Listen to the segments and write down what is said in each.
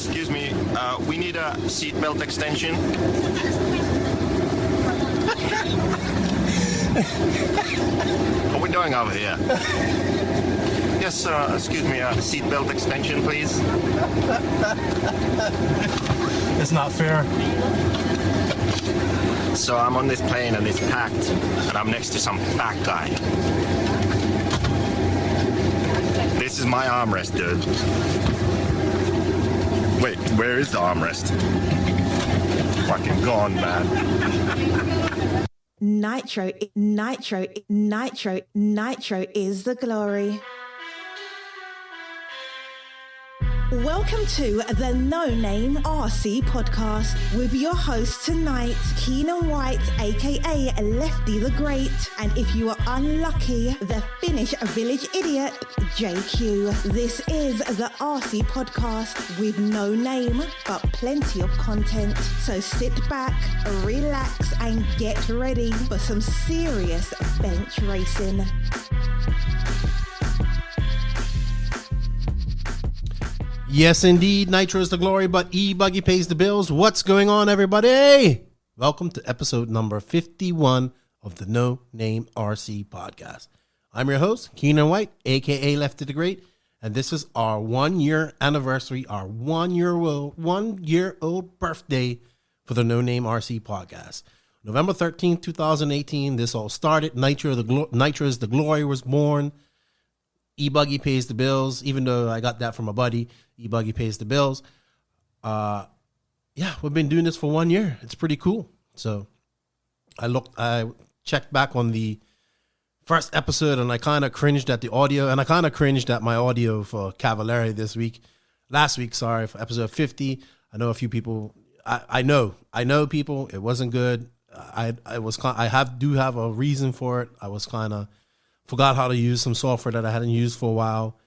Excuse me, we need a seatbelt extension. What are we doing over here? Yes, excuse me, a seatbelt extension, please. It's not fair. So I'm on this plane and it's packed, and I'm next to some fat guy. This is my armrest, dude. Wait, where is the armrest? Fucking gone, man. Nitro is the glory. Welcome to the No Name RC podcast with your host tonight, Keenan White, aka Lefty the Great, and if you are unlucky, the Finnish village idiot, JQ. This is the RC podcast with no name, but plenty of content. So sit back, relax, and get ready for some serious bench racing. Yes, indeed. Nitro is the glory, but Ebuggy pays the bills. What's going on, everybody? Welcome to episode number 51 of the No Name RC podcast. I'm your host, Keenan White, a.k.a. Lefty the Great, and this is our 1 year anniversary, our 1 year old birthday for the No Name RC podcast. November 13th, 2018, this all started. Nitro is the glory was born. Ebuggy pays the bills, even though I got that from a buddy. Ebuggy pays the bills. Yeah, we've been doing this for 1 year. It's pretty cool. So I checked back on the first episode and I kind of cringed at the audio, and I kind of cringed at my audio for Cavalieri last week, for episode 50. I know a few people, I know people, it wasn't good. I do have a reason for it. I was kind of forgot how to use some software that I hadn't used for a while,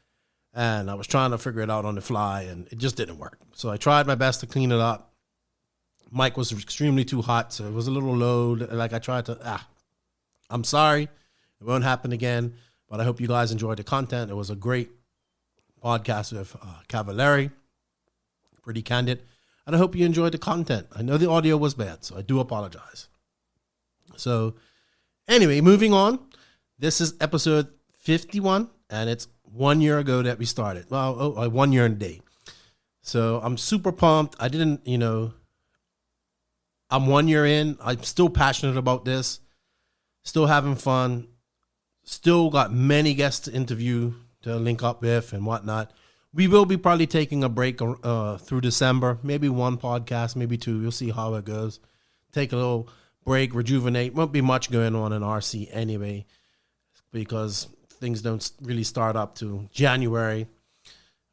and I was trying to figure it out on the fly, and it just didn't work. So I tried my best to clean it up. Mic was extremely too hot, so it was a little low. Like I tried to, I'm sorry. It won't happen again, but I hope you guys enjoyed the content. It was a great podcast with Cavalieri, pretty candid, and I hope you enjoyed the content. I know the audio was bad, so I do apologize. So anyway, moving on. This is episode 51, and it's 1 year ago that we started. Well, 1 year and a day. So I'm super pumped. I'm 1 year in. I'm still passionate about this. Still having fun. Still got many guests to interview, to link up with and whatnot. We will be probably taking a break through December. Maybe one podcast, maybe two. We'll see how it goes. Take a little break, rejuvenate. Won't be much going on in RC anyway, because things don't really start up to January.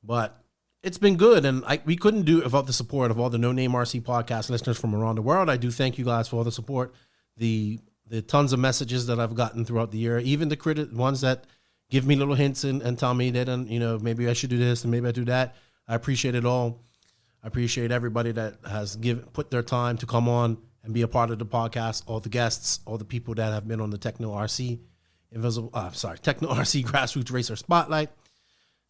But it's been good, and we couldn't do it without the support of all the No Name RC podcast listeners from around the world. I do thank you guys for all the support, the tons of messages that I've gotten throughout the year, even the ones that give me little hints and tell me that, maybe I should do this and maybe I do that. I appreciate it all. I appreciate everybody that has put their time to come on and be a part of the podcast, all the guests, all the people that have been on the Tekno RC Grassroots Racer Spotlight.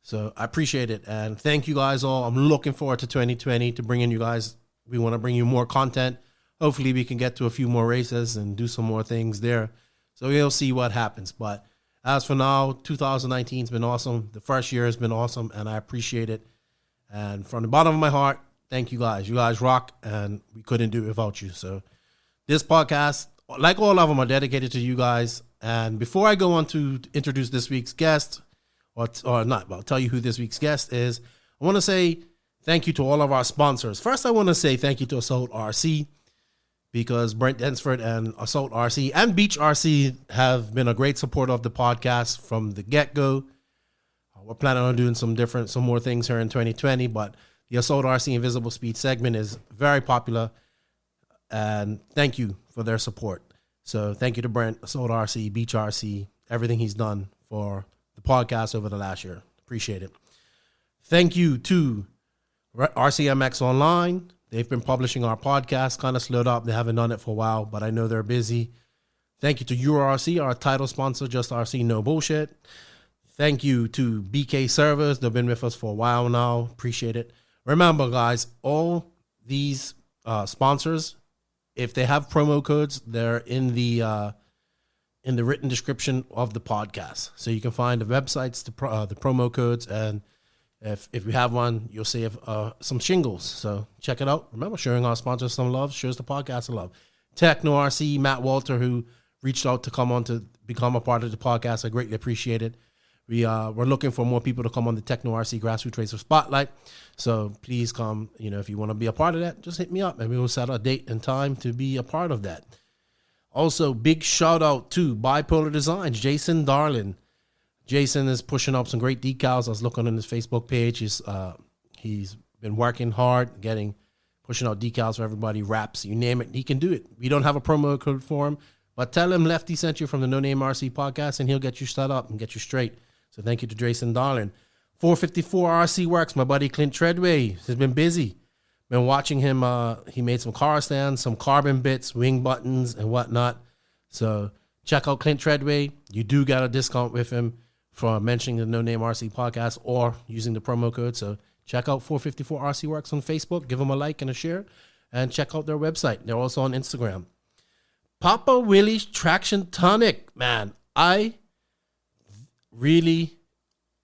So I appreciate it, and thank you guys all. I'm looking forward to 2020 to bringing you guys. We want to bring you more content. Hopefully we can get to a few more races and do some more things there. So we'll see what happens. But as for now, 2019 has been awesome. The first year has been awesome, and I appreciate it. And from the bottom of my heart, thank you guys. You guys rock, and we couldn't do it without you. So this podcast, like all of them, are dedicated to you guys. And before I go on to introduce this week's guest, I'll tell you who this week's guest is. I want to say thank you to all of our sponsors. First, I want to say thank you to Assault RC, because Brent Densford and Assault RC and Beach RC have been a great support of the podcast from the get-go. We're planning on doing some more things here in 2020, but the Assault RC Invisible Speed segment is very popular, and thank you for their support. So thank you to Brent, Assault RC, Beach RC, everything he's done for the podcast over the last year. Appreciate it. Thank you to RCMX Online. They've been publishing our podcast, kind of slowed up. They haven't done it for a while, but I know they're busy. Thank you to URC, our title sponsor, Just RC No Bullshit. Thank you to BK Servers. They've been with us for a while now. Appreciate it. Remember, guys, all these sponsors, if they have promo codes, they're in the written description of the podcast. So you can find the websites, the promo codes, and if you have one, you'll save some shingles. So check it out. Remember, showing our sponsors some love shows the podcast some love. Tekno RC, Matt Walter, who reached out to come on to become a part of the podcast. I greatly appreciate it. We're looking for more people to come on the Tekno RC Grassroots Racer Spotlight. So please come. If you want to be a part of that, just hit me up and we will set a date and time to be a part of that. Also, big shout out to Bipolar Designs, Jason Darlin. Jason is pushing up some great decals. I was looking on his Facebook page. He's been working hard, pushing out decals for everybody, wraps, you name it. He can do it. We don't have a promo code for him, but tell him Lefty sent you from the No Name RC podcast, and he'll get you set up and get you straight. So thank you to Jason Darlin. 454 RC Works, my buddy Clint Treadway has been busy. Been watching him. He made some car stands, some carbon bits, wing buttons, and whatnot. So check out Clint Treadway. You do get a discount with him for mentioning the No Name RC podcast or using the promo code. So check out 454 RC Works on Facebook. Give them a like and a share. And check out their website. They're also on Instagram. Papa Willie's Traction Tonic. Man, I really,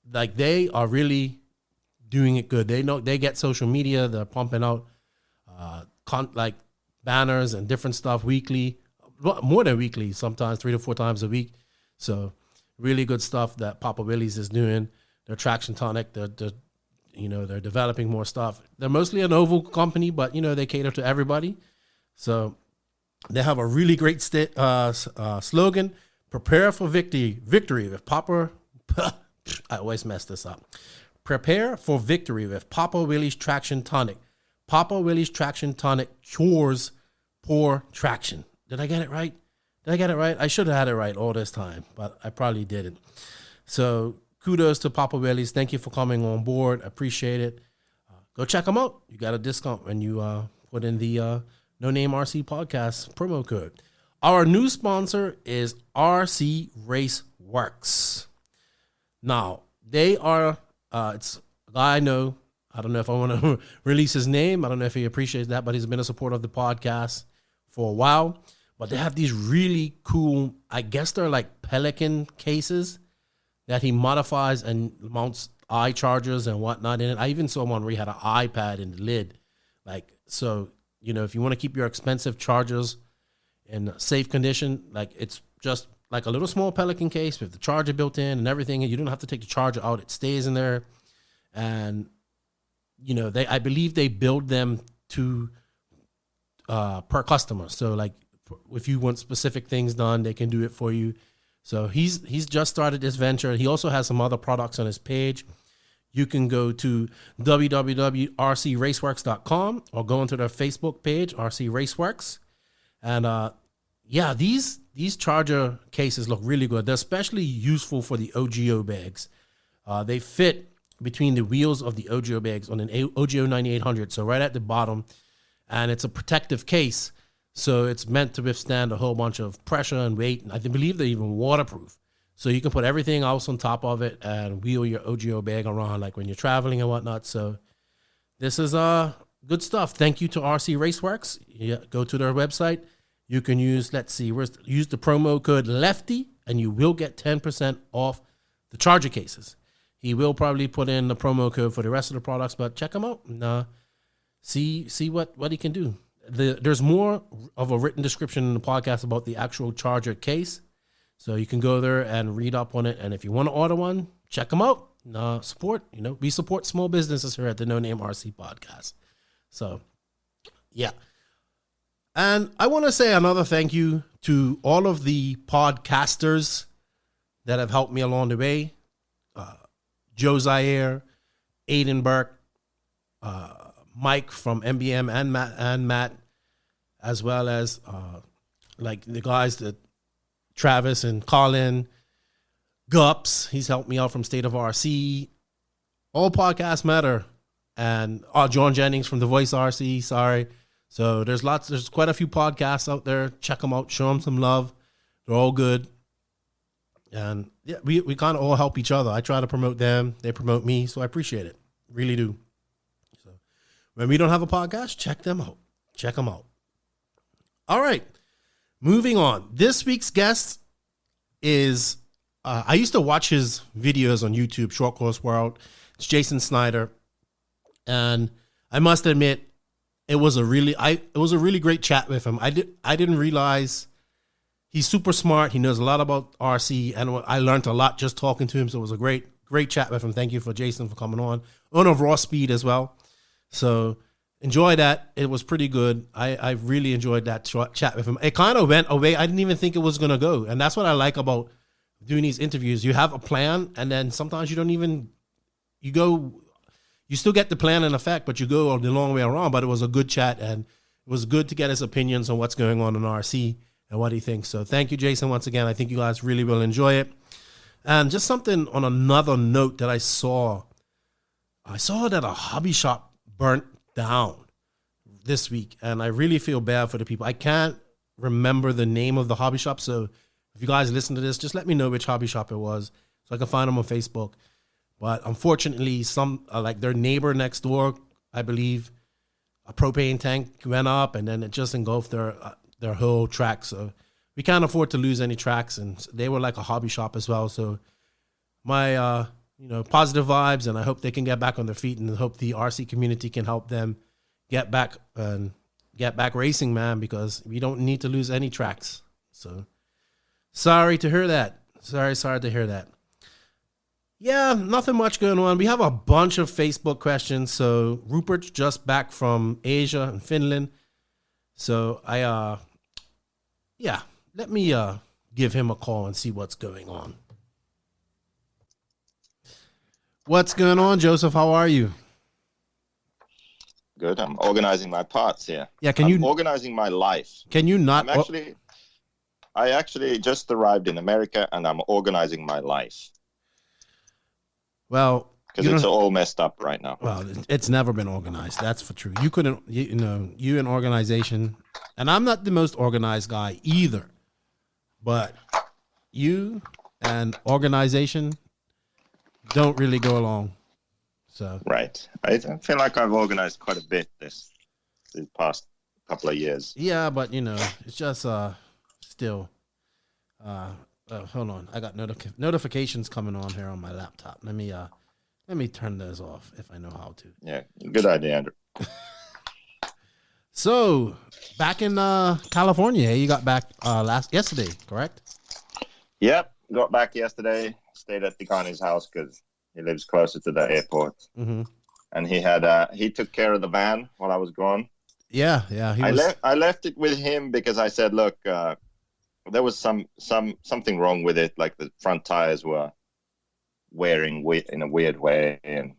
they are really doing it good. They know they get social media. They're pumping out banners and different stuff weekly, more than weekly, sometimes 3 to 4 times a week. So really good stuff that Papa Willie's is doing. Their Traction Tonic, they're developing more stuff. They're mostly an oval company, but they cater to everybody. So they have a really great slogan: "Prepare for victory with Papa." I always mess this up. Prepare for victory with Papa Willie's Traction Tonic. Papa Willie's Traction Tonic cures poor traction. Did I get it right? I should have had it right all this time, but I probably didn't. So kudos to Papa Willie's. Thank you for coming on board. Appreciate it. Go check them out. You got a discount when you put in the No Name RC podcast promo code. Our new sponsor is RC Race Works. Now, they are... it's a guy I know. I don't know if I want to release his name. I don't know if he appreciates that, but he's been a supporter of the podcast for a while. But they have these really cool, I guess they're like Pelican cases that he modifies and mounts eye chargers and whatnot in it. I even saw one where he had an iPad in the lid. So, if you want to keep your expensive chargers in safe condition, it's just like a little small Pelican case with the charger built in and everything, and you don't have to take the charger out. It stays in there. And, I believe they build them to per customer. So if you want specific things done, they can do it for you. So he's just started this venture. He also has some other products on his page. You can go to www.rcraceworks.com or go into their Facebook page, RC Raceworks. And these charger cases look really good. They're especially useful for the OGO bags. They fit between the wheels of the OGO bags on an OGO 9800, so right at the bottom. And it's a protective case, so it's meant to withstand a whole bunch of pressure and weight. And I believe they're even waterproof. So you can put everything else on top of it and wheel your OGO bag around when you're traveling and whatnot. So this is good stuff. Thank you to RC Raceworks. Go to their website. You can use the promo code Lefty, and you will get 10% off the charger cases. He will probably put in the promo code for the rest of the products, but check him out and see what he can do. There's more of a written description in the podcast about the actual charger case, so you can go there and read up on it. And if you want to order one, check them out. We support small businesses here at the No Name RC podcast. So, yeah. And I want to say another thank you to all of the podcasters that have helped me along the way. Joe Zaire, Aiden Burke, Mike from MBM and Matt, as well as the guys that Travis and Colin, Gups, he's helped me out from State of RC. All podcasts matter. And John Jennings from The Voice RC, sorry. So there's quite a few podcasts out there. Check them out, show them some love. They're all good. And yeah, we kind of all help each other. I try to promote them, they promote me, so I appreciate it. Really do. So when we don't have a podcast, check them out. Check them out. All right. Moving on. This week's guest is, I used to watch his videos on YouTube, ShortCourse World. It's Jason Snyder. And I must admit, it was a really great chat with him. I didn't realize he's super smart. He knows a lot about RC, and I learned a lot just talking to him. So it was a great chat with him. Thank you for Jason for coming on. Owner of Raw Speed as well. So enjoy that. It was pretty good. I really enjoyed that chat with him. It kind of went away. I didn't even think it was going to go. And that's what I like about doing these interviews. You have a plan, and then sometimes you don't even, you still get the plan in effect, but you go the long way around. But it was a good chat, and it was good to get his opinions on what's going on in RC and what he thinks. So thank you, Jason, once again. I think you guys really will enjoy it. And just something on another note that I saw that a hobby shop burnt down this week, and I really feel bad for the people. I can't remember the name of the hobby shop, so if you guys listen to this, just let me know which hobby shop it was so I can find them on Facebook. But unfortunately, some like their neighbor next door, I believe, a propane tank went up, and then it just engulfed their whole track. So we can't afford to lose any tracks, and they were like a hobby shop as well. So my positive vibes, and I hope they can get back on their feet, and I hope the RC community can help them get back racing, man, because we don't need to lose any tracks. So sorry to hear that. Sorry to hear that. Yeah, nothing much going on. We have a bunch of Facebook questions. So Rupert's just back from Asia and Finland. So let me give him a call and see what's going on. What's going on, Joseph? How are you? Good. I'm organizing my parts here. Yeah, I'm organizing my life. Can you not? I actually just arrived in America, and I'm organizing my life. Well, because it's all messed up right now. Well, it's never been organized. That's for true. You couldn't, you in organization, and I'm not the most organized guy either, but you and organization don't really go along. So right. I feel like I've organized quite a bit this past couple of years. Yeah, but it's just still. Hold on, I got notifications coming on here on my laptop. Let me turn those off if I know how to. Yeah, good idea, Andrew. So back in California, you got back yesterday, correct? Yep, got back yesterday. Stayed at Tikani's house because he lives closer to the airport, and he took care of the van while I was gone. Yeah. I left it with him because I said, look, there was something wrong with it, like the front tires were wearing in a weird way, and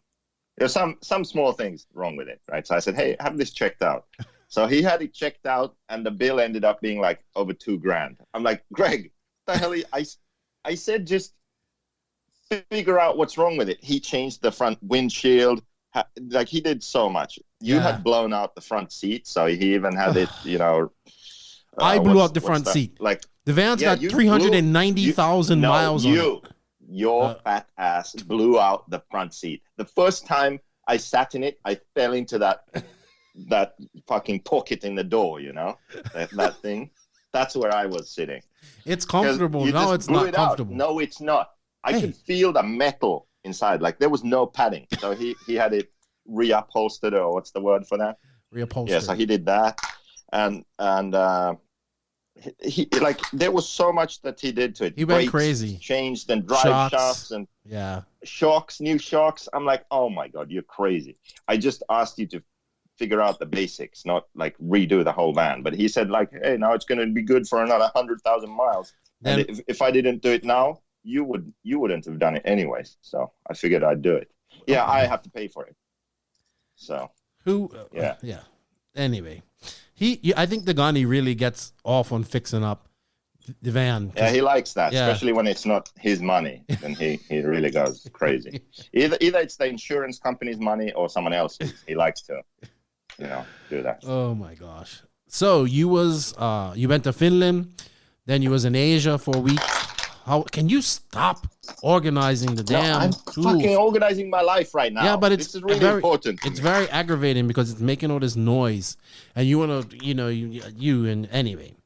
there's some small things wrong with it, right? So I said, hey, have this checked out. So he had it checked out, and the bill ended up being like over $2,000. I'm like, Greg, what the hell? I said just figure out what's wrong with it. He changed the front windshield. Like, he did so much. You had blown out the front seat, so he even had it, I blew out the front seat. Like, the van's got 390,000 miles on it. Your fat ass blew out the front seat. The first time I sat in it, I fell into that fucking pocket in the door, that thing. That's where I was sitting. It's comfortable. No, it's not comfortable. No, it's not. I could feel the metal inside. Like, there was no padding. So he had it reupholstered, or what's the word for that? Reupholstered. Yeah, so he did that. And he like, there was so much that he did to it. He went crazy. Changed and drive shafts and new shocks. I'm like, oh my God, you're crazy. I just asked you to figure out the basics, not like redo the whole van. But he said, like, hey, now it's going to be good for another 100,000 miles. And if I didn't do it now, you wouldn't have done it anyway. So I figured I'd do it. Yeah, I have to pay for it. So Anyway, I think the Ghani really gets off on fixing up the van. Yeah, he likes that, especially when it's not his money. Then he really goes crazy. Either it's the insurance company's money or someone else's. He likes to, do that. Oh my gosh! So you went to Finland, then you was in Asia for a week. How can you stop organizing the damn I'm tools? fucking organizing my life right now. Yeah, but this is really important. It's very aggravating because it's making all this noise, and you want to, and anyway.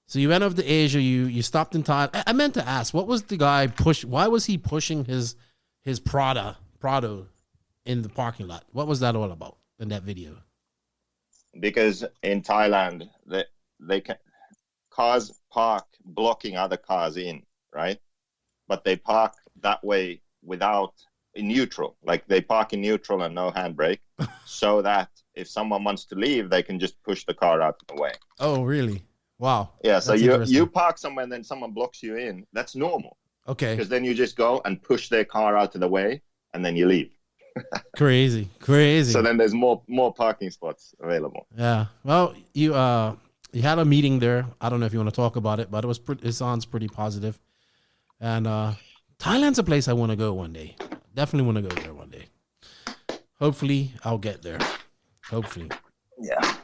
So you went over to Asia. You stopped in Thailand. I meant to ask, what was the guy push? Why was he pushing his Prado in the parking lot? What was that all about in that video? Because in Thailand, they can cars park blocking other cars in, right? But they park that way in neutral. Like they park in neutral and no handbrake, so that if someone wants to leave, they can just push the car out of the way. Oh, really? Wow. Yeah. So you park somewhere and then someone blocks you in. That's normal. Okay. Because then you just go and push their car out of the way, and then you leave. Crazy. So then there's more parking spots available. Yeah. Well, you had a meeting there. I don't know if you want to talk about it, but it sounds pretty positive. And Thailand's a place I want to go one day. Definitely want to go there one day. Hopefully, I'll get there. Hopefully. Yeah.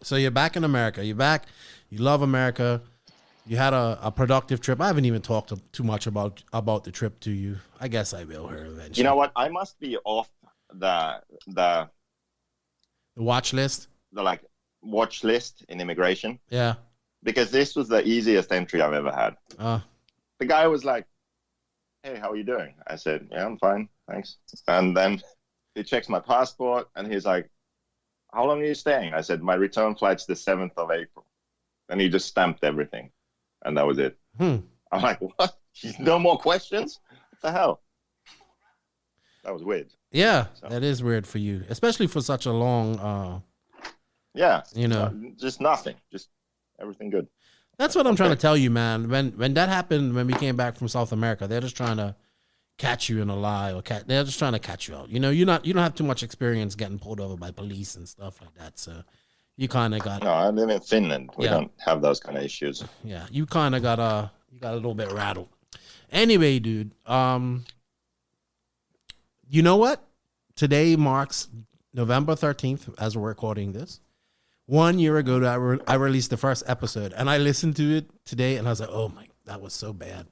So you're back in America. You're back. You love America. You had a productive trip. I haven't even talked too much about the trip to you. I guess I will here eventually. You know what? I must be off the watch list. The watch list in immigration. Yeah. Because this was the easiest entry I've ever had. The guy was like, "Hey, how are you doing?" I said, "Yeah, I'm fine, thanks." And then he checks my passport and he's like, "How long are you staying?" I said, "My return flight's the 7th of April." And he just stamped everything. And that was it. I'm like, what? No more questions? What the hell? That was weird. Yeah, so. That is weird for you, especially for such a long. Just nothing, just everything good. That's what I'm trying to tell you, man. When that happened, when we came back from South America, they're just trying to catch you in a lie, they're just trying to catch you out. You don't have too much experience getting pulled over by police and stuff like that, so. You kind of got. No, I live in Finland. We don't have those kind of issues. Yeah, you kind of got a little bit rattled. Anyway, dude. You know what? Today marks November 13th as we're recording this. 1 year ago, I released the first episode, and I listened to it today, and I was like, "Oh my, that was so bad."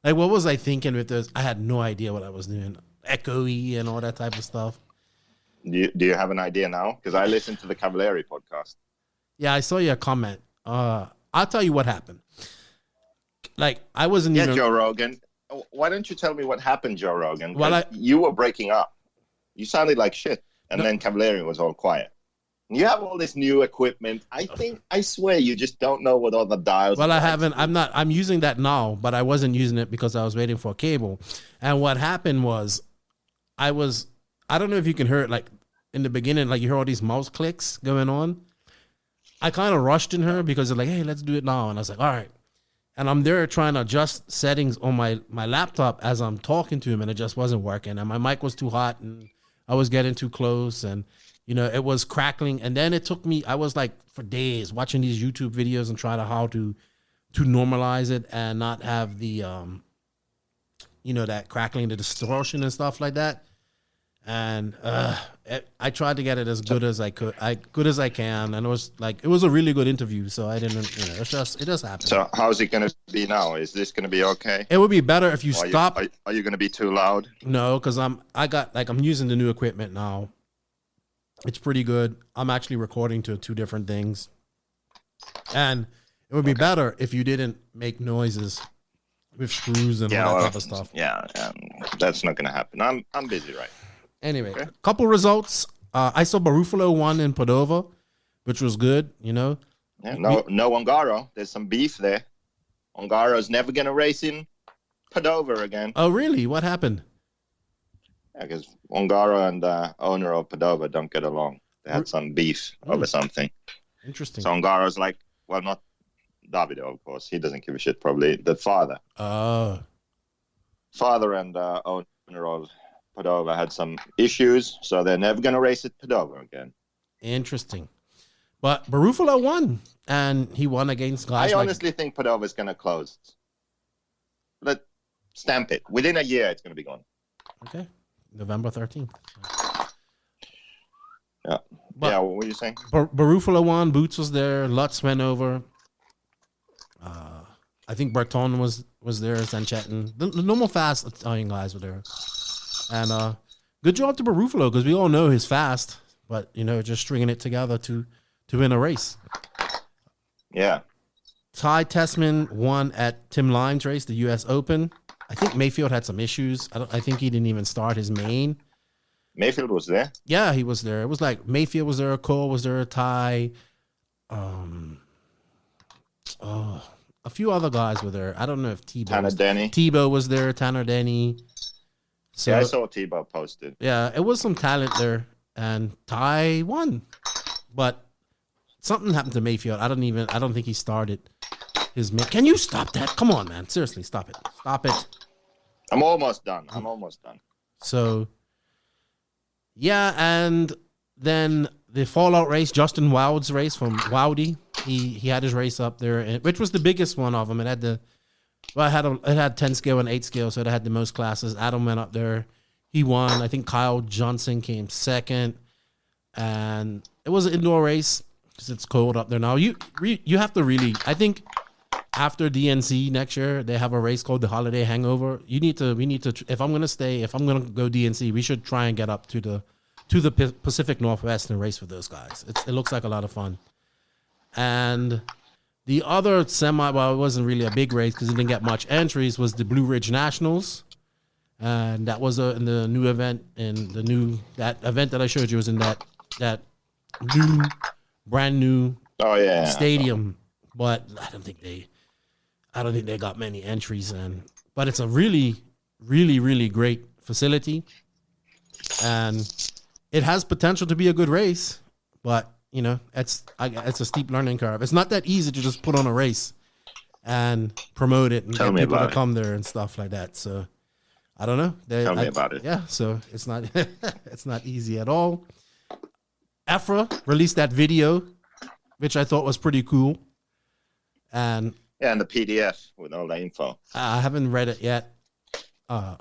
Like, what was I thinking with this? I had no idea what I was doing. Echoey and all that type of stuff. Do you have an idea now? Because I listened to the Cavalieri podcast. Yeah, I saw your comment. I'll tell you what happened. Like, I wasn't even... Joe Rogan. Why don't you tell me what happened, Joe Rogan? Well, you were breaking up. You sounded like shit. And then Cavalieri was all quiet. You have all this new equipment. I swear you just don't know what all the dials Well, I haven't. I'm using that now, but I wasn't using it because I was waiting for a cable. And what happened was I don't know if you can hear it, like in the beginning, like you hear all these mouse clicks going on. I kind of rushed in her because they're like, "Hey, let's do it now." And I was like, "All right." And I'm there trying to adjust settings on my laptop as I'm talking to him, and it just wasn't working. And my mic was too hot, and I was getting too close, and it was crackling. And then it took me, I was like for days watching these YouTube videos and trying how to normalize it and not have the, that crackling, the distortion and stuff like that. And I tried to get it as good as I could, good as I can, and it was a really good interview. So I didn't, it just happened. So how's it going to be now? Is this going to be okay? It would be better if you stop. Are you going to be too loud? No, because I'm using the new equipment now. It's pretty good. I'm actually recording to 2 different things, and it would be better if you didn't make noises with screws and all that type of stuff. Yeah, that's not going to happen. I'm busy right now. Anyway, a couple results. I saw Barufalo won in Padova, which was good, Yeah, no Ongaro. There's some beef there. Ongaro's never going to race in Padova again. Oh, really? What happened? Yeah, because Ongaro and the owner of Padova don't get along. They had some beef over something. Interesting. So Ongaro's like, well, not Davido, of course. He doesn't give a shit, probably. The father. Oh. Father and owner of Padova had some issues, so they're never going to race at Padova again. Interesting. But Barufalo won, and he won against guys. I honestly think Padova is going to close. Let's stamp it. Within a year, it's going to be gone. Okay. November 13th. Yeah. What were you saying? Barufalo won. Boots was there. Lutz went over. I think Berton was there, Sanchetin. The normal fast Italian guys were there. And good job to Barufalo, because we all know he's fast, but, just stringing it together to win a race. Yeah. Ty Tessman won at Tim Lime's race, the U.S. Open. I think Mayfield had some issues. I think he didn't even start his main. Mayfield was there? Yeah, he was there. It was like Mayfield was there, Cole was there, Ty. A few other guys were there. I don't know if Tebow was there, Tanner Denny. So, yeah, I saw Tebow posted. Yeah, it was some talent there, and Ty won. But something happened to Mayfield. I don't think he started his main. Can you stop that? Come on, man. Seriously, stop it. Stop it. I'm almost done. So, yeah, and then the Fallout race, Justin Wild's race from Wowdy. He had his race up there, which was the biggest one of them. It had 10 scale and 8 scale, so it had the most classes. Adam went up there. He won. I think Kyle Johnson came second. And it was an indoor race because it's cold up there now. You have to really, I think after DNC next year, they have a race called the Holiday Hangover. We need to, if I'm going to go DNC, we should try and get up to the Pacific Northwest and race with those guys. It looks like a lot of fun. And the other it wasn't really a big race because it didn't get much entries, was the Blue Ridge Nationals. And that was in the new event, that event that I showed you was in that new, brand new stadium. But I don't think they got many entries in. But it's a really, really, really great facility. And it has potential to be a good race, but it's a steep learning curve. It's not that easy to just put on a race and promote it and get people to come there and stuff like that. So I don't know. Tell me about it. Yeah, so it's not it's not easy at all. Afra released that video, which I thought was pretty cool. And the PDF with all the info. I haven't read it yet. I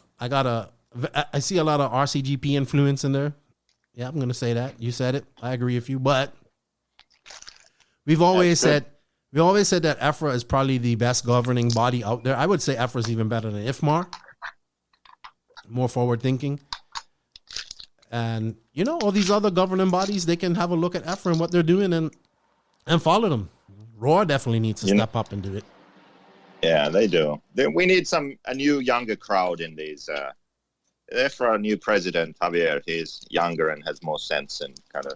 see a lot of RCGP influence in there. Yeah, I'm going to say that. You said it. I agree with you. But we've always said that EFRA is probably the best governing body out there. I would say EFRA is even better than IFMAR. More forward thinking. And, all these other governing bodies, they can have a look at EFRA and what they're doing and follow them. Roar definitely needs to step up and do it. Yeah, they do. We need a new, younger crowd in these. For our new president, Javier, he's younger and has more sense and kind of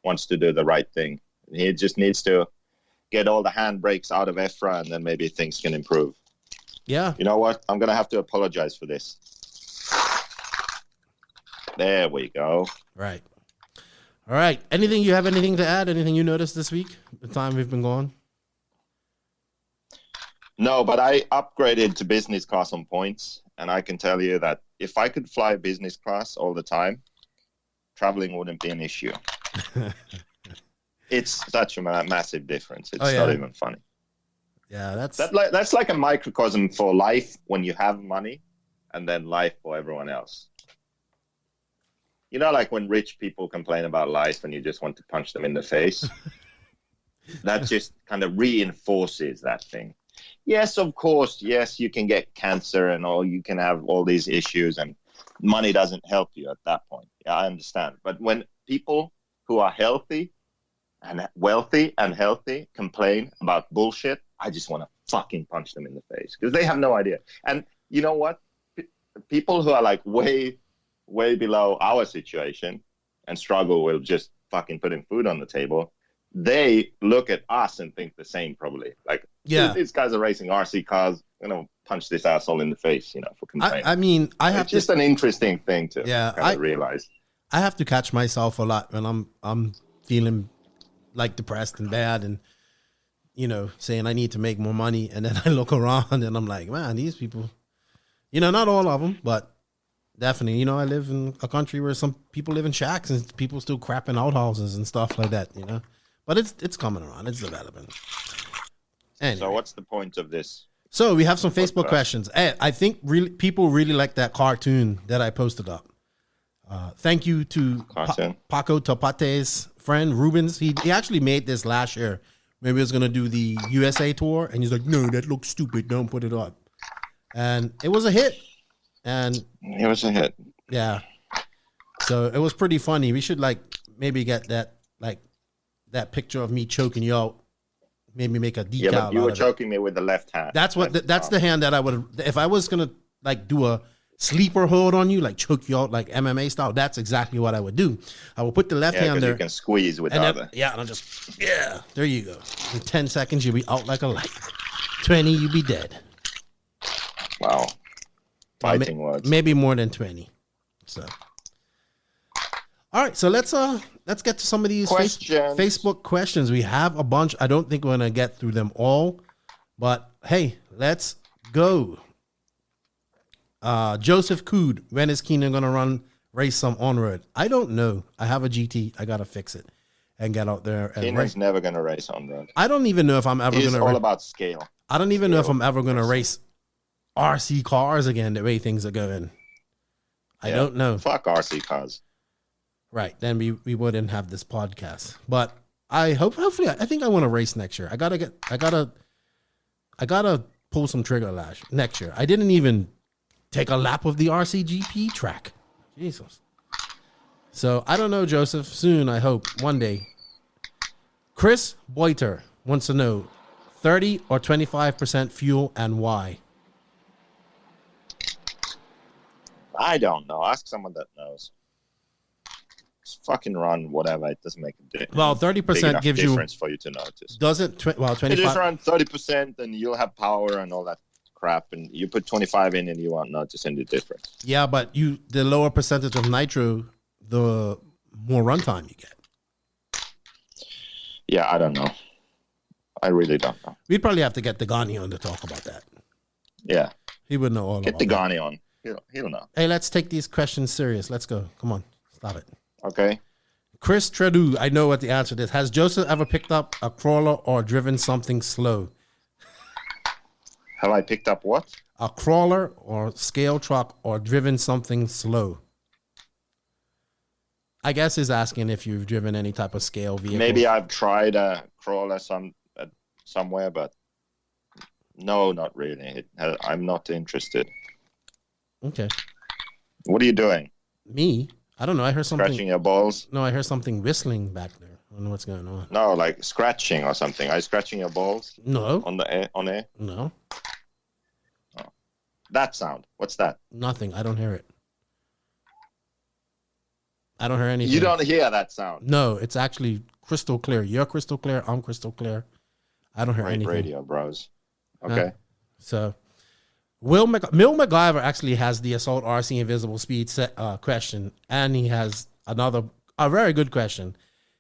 wants to do the right thing. He just needs to get all the handbrakes out of EFRA, and then maybe things can improve. Yeah. You know what? I'm going to have to apologize for this. There we go. Right. All right. You have anything to add? Anything you noticed this week? The time we've been gone? No, but I upgraded to business class on points, and I can tell you that if I could fly business class all the time, traveling wouldn't be an issue. It's such a massive difference. It's not even funny. Yeah, that's like a microcosm for life when you have money, and then life for everyone else. Like when rich people complain about life and you just want to punch them in the face. That just kind of reinforces that thing. Yes, of course. Yes, you can get cancer and you can have all these issues, and money doesn't help you at that point. Yeah, I understand. But when people who are healthy and wealthy and healthy complain about bullshit, I just want to fucking punch them in the face because they have no idea. And you know what? People who are like way, way below our situation and struggle with just fucking putting food on the table, they look at us and think the same probably. Like, these guys are racing RC cars, punch this asshole in the face, for complaining. It's just an interesting thing to kind of realize. I have to catch myself a lot when I'm feeling like depressed and bad and, saying I need to make more money. And then I look around and I'm like, man, these people, not all of them, but definitely, I live in a country where some people live in shacks and people still crap in outhouses and stuff like that, But it's coming around. It's developing. Anyway. So what's the point of this? So we have some Facebook questions. I think people really like that cartoon that I posted up. Thank you to Paco Tapate's friend, Rubens. He actually made this last year maybe he was gonna do the USA tour, and he's like, no, that looks stupid. Don't put it up. And it was a hit. And it was a hit. Yeah. So it was pretty funny. We should like maybe get that picture of me choking you out. Maybe make a decal. Yeah, but you out were of choking me with the left hand. That's what. That's the hand that I would. If I was gonna like do a sleeper hold on you, like choke you out like MMA style, that's exactly what I would do. I will put the left hand there. You can squeeze with the other. Yeah, and I'll just there you go. In 10 seconds, you'll be out like a light. 20, you'll be dead. Wow. Fighting words. Maybe more than 20. So, all right. So let's get to some of these Facebook questions. We have a bunch. I don't think we're gonna get through them all, but hey, let's go. Joseph Cood, when is Keenan gonna race some on-road? I don't know. I have a GT. I gotta fix it and get out there. And Keenan's never gonna race on-road. I don't even know if I'm ever It's gonna. all about scale. I don't even know if I'm ever gonna race RC cars again. The way things are going, I don't know. Fuck RC cars. Right, then we wouldn't have this podcast. But I hopefully I think I want to race next year. I gotta pull some trigger lash next year. I didn't even take a lap of the RCGP track. Jesus. So I don't know, Joseph. Soon, I hope. One day. Chris Boiter wants to know 30 or 25% fuel and why. I don't know. Ask someone that knows. Just fucking run whatever. It doesn't make a difference. Well, 30% gives you difference for you to notice. Doesn't 25? You just run 30%, and you'll have power and all that crap. And you put 25 in, and you won't notice any difference. Yeah, but the lower percentage of nitro, the more runtime you get. Yeah, I don't know. I really don't know. We'd probably have to get Degani on to talk about that. Yeah, he would know all about Get that. Degani on. He'll know. Hey, let's take these questions serious. Let's go. Come on. Stop it. Okay. Chris Tredu, I know what the answer is. Has Joseph ever picked up a crawler or driven something slow? Have I picked up what? A crawler or scale truck or driven something slow? I guess he's asking if you've driven any type of scale vehicle. Maybe I've tried a crawler somewhere, but no, not really. I'm not interested. Okay. What are you doing? Me? I don't know. I heard something. Scratching your balls? No, I heard something whistling back there. I don't know what's going on. No, like scratching or something. Are you scratching your balls? No. On air? No. Oh. That sound. What's that? Nothing. I don't hear it. I don't hear anything. You don't hear that sound? No, it's actually crystal clear. You're crystal clear. I'm crystal clear. I don't hear Great anything. radio, bros. Okay. So, Will McIver actually has the Assault RC Invisible Speed question, and he has a very good question.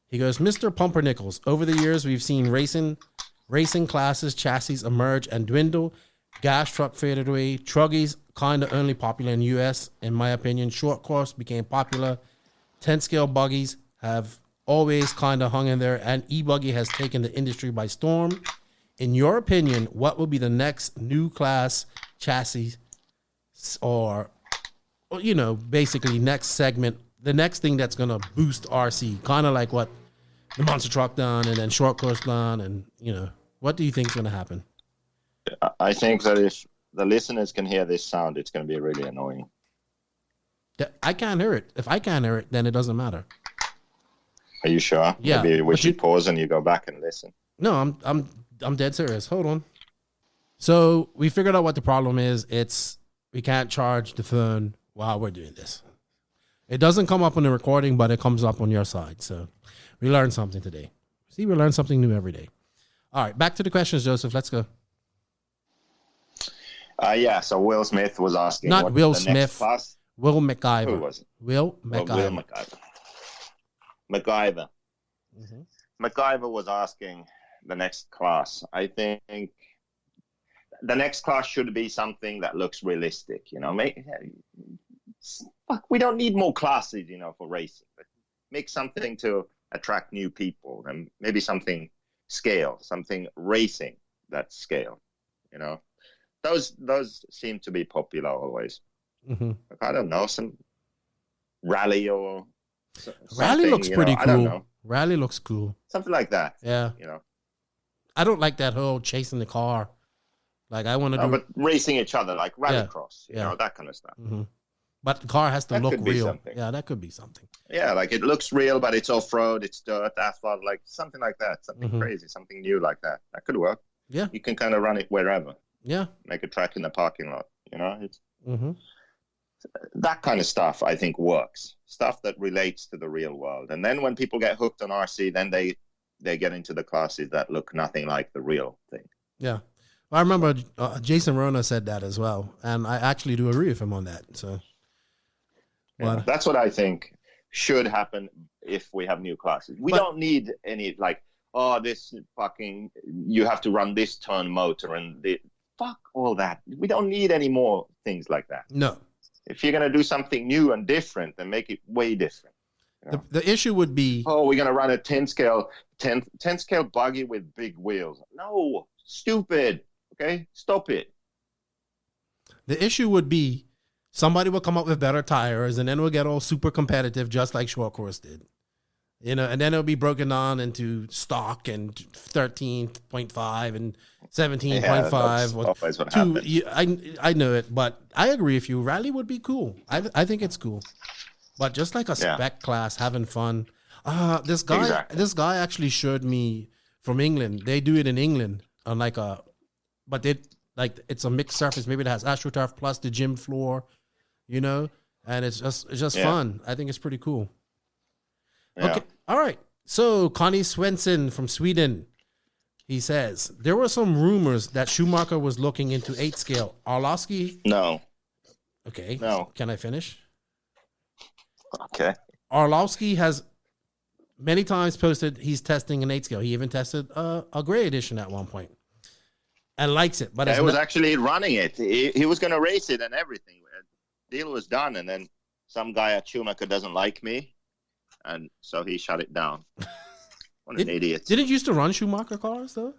He goes, Mr. Pumpernickels, over the years we've seen racing classes, chassis emerge and dwindle, gas truck faded away, truggies kind of only popular in the US, in my opinion. Short course became popular. 10 scale buggies have always kind of hung in there, and Ebuggy has taken the industry by storm. In your opinion, what will be the next new class chassis or basically next segment, the next thing that's going to boost RC, kind of like what the monster truck done and then short course done, and what do you think is going to happen? I think that if the listeners can hear this sound, it's going to be really annoying. I can't hear it. If I can't hear it, then it doesn't matter. Are you sure? Yeah. Maybe we should pause and you go back and listen. No, I'm dead serious. Hold on. So we figured out what the problem is. We can't charge the phone while we're doing this. It doesn't come up on the recording, but it comes up on your side. So we learned something today. See, we learn something new every day. All right, back to the questions, Joseph. Let's go. So Will Smith was asking. Not what Will the Smith. Next class? Will McIver. Who was it? Will McIver. Will McIver. McIver. Mm-hmm. McIver was asking the next class. I think the next class should be something that looks realistic. We don't need more classes, for racing. But make something to attract new people, and maybe something scale, something racing that's scale. Those seem to be popular always. Mm-hmm. Like, I don't know, some rally or Rally looks pretty I don't cool. know. Rally looks cool. Something like that. Yeah. I don't like that whole chasing the car. Like I want to do, but racing each other like rallycross, you yeah. know, that kind of stuff. but the car has to That look could be real. something. Yeah, that could be something. Yeah, like it looks real, but it's off road, it's dirt, asphalt, like something like that, something crazy, something new like that. That could work. Yeah, You can kind of run it wherever, yeah. make a track in the parking lot. You know, it's Mm-hmm. that kind of stuff. I think works. Stuff that relates to the real world, and then when people get hooked on RC, then they get into the classes that look nothing like the real thing. Yeah. I remember Jason Rona said that as well, and I actually do agree with him on that. So, Yeah, that's what I think should happen if we have new classes. We don't need any like, oh, this fucking, you have to run this turn motor and fuck all that. We don't need any more things like that. no. If you're going to do something new and different, then make it way different. You know? The issue would be, Oh, we're going to run a 10 scale buggy with big wheels. No, stupid. Okay, stop it. the issue would be somebody will come up with better tires, and then we'll get all super competitive, just like ShortCourse did. You know, and then it'll be broken down into stock and 13.5 and 17.5. Yeah, that's always what happens. I know it, but I agree with you. Rally would be cool. I think it's cool, but just like a spec class, having fun. This guy actually showed me from England. They do it in England on but it's a mixed surface. Maybe it has AstroTurf plus the gym floor, you know, and it's just fun. I think it's pretty cool. Yeah. Okay. All right. So Connie Svensson from Sweden, he says, there were some rumors that Schumacher was looking into 8 scale. Arlovsky. No. Okay. No. Can I finish? Okay. Arlovsky has many times posted he's testing an 8 scale. He even tested a gray edition at one point and likes it. But He was actually running it. He was going to race it and everything. Deal was done. And then some guy at Schumacher doesn't like me. And so he shut it down. What an idiot. Didn't you used to run Schumacher cars, though?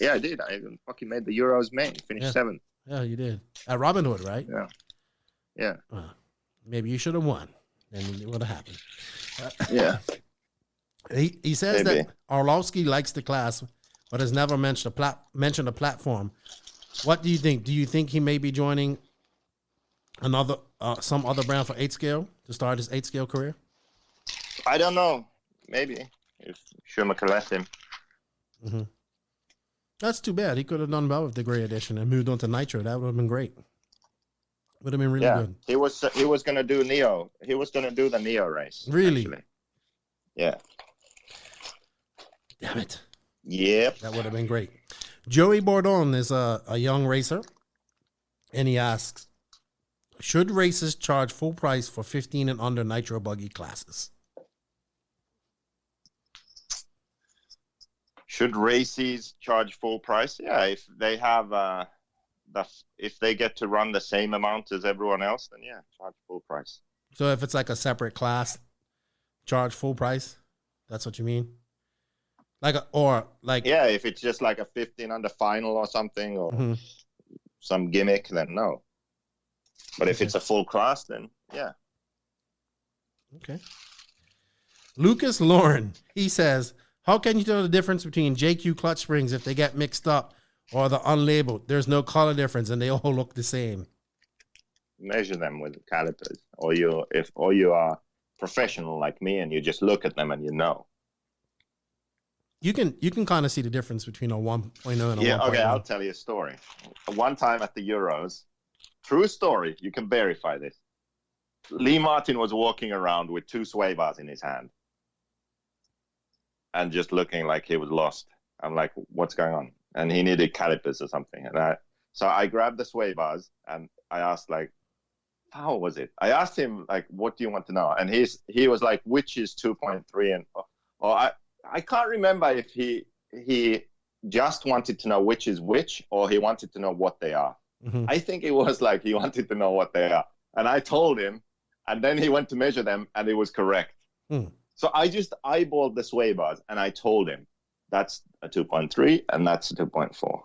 Yeah, I did. I even fucking made the Euros main. Finished 7th. Yeah, you did. At Robin Hood, right? Yeah. Yeah. Maybe you should have won. Then it would have happened. Yeah. He says Maybe. that Arlovsky likes the class, but has never mentioned a platform. What do you think? Do you think he may be joining some other brand for 8 scale to start his 8 scale career? I don't know. Maybe. If Schumacher let him. Mm-hmm. That's too bad. He could have done well with the gray edition and moved on to Nitro. That would have been great. Would have been really good. He was going to do Neo. He was going to do the Neo race. Really? Actually. Yeah. Damn it. Yep. That would have been great. Joey Bourdon is a young racer, and he asks, should racers charge full price for 15 and under Nitro buggy classes? Should races charge full price? Yeah, if they have if they get to run the same amount as everyone else, then yeah, charge full price. So if it's like a separate class, charge full price? That's what you mean? Yeah, if it's just like a 15 under final or something, or some gimmick, then no. But if it's a full class, then yeah. Okay. Lucas Lauren, he says, how can you tell the difference between JQ clutch springs if they get mixed up or the unlabeled? There's no color difference and they all look the same. Measure them with calipers, or you are professional like me and you just look at them and you know. You can kind of see the difference between a 1.0 and a 1.1. Yeah, okay, I'll tell you a story. One time at the Euros, true story, you can verify this. Lee Martin was walking around with 2 sway bars in his hand and just looking like he was lost. I'm like, what's going on? And he needed calipers or something. And so I grabbed the sway bars and I asked, like, how was it? I asked him, like, what do you want to know? And he was like, which is 2.3? And I can't remember if he just wanted to know which is which or he wanted to know what they are. Mm-hmm. I think it was like he wanted to know what they are. And I told him, and then he went to measure them and it was correct. So I just eyeballed the sway bars and I told him that's a 2.3 and that's a 2.4.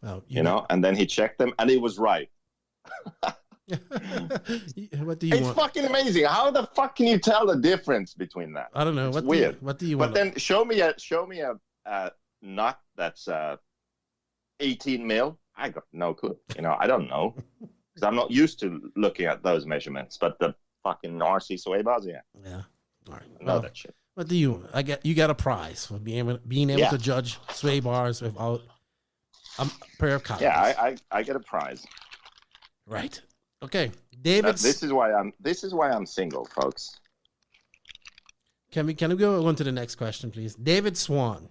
Oh, you know, and then he checked them and it was right. What do you want? It's fucking amazing. How the fuck can you tell the difference between that? I don't know. Weird. What do you want? But then show me a nut that's 18 mil, I got no clue. I don't know because I'm not used to looking at those measurements. But the fucking RC sway bars, yeah. Yeah. All right. I know that shit. What do you? You got a prize for being able to judge sway bars without a pair of calipers. Yeah, I get a prize. Right. Okay. David. This is why I'm single, folks. Can we go on to the next question, please? David Swan.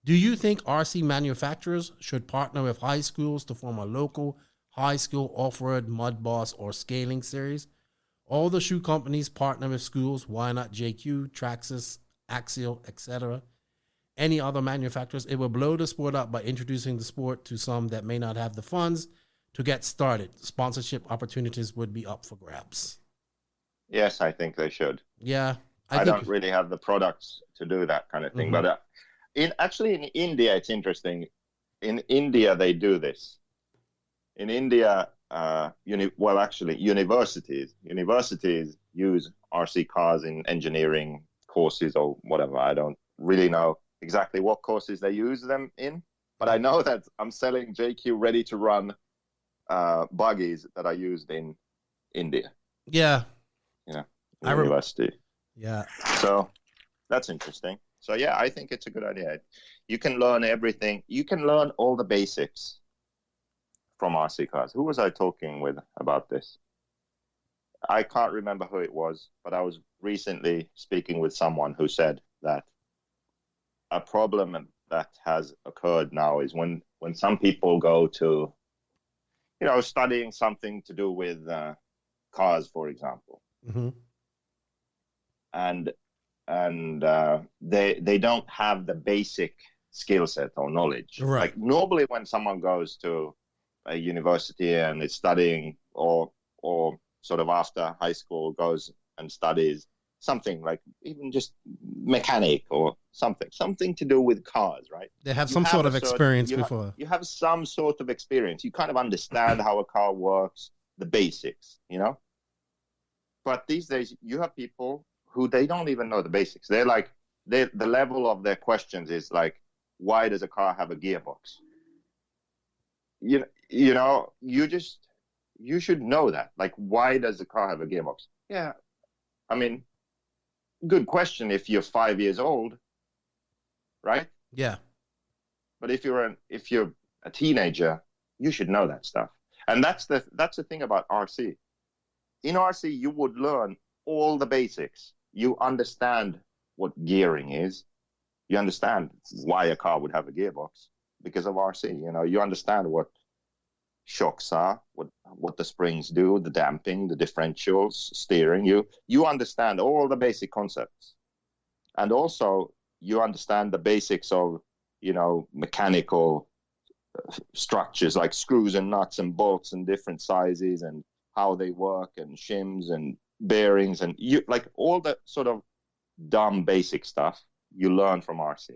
Do you think RC manufacturers should partner with high schools to form a local high school off-road mud boss or scaling series? All the shoe companies partner with schools. Why not JQ, Traxxas, Axial, etc.? Any other manufacturers? It will blow the sport up by introducing the sport to some that may not have the funds to get started. Sponsorship opportunities would be up for grabs. Yes, I think they should. Yeah. I don't really have the products to do that kind of thing. Mm-hmm. But in India, it's interesting. In India, they do this. In India, universities use RC cars in engineering courses or whatever. I don't really know exactly what courses they use them in, but I know that I'm selling JQ ready to run buggies that I used in India. Yeah. University. Yeah. So that's interesting. So yeah, I think it's a good idea. You can learn everything. You can learn all the basics from RC cars. Who was I talking with about this? I can't remember who it was, but I was recently speaking with someone who said that a problem that has occurred now is when some people go to, studying something to do with cars, for example. Mm-hmm. And they don't have the basic skill set or knowledge. Right. Like normally when someone goes to a university and is studying or sort of after high school goes and studies something like even just mechanic or something to do with cars, right? They have some sort of experience before. You have some sort of experience. You kind of understand how a car works, the basics, But these days you have people who they don't even know the basics. They're like, the level of their questions is like, why does a car have a gearbox? You should know that. Like, why does a car have a gearbox? Yeah. I mean, good question if you're 5 years old, right? Yeah. But if you're a teenager, you should know that stuff. And that's the thing about RC. In RC, you would learn all the basics. You understand what gearing is. You understand why a car would have a gearbox because of RC. You understand what shocks are, what the springs do, the damping, the differentials, steering. You understand all the basic concepts. And also you understand the basics of, mechanical structures like screws and nuts and bolts and different sizes and how they work and shims and bearings and all the sort of dumb basic stuff you learn from RC.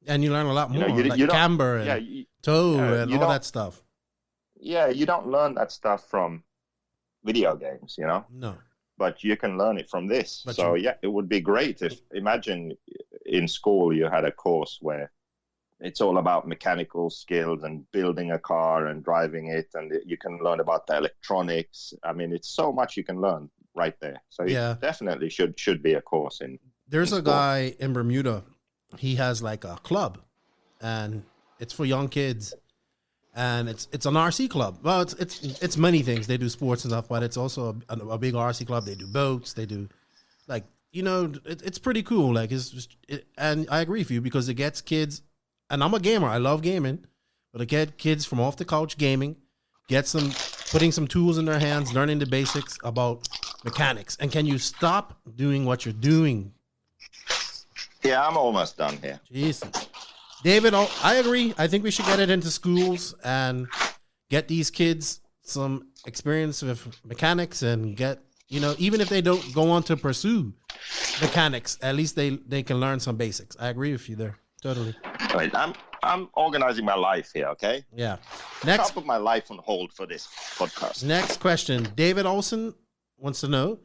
And you learn a lot more, camber and toe and all that stuff. Yeah, you don't learn that stuff from video games, No. But you can learn it from this. It would be great if, imagine in school you had a course where it's all about mechanical skills and building a car and driving it, and you can learn about the electronics. I mean, it's so much you can learn right there. So it definitely should be a course in. There's a guy in Bermuda. He has like a club, and it's for young kids, and it's an RC club. Well, it's many things. They do sports and stuff, but it's also a big RC club. They do boats. They do it's pretty cool. Like and I agree with you because it gets kids. And I'm a gamer. I love gaming, but I get kids from off the couch gaming, putting some tools in their hands, learning the basics about mechanics. And can you stop doing what you're doing? Yeah, I'm almost done here. Jesus. David, I agree. I think we should get it into schools and get these kids some experience with mechanics and get, even if they don't go on to pursue mechanics, at least they can learn some basics. I agree with you there. Totally. All right, I'm organizing my life here, okay? Yeah. I'll put my life on hold for this podcast. Next question. David Olson wants to know,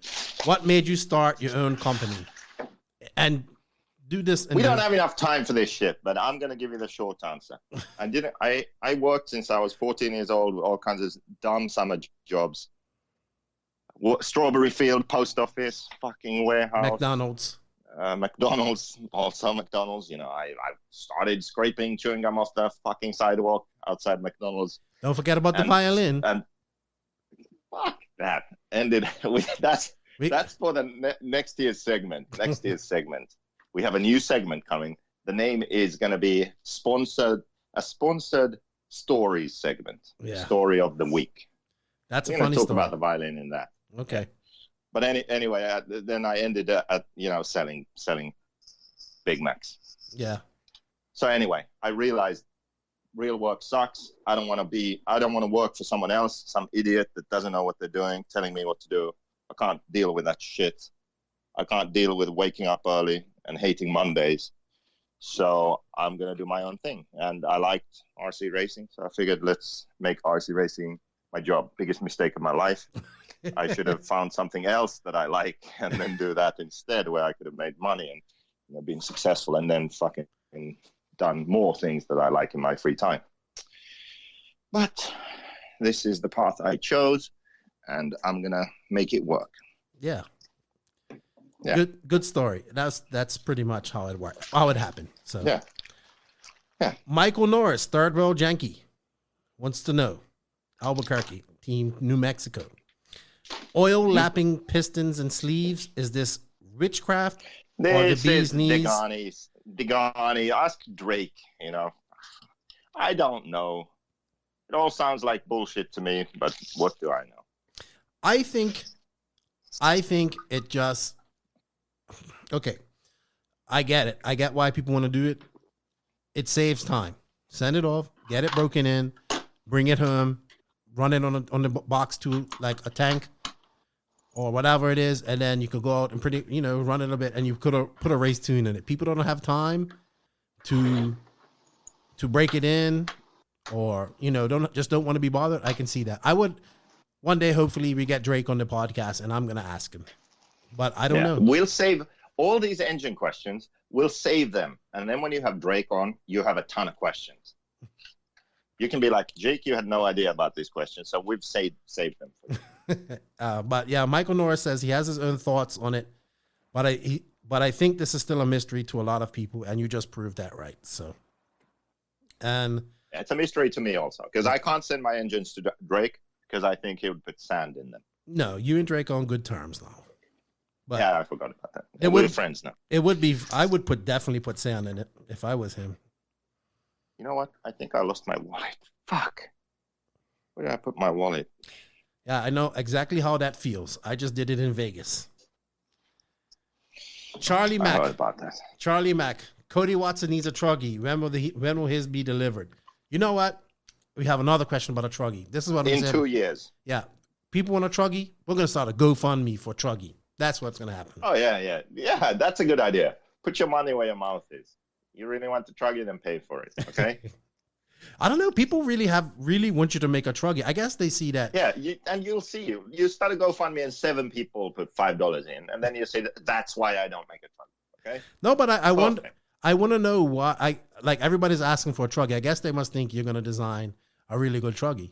what made you start your own company? And do this. We don't have enough time for this shit, but I'm going to give you the short answer. I worked since I was 14 years old, all kinds of dumb summer jobs. Strawberry field, post office, fucking warehouse. McDonald's, also McDonald's. You know, I started scraping chewing gum off the fucking sidewalk outside McDonald's. Don't forget about the violin. And fuck that. Ended with that's for the next year's segment. Next year's segment. We have a new segment coming. The name is going to be a sponsored stories segment. Yeah. Story of the week. That's We're a funny talk story. about the violin in that. Okay. But anyway, then I ended at selling Big Macs. Yeah. So anyway, I realized real work sucks. I don't want to work for someone else, some idiot that doesn't know what they're doing, telling me what to do. I can't deal with that shit. I can't deal with waking up early and hating Mondays. So I'm going to do my own thing. And I liked RC racing. So I figured let's make RC racing my job. Biggest mistake of my life. I should have found something else that I like and then do that instead, where I could have made money and been successful, and then fucking done more things that I like in my free time. But this is the path I chose, and I'm gonna make it work. Yeah. Yeah. Good story. That's pretty much how it worked. How it happened. So yeah. Michael Norris, Third World Yankee, wants to know Albuquerque, Team New Mexico. Oil lapping pistons and sleeves. Is this witchcraft or the This bee's is knees? Degani. Ask Drake. You know, I don't know. It all sounds like bullshit to me, but what do I know? I think it just okay. I get it. I get why people want to do it. It saves time. Send it off. Get it broken in. Bring it home. Run it on the box to like a tank or whatever it is, and then you could go out and run it a bit, and you could put a race tune in it. People don't have time to break it in, or don't want to be bothered. I can see that. I would one day, hopefully, we get Drake on the podcast, and I'm gonna ask him, but I don't know. We'll save all these engine questions. We'll save them, and then when you have Drake on, you have a ton of questions. You can be like, Jake, you had no idea about these questions, so we've saved them for you. But yeah, Michael Norris says he has his own thoughts on it, but I think this is still a mystery to a lot of people, and you just proved that right. So, and it's a mystery to me also, because I can't send my engines to Drake because I think he would put sand in them. No, you and Drake are on good terms now. But yeah, I forgot about that. We're friends now. It would be. I would definitely put sand in it if I was him. You know what? I think I lost my wallet. Fuck. Where did I put my wallet? Yeah, I know exactly how that feels. I just did it in Vegas. Charlie Mack. I heard about that. Charlie Mack. Cody Watson needs a truggy. When will his be delivered? You know what? We have another question about a truggy. This is what I'm saying. In 2 years. Yeah. People want a truggy? We're going to start a GoFundMe for truggy. That's what's going to happen. Oh, yeah. Yeah, that's a good idea. Put your money where your mouth is. You really want the truggy, then pay for it, okay? I don't know. People really want you to make a truggy. I guess they see that. Yeah, you'll see. You start a GoFundMe and 7 people put $5 in, and then you say that's why I don't make a truggy, okay? No, but I want to know why. Everybody's asking for a truggy. I guess they must think you're going to design a really good truggy.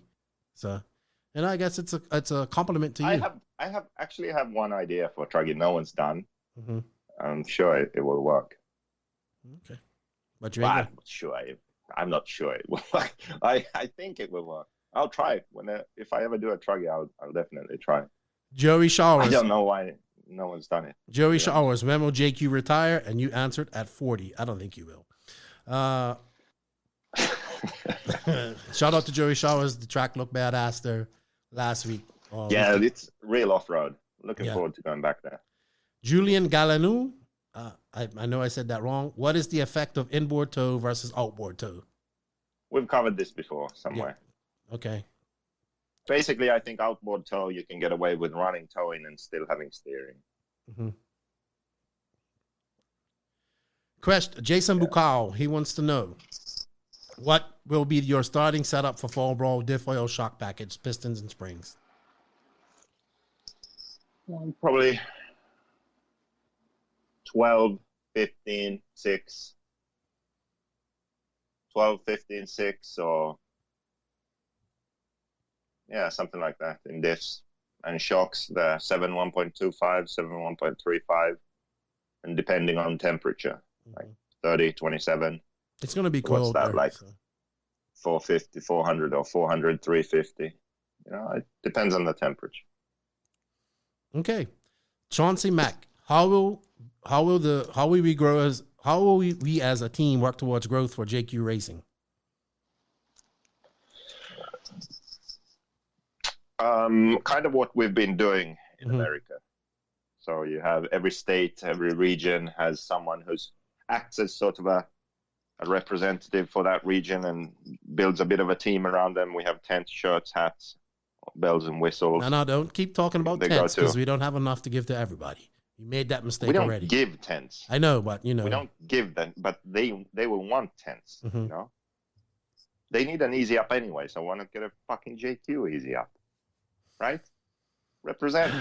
So, and I guess it's a compliment to you. I have one idea for a truggy no one's done. Mm-hmm. I'm sure it will work. Okay. But I'm not sure it will work. I think it will work. I'll try it. If I ever do a truggy, I'll definitely try it. Joey Showers. I don't know why no one's done it. Joey Showers. When will JQ retire? And you answered at 40. I don't think you will. Shout out to Joey Showers. The track looked badass there last week. It's real off-road. Looking forward to going back there. Julian Galanou. I know I said that wrong. What is the effect of inboard tow versus outboard tow? We've covered this before somewhere. Yeah. Okay. Basically, I think outboard tow, you can get away with running towing and still having steering. Mm-hmm. Question, Jason Bukal, he wants to know, what will be your starting setup for Fall Brawl diff oil shock package, pistons and springs? Probably 12 15, 6, 12, 15, 6, or yeah, something like that in diffs. And shocks, the 7 1.25, 7 1.35, and depending on temperature, like 30, 27. It's going to be So what's cold. that there, like? so. 450, 400, or 400, 350. You know, it depends on the temperature. Okay, Chauncey Mack, how will we as a team work towards growth for JQ Racing? Kind of what we've been doing in America. So you have every state, every region has someone who's acts as sort of a representative for that region and builds a bit of a team around them. We have tents, shirts, hats, bells and whistles. No, don't keep talking about They tents go because to- we don't have enough to give to everybody. You made that mistake We don't already. give tents. I know, but you know. We don't give them, but they will want tents. You know, they need an easy up anyway. So why not get a fucking JQ easy up, right? Represent.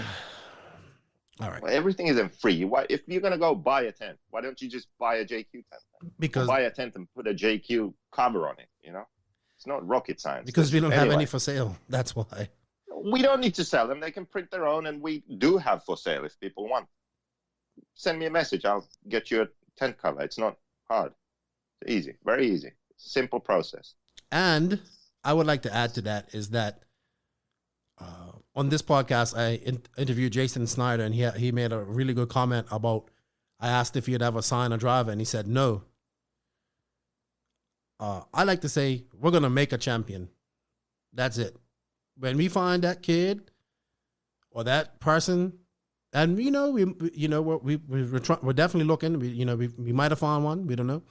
All right. Well, everything isn't free. Why, if you're gonna go buy a tent, why don't you just buy a JQ tent? Because or buy a tent and put a JQ cover on it. You know, it's not rocket science. because we don't have Anyway, any for sale. That's why. we don't need to sell them. They can print their own, and we do have for sale if people want. Send me a message. I'll get you a tent cover. It's not hard. It's easy. Very easy. It's a simple process. And I would like to add to that is that on this podcast, I interviewed Jason Snyder, and he made a really good comment about, I asked if he'd ever sign a driver, and he said no. I like to say, we're going to make a champion. That's it. When we find that kid or that person, and we're definitely looking, we might have found one, we don't know.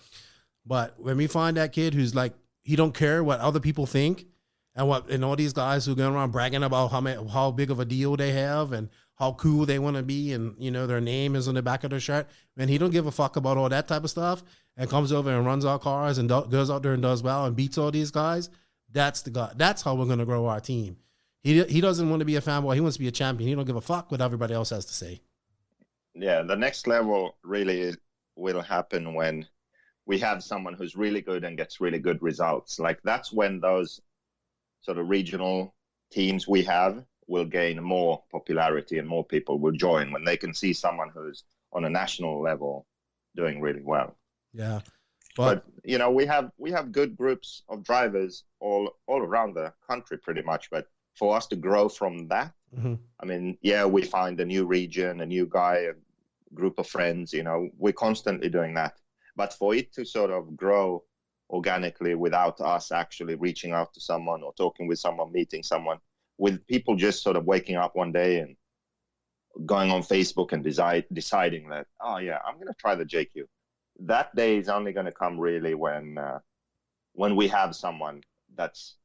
But when we find that kid who's like, he don't care what other people think, and all these guys who go around bragging about how big of a deal they have and how cool they want to be, and their name is on the back of their shirt, and he don't give a fuck about all that type of stuff, and comes over and runs our cars and goes out there and does well and beats all these guys. That's the guy. That's how we're gonna grow our team. He doesn't want to be a fanboy. He wants to be a champion. He don't give a fuck what everybody else has to say. Yeah, the next level really will happen when we have someone who's really good and gets really good results. Like, that's when those sort of regional teams we have will gain more popularity and more people will join when they can see someone who's on a national level doing really well. Yeah. But we have good groups of drivers all around the country pretty much. But for us to grow from that, I mean, yeah, we find a new region, a new guy, a group of friends, we're constantly doing that. But for it to sort of grow organically without us actually reaching out to someone or talking with someone, meeting someone, with people just sort of waking up one day and going on Facebook and deciding that, oh yeah, I'm going to try the JQ. That day is only going to come really when we have someone that's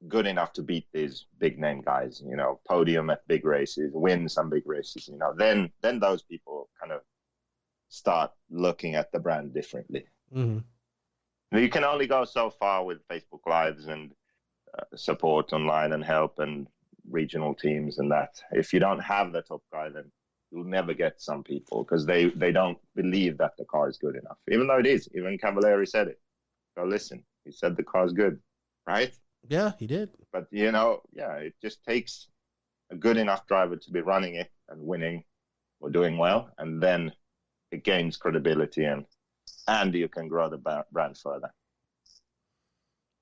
good enough to beat these big name guys, podium at big races, win some big races, then those people kind of start looking at the brand differently. You can only go so far with Facebook Lives and support online and help and regional teams and that. If you don't have the top guy, then you'll never get some people because they don't believe that the car is good enough, even though it is. Even Cavalieri said it. Go listen. He said the car's good, right? Yeah, he did. But, it just takes a good enough driver to be running it and winning or doing well, and then it gains credibility and you can grow the brand further.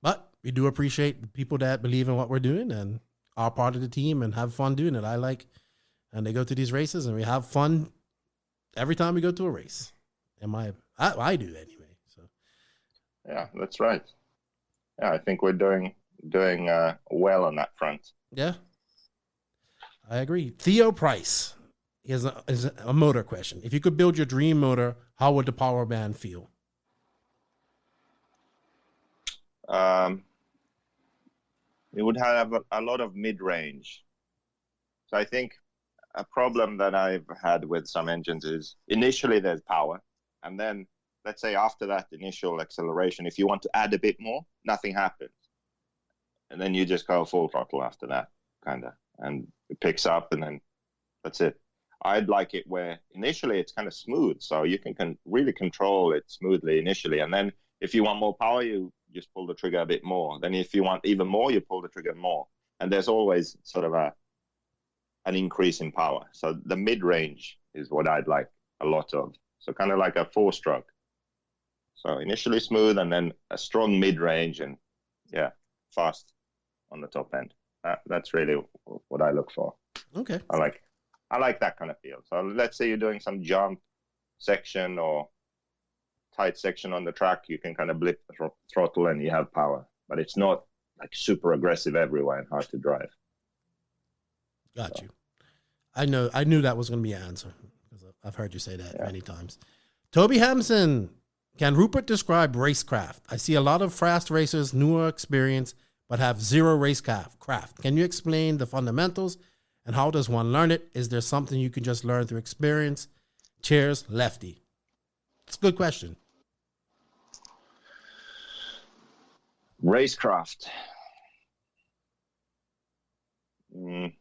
But we do appreciate the people that believe in what we're doing and are part of the team and have fun doing it. And they go to these races and we have fun every time we go to a race. I do anyway. So yeah, that's right. Yeah, I think we're doing well on that front. Yeah, I agree. Theo Price is a motor question. If you could build your dream motor, how would the power band feel? It would have a lot of mid-range. So I think a problem that I've had with some engines is initially there's power, and then let's say after that initial acceleration, if you want to add a bit more, nothing happens. And then you just go full throttle after that, kind of, and it picks up, and then that's it. I'd like it where initially it's kind of smooth, so you can really control it smoothly initially, and then if you want more power, you just pull the trigger a bit more. Then if you want even more, you pull the trigger more, and there's always sort of an increase in power. So the mid-range is what I'd like a lot of. So kind of like a 4-stroke. So initially smooth, and then a strong mid-range, and fast on the top end. That's really what I look for. Okay. I like that kind of feel. So let's say you're doing some jump section or tight section on the track, you can kind of blip the throttle and you have power, but it's not like super aggressive everywhere and hard to drive. Got you. I knew that was going to be an answer because I've heard you say that many times. Toby Hampson, can Rupert describe racecraft? I see a lot of fast racers, newer experience, but have zero racecraft. Can you explain the fundamentals and how does one learn it? Is there something you can just learn through experience? Cheers, Lefty. It's a good question. Racecraft. I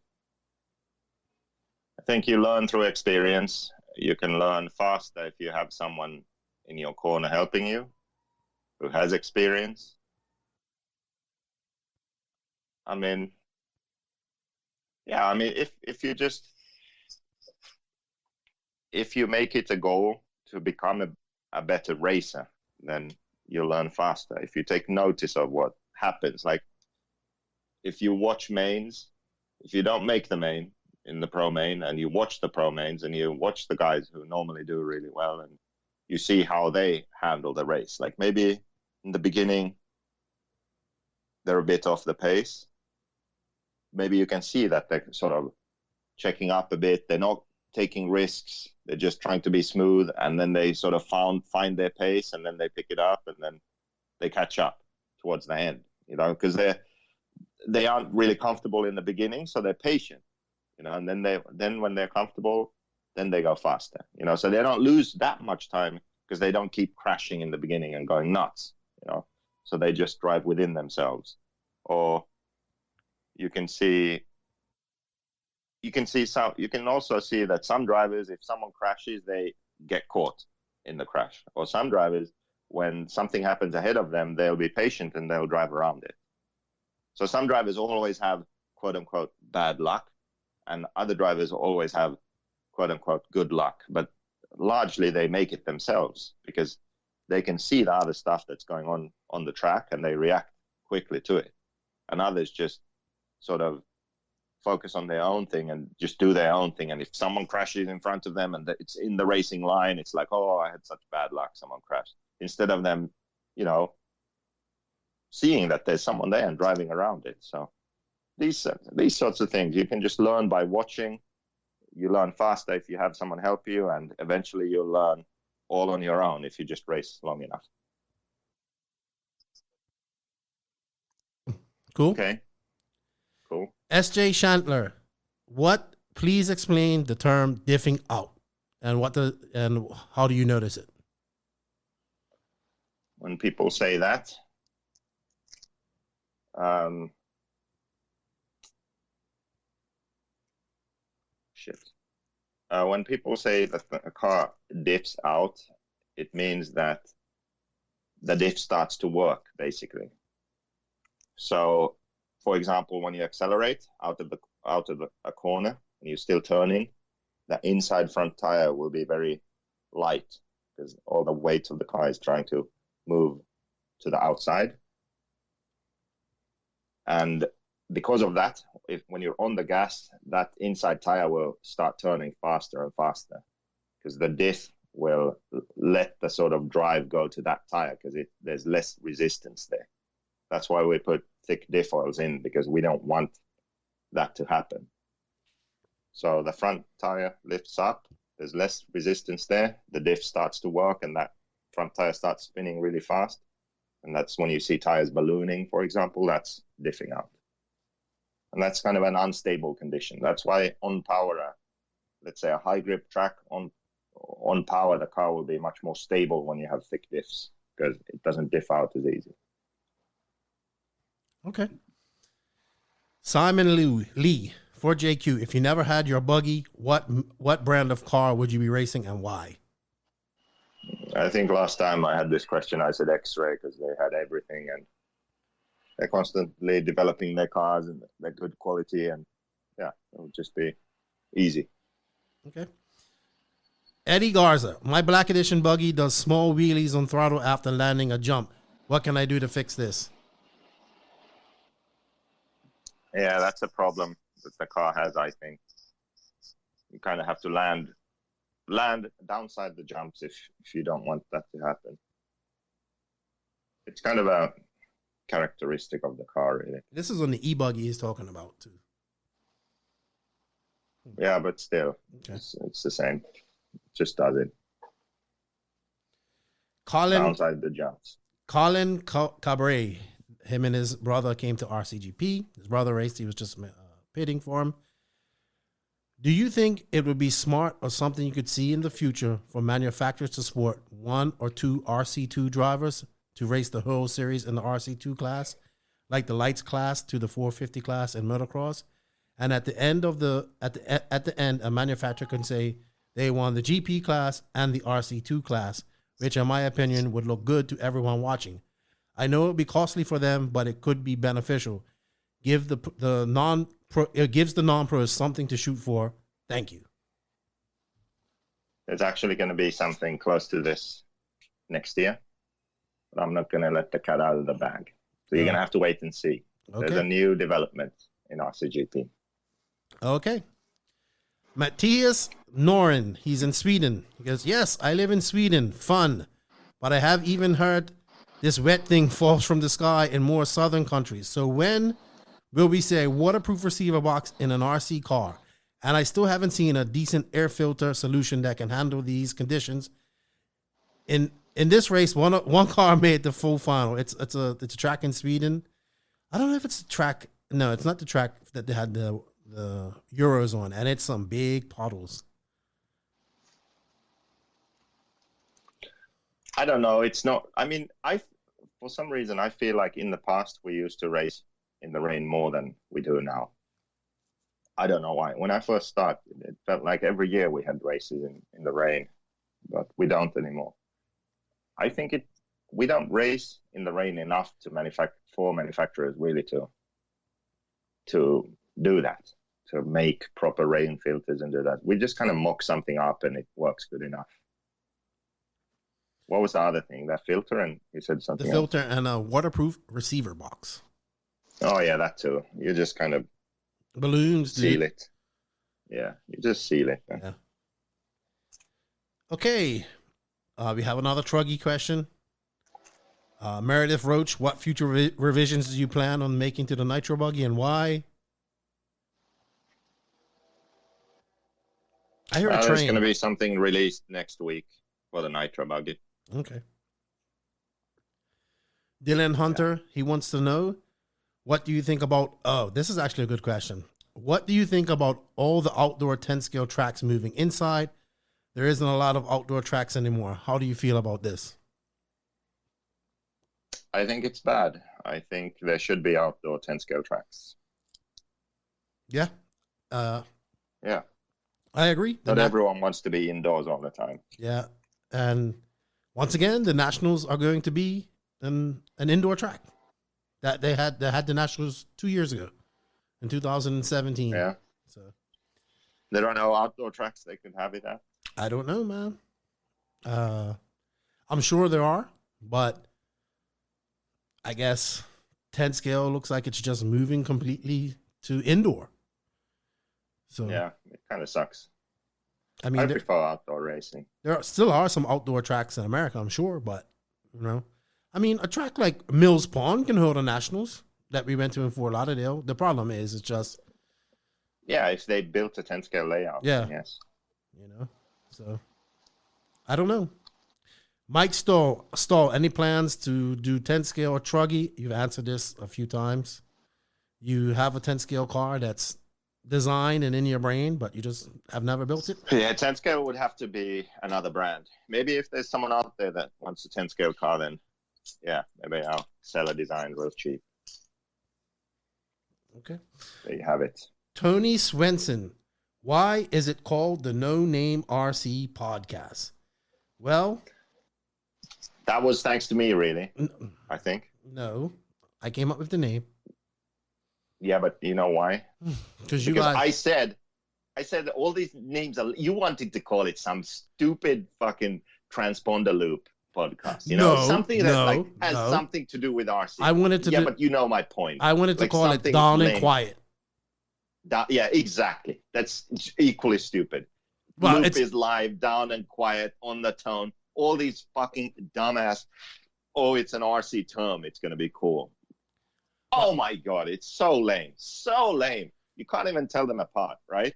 think you learn through experience. You can learn faster if you have someone in your corner helping you who has experience. I mean, if you make it a goal to become a better racer, then you'll learn faster. If you take notice of what happens, like if you watch mains, if you don't make the main in the pro main and you watch the pro mains and you watch the guys who normally do really well and you see how they handle the race, like maybe in the beginning they're a bit off the pace. Maybe you can see that they're sort of checking up a bit. They're not taking risks. They're just trying to be smooth, and then they sort of find their pace, and then they pick it up, and then they catch up towards the end. Because they aren't really comfortable in the beginning, so they're patient. And then when they're comfortable, then they go faster. So they don't lose that much time because they don't keep crashing in the beginning and going nuts. So they just drive within themselves, or you can also see that some drivers, if someone crashes, they get caught in the crash. Or some drivers, when something happens ahead of them, they'll be patient and they'll drive around it. So some drivers always have quote unquote bad luck, and other drivers always have quote unquote good luck. But largely they make it themselves because they can see the other stuff that's going on the track and they react quickly to it. And others just sort of focus on their own thing and just do their own thing. And if someone crashes in front of them and it's in the racing line, it's like, oh, I had such bad luck, someone crashed. Instead of them, seeing that there's someone there and driving around it. So these sorts of things, you can just learn by watching. You learn faster if you have someone help you, and eventually you'll learn all on your own if you just race long enough. Cool. Okay. Cool. SJ Shantler, please explain the term diffing out and how do you notice it? When people say that, when people say that a car diffs out, it means that the diff starts to work, basically. So, for example, when you accelerate out of a corner and you're still turning, the inside front tire will be very light because all the weight of the car is trying to move to the outside. And because of that, when you're on the gas, that inside tire will start turning faster and faster because the diff will let the sort of drive go to that tire because there's less resistance there. That's why we put thick diff oils in, because we don't want that to happen. So the front tire lifts up, there's less resistance there, the diff starts to work, and that front tire starts spinning really fast. And that's when you see tires ballooning, for example, that's diffing out. And that's kind of an unstable condition. That's why on power, let's say a high grip track, on power, the car will be much more stable when you have thick diffs because it doesn't diff out as easy. Okay. Simon Lee for JQ, if you never had your buggy, what brand of car would you be racing and why? I think last time I had this question, I said X-Ray because they had everything and they're constantly developing their cars and they're good quality, and yeah, it would just be easy. Okay. Eddie Garza, my Black Edition buggy does small wheelies on throttle after landing a jump. What can I do to fix this? Yeah, that's a problem that the car has, I think. You kind of have to land downside the jumps if you don't want that to happen. It's kind of a characteristic of the car, really. This is on the e-buggy he's talking about, too. Yeah, but still, Okay. it's the same. It just does it. Downside the jumps. Colin Cabret, him and his brother came to RCGP. His brother raced. He was just pitting for him. Do you think it would be smart or something you could see in the future for manufacturers to support 1 or 2 RC2 drivers to race the whole series in the RC2 class, like the lights class to the 450 class in motocross? And at the end of at the end, a manufacturer can say they won the GP class and the RC2 class, which in my opinion would look good to everyone watching. I know it would be costly for them, but it could be beneficial. It gives the non-pros something to shoot for. Thank you. There's actually going to be something close to this next year, but I'm not going to let the cat out of the bag. So you're going to have to wait and see. Okay. There's a new development in RCGP. Okay. Matthias Noren, he's in Sweden. He goes, yes, I live in Sweden. Fun. But I have even heard this wet thing falls from the sky in more southern countries. So when will we say waterproof receiver box in an RC car? And I still haven't seen a decent air filter solution that can handle these conditions. In this race, one car made the full final. It's a track in Sweden. I don't know if it's a track. No, it's not the track that they had the Euros on, and it's some big puddles. I don't know. It's not. I mean, for some reason I feel like in the past we used to race in the rain more than we do now. I don't know why. When I first started, it felt like every year we had races in the rain, but we don't anymore. I think we don't race in the rain enough for manufacturers really to do that, to make proper rain filters and do that. We just kind of mock something up and it works good enough. What was the other thing? That filter, and you said something The filter else. And a waterproof receiver box. Oh yeah, that too. You just kind of balloons seal it. Yeah, you just seal it. Yeah. Okay. We have another Truggy question. Meredith Roach, what future revisions do you plan on making to the Nitro buggy and why? I hear a train. There's going to be something released next week for the Nitro buggy. Okay. Dylan Hunter, he wants to know, what do you think about, this is actually a good question. What do you think about all the outdoor 10 scale tracks moving inside? There isn't a lot of outdoor tracks anymore. How do you feel about this? I think it's bad. I think there should be outdoor 10 scale tracks. Yeah. Yeah. I agree. Not everyone wants to be indoors all the time. Yeah. And once again, the Nationals are going to be an indoor track. That they had the Nationals 2 years ago in 2017. Yeah. So there are no outdoor tracks they could have it at. I don't know, man. I'm sure there are, but I guess 10 scale looks like it's just moving completely to indoor. So yeah, it kind of sucks. I mean, I prefer outdoor racing. There still are some outdoor tracks in America, I'm sure, but I mean, a track like Mills Pond can hold a Nationals that we went to in Fort Lauderdale. The problem is, it's just if they built a 10 scale layout. Yeah. Yes. So I don't know. Mike Stahl, any plans to do 10 scale or Truggy? You've answered this a few times. You have a 10 scale car that's designed and in your brain, but you just have never built it? Yeah, 10 scale would have to be another brand. Maybe if there's someone out there that wants a 10 scale car, then maybe I'll sell a design real cheap. Okay. There you have it. Tony Swenson. Why is it called the No Name RC Podcast? Well, that was thanks to me, really. I think. No, I came up with the name. Yeah, but you know why? Because I said all these names. You wanted to call it some stupid fucking transponder loop podcast. You know, something that has something to do with RC. I wanted to. Yeah, but you know my point. I wanted to call it Down and Quiet. Yeah, exactly. That's equally stupid. Well, Loop is live, down and quiet, on the tone. All these fucking dumbass. Oh, it's an RC term. It's gonna be cool. Oh my God, it's so lame. So lame. You can't even tell them apart, right?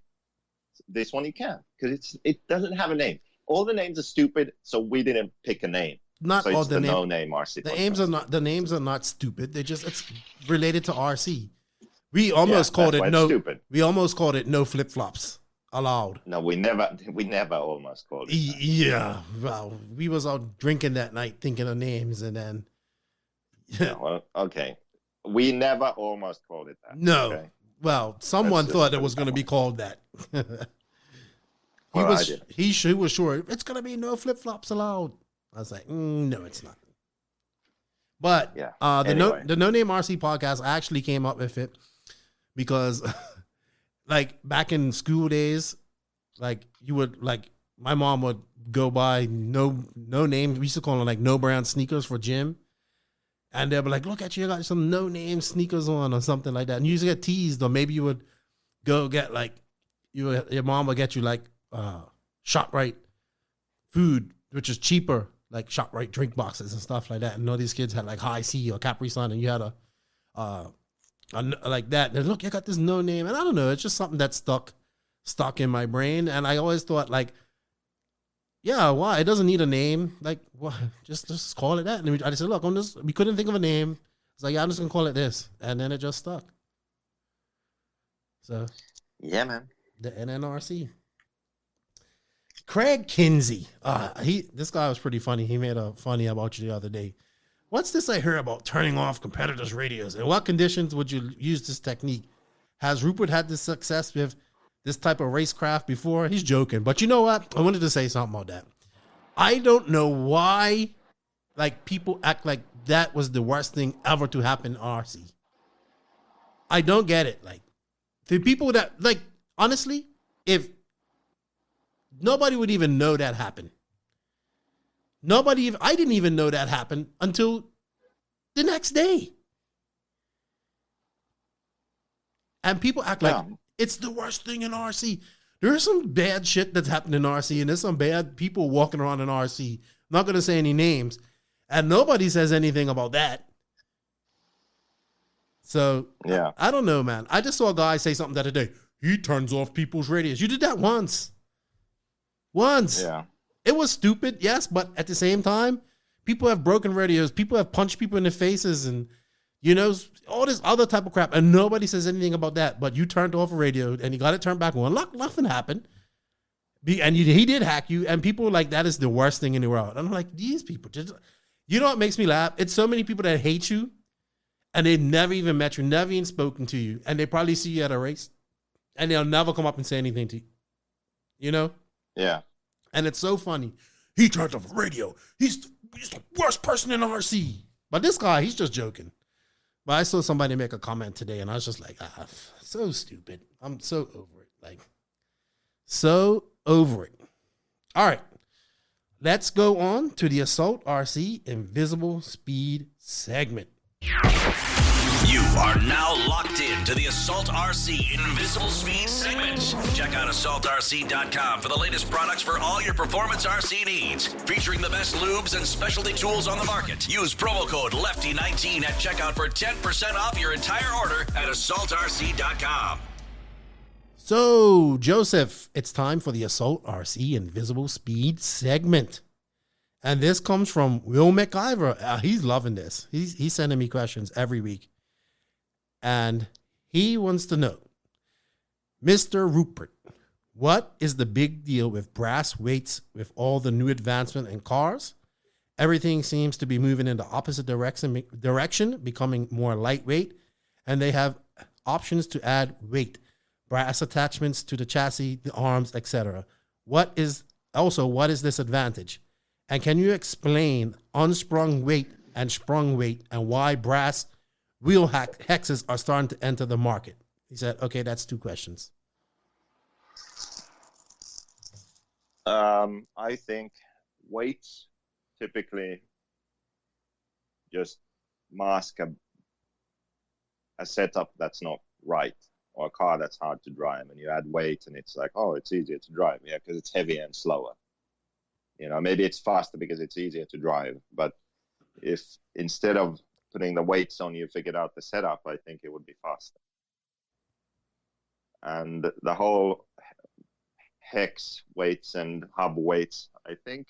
This one you can, because it doesn't have a name. All the names are stupid, so we didn't pick a name. Not so all it's the no name RC. The names are not stupid. It's related to RC. We almost called it no stupid. We almost called it No Flip Flops Allowed. No, we never almost called it that. Yeah. Well, we was out drinking that night thinking of names, and then well, okay. We never almost called it that. No. Okay? Well, someone thought it was going to be called that. He was sure it's going to be no flip flops allowed. I was like, no, it's not. But anyway. the No Name RC Podcast, I actually came up with it because, like, back in school days, like, my mom would go buy no name. We used to call them like no brand sneakers for gym. And they'll be like, look at you, got some no-name sneakers on or something like that. And you used to get teased, or maybe you would go get like, your mom would get you like ShopRite food, which is cheaper, like ShopRite drink boxes and stuff like that. And all these kids had like High C or Capri Sun, and you had a like that. And look, you got this no-name. And I don't know, it's just something that stuck in my brain. And I always thought like, yeah, why? It doesn't need a name. Like, what? Just call it that. And I just said, look, we couldn't think of a name. It's like, yeah, I'm just gonna call it this, and then it just stuck. So, yeah, man. The NNRC. Craig Kinsey. This guy was pretty funny. He made a funny about you the other day. What's this I hear about turning off competitors' radios? In what conditions would you use this technique? Has Rupert had this success with this type of racecraft before? He's joking. But you know what? I wanted to say something about that. I don't know why like people act like that was the worst thing ever to happen in RC. I don't get it. Like, the people that, like, honestly, if nobody would even know that happened. I didn't even know that happened until the next day. And people act like it's the worst thing in RC. There's some bad shit that's happened in RC, and there's some bad people walking around in RC. I'm not going to say any names, and nobody says anything about that. So, yeah, I don't know, man. I just saw a guy say something the other day. He turns off people's radios. You did that once. Yeah. It was stupid, yes, but at the same time, people have broken radios. People have punched people in the faces, and you know, all this other type of crap, and nobody says anything about that. But you turned off a radio, and you got it turned back on. Nothing happened. And he did hack you, and people like, that is the worst thing in the world. And I'm like, these people, you know what makes me laugh? It's so many people that hate you, and they never even met you, never even spoken to you, and they probably see you at a race, and they'll never come up and say anything to you. You know? Yeah. And it's so funny. He turned off a radio. He's the worst person in RC. But this guy, he's just joking. But I saw somebody make a comment today, and I was just like, so stupid. I'm so over it. Like, so over it. All right. Let's go on to the Assault RC Invisible Speed segment. You are now locked in to the Assault RC Invisible Speed segment. Check out AssaultRC.com for the latest products for all your performance RC needs. Featuring the best lubes and specialty tools on the market. Use promo code LEFTY19 at checkout for 10% off your entire order at AssaultRC.com. So, Joseph, it's time for the Assault RC Invisible Speed segment. And this comes from Will McIver. He's loving this. He's sending me questions every week. And he wants to know, Mr. Rupert, what is the big deal with brass weights with all the new advancement in cars? Everything seems to be moving in the opposite direction, becoming more lightweight, and they have options to add weight. brass attachments to the chassis, the arms, etc. What is this advantage? And can you explain unsprung weight and sprung weight and why brass wheel hexes are starting to enter the market? He said, okay, that's 2 questions. I think weights typically just mask a setup that's not right, or a car that's hard to drive, and you add weight and it's like, oh, it's easier to drive. Yeah, because it's heavier and slower. You know, maybe it's faster because it's easier to drive. But if instead of putting the weights on, you figured out the setup, I think it would be faster. And the whole hex weights and hub weights, I think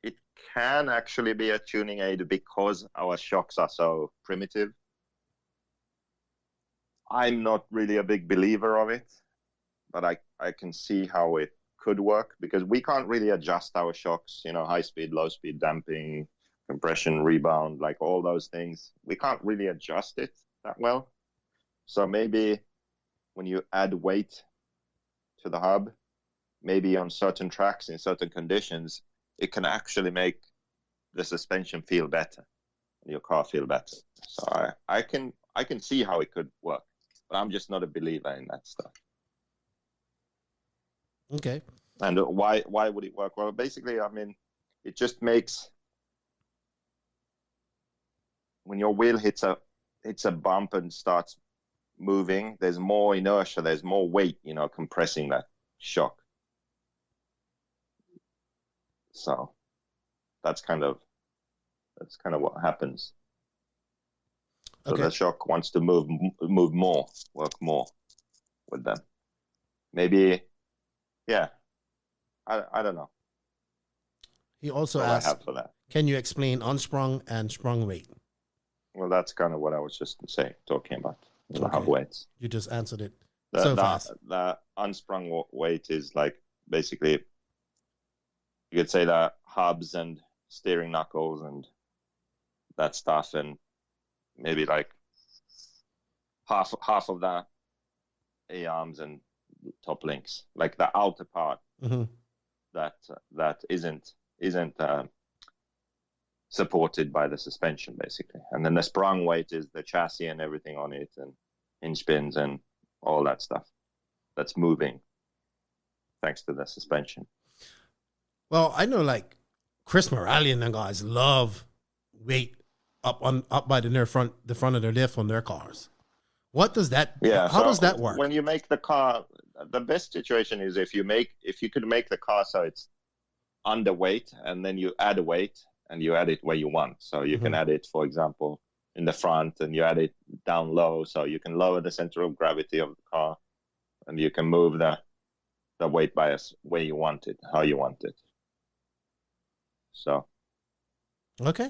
it can actually be a tuning aid because our shocks are so primitive. I'm not really a big believer of it, but I can see how it could work, because we can't really adjust our shocks, you know, high speed, low speed, damping, compression, rebound, like all those things. We can't really adjust it that well. So maybe when you add weight to the hub, maybe on certain tracks in certain conditions, it can actually make the suspension feel better and your car feel better. So I can see how it could work, but I'm just not a believer in that stuff. Okay. And why would it work? Well, basically, I mean, it just makes, when your wheel hits a bump and starts moving, there's more inertia, there's more weight, you know, compressing that shock. So that's kind of what happens. So Okay. the shock wants to move more, work more with them. Maybe, yeah. I don't know. He also What I asked, have for that. can you explain unsprung and sprung weight? Well, that's kind of what I was just talking about. The Okay. hub weights. You just answered it The fast. the unsprung weight is like basically, you could say the hubs and steering knuckles and that stuff, and maybe like half of the A-arms and top links, like the outer part Mm-hmm. that isn't supported by the suspension, basically. And then the sprung weight is the chassis and everything on it, and hinge pins and all that stuff that's moving thanks to the suspension. Well, I know like Chris Morales and them guys love weight up by the front of their lift on their cars. What does that? Yeah. How so does that work? When you make the car, the best situation is if you could make the car so it's underweight, and then you add a weight and you add it where you want. So you can add it, for example, in the front, and you add it down low, so you can lower the center of gravity of the car, and you can move the weight bias where you want it, how you want it. So Okay,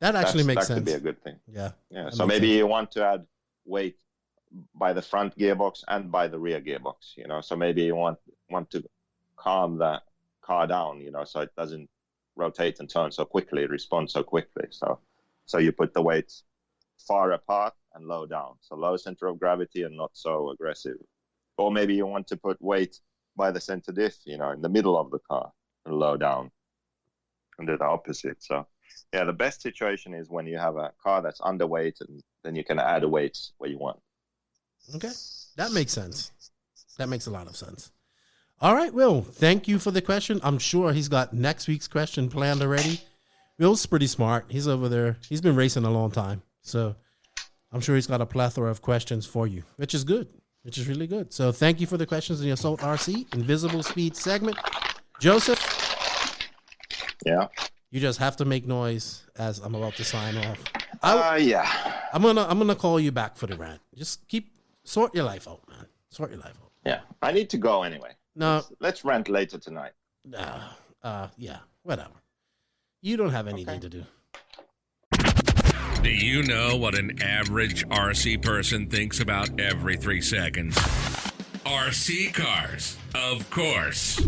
that actually makes that sense. could be a good thing. Yeah. Yeah. That So makes maybe sense. you want to add weight by the front gearbox and by the rear gearbox, you know. So maybe you want to calm the car down, you know, so it doesn't rotate and turn so quickly, respond so quickly. So you put the weights far apart and low down. So low center of gravity and not so aggressive. Or maybe you want to put weight by the center diff, you know, in the middle of the car and low down, and do the opposite. So yeah, the best situation is when you have a car that's underweight, and then you can add a weight where you want. Okay, that makes sense. That makes a lot of sense. All right, Will, thank you for the question. I'm sure he's got next week's question planned already. Will's pretty smart. He's over there. He's been racing a long time. So I'm sure he's got a plethora of questions for you, which is good, which is really good. So thank you for the questions in the Assault RC Invisible Speed segment. Joseph, Yeah. you just have to make noise as I'm about to sign off. Yeah. I'm gonna call you back for the rant. Just sort your life out, man. Sort your life out. Yeah. I need to go anyway. No, Let's rant later tonight. yeah, whatever. You don't have anything to do. Do you know what an average RC person thinks about every 3 seconds? RC cars, of course.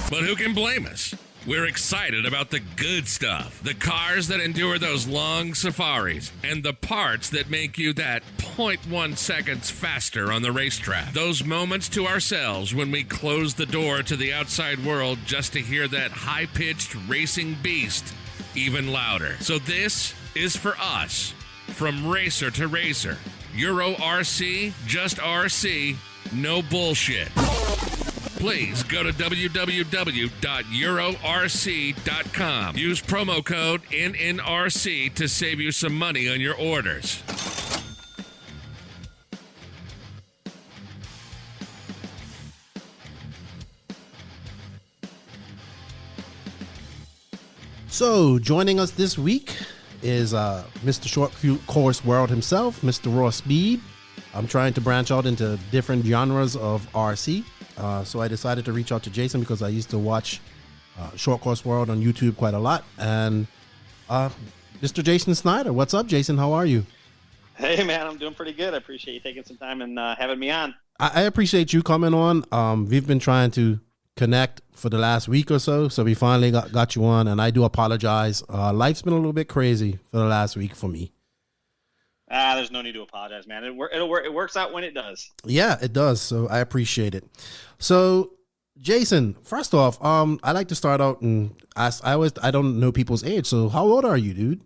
But who can blame us? We're excited about the good stuff, the cars that endure those long safaris, and the parts that make you that 0.1 seconds faster on the racetrack. Those moments to ourselves when we close the door to the outside world just to hear that high-pitched racing beast even louder. So this is for us, from racer to racer. Euro RC, just RC, no bullshit. Please go to www.eurorc.com. Use promo code NNRC to save you some money on your orders. So, joining us this week is Mr. ShortCourse World himself, Mr. Raw Speed. I'm trying to branch out into different genres of RC. So I decided to reach out to Jason because I used to watch ShortCourse World on YouTube quite a lot. And Mr. Jason Snyder, what's up, Jason? How are you? Hey, man, I'm doing pretty good. I appreciate you taking some time and having me on. I appreciate you coming on. We've been trying to connect for the last week or so we finally got you on, and I do apologize. Life's been a little bit crazy for the last week for me. There's no need to apologize, man. It works out when it does. Yeah, it does. So I appreciate it. So, Jason, first off, I like to start out and ask. I don't know people's age. So, how old are you, dude?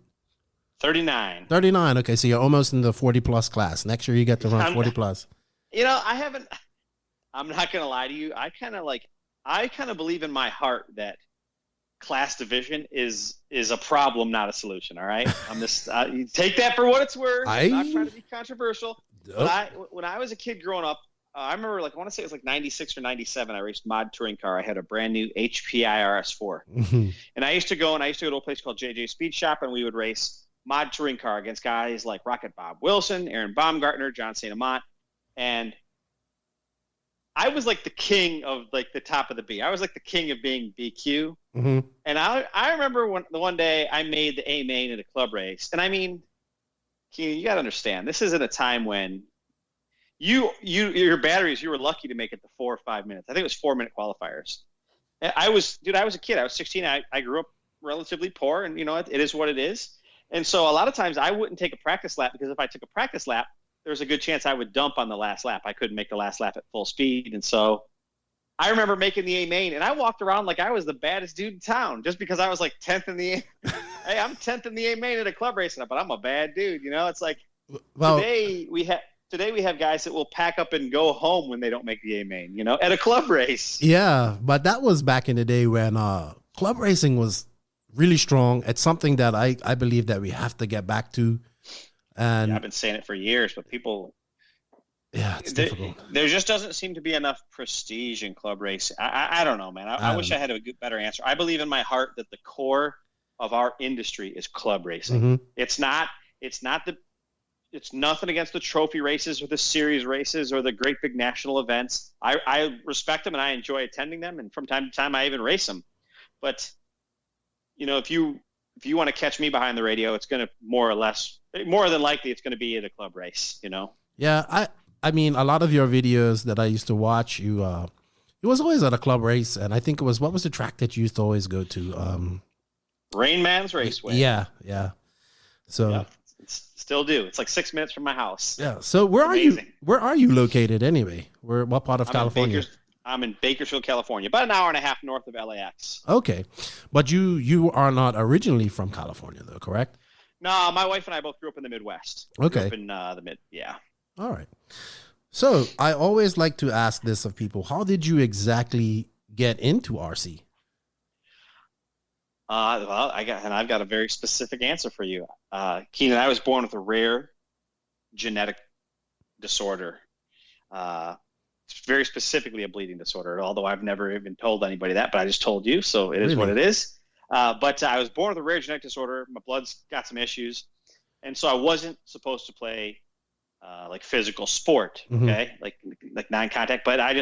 39. 39. Okay, so you're almost in the 40 plus class. Next year, you get to run 40 plus. You know, I'm not gonna lie to you. I kind of believe in my heart that class division is a problem, not a solution. All right, I'm just you take that for what it's worth. I'm not trying to be controversial. But when I was a kid growing up, I remember, like, I want to say it was like 96 or 97. I raced mod touring car. I had a brand new HPI RS4, and I used to go to a place called JJ Speed Shop, and we would race mod touring car against guys like Rocket Bob Wilson, Aaron Baumgartner, John St. Amant, and I was like the king of like the top of the B. I was like the king of being BQ. Mm-hmm. And I remember one day I made the A main in a club race. And I mean, you got to understand, this is at a time when your batteries, you were lucky to make it to 4 or 5 minutes. I think it was 4-minute qualifiers. And I was a kid. I was 16. I grew up relatively poor, and you know, it is what it is. And so a lot of times I wouldn't take a practice lap, because if I took a practice lap, there's a good chance I would dump on the last lap. I couldn't make the last lap at full speed. And so I remember making the A main, and I walked around like I was the baddest dude in town just because I was like 10th in the A. Hey, I'm 10th in the A main at a club race, but I'm a bad dude. You know, it's like, well, today we have guys that will pack up and go home when they don't make the A main, you know, at a club race. Yeah. But that was back in the day when club racing was really strong. It's something that I believe that we have to get back to. And I've been saying it for years, but people, it's difficult. There just doesn't seem to be enough prestige in club racing. I don't know, man. I wish I had a better answer. I believe in my heart that the core of our industry is club racing. Mm-hmm. It's nothing against the trophy races or the series races or the great big national events. I respect them and I enjoy attending them, and from time to time I even race them. But you know, if you want to catch me behind the radio, it's going to more than likely it's going to be at a club race, you know? Yeah. I mean, a lot of your videos that I used to watch, it was always at a club race. And I think what was the track that you used to always go to? Rain Man's Raceway. Yeah. Yeah. So yeah, still do. It's like 6 minutes from my house. Yeah. So where are you located anyway? What part of California? I'm in Bakersfield, California, about an hour and a half north of LAX. Okay. But you are not originally from California, though, correct? No, my wife and I both grew up in the Midwest. Okay. Grew up in yeah. All right. So I always like to ask this of people. How did you exactly get into RC? Well, I've got a very specific answer for you. Keenan, I was born with a rare genetic disorder. Very specifically a bleeding disorder, although I've never even told anybody that, but I just told you, so it is what it is. But I was born with a rare genetic disorder. My blood's got some issues. And so I wasn't supposed to play like physical sport, okay? Mm-hmm. Like non-contact, but I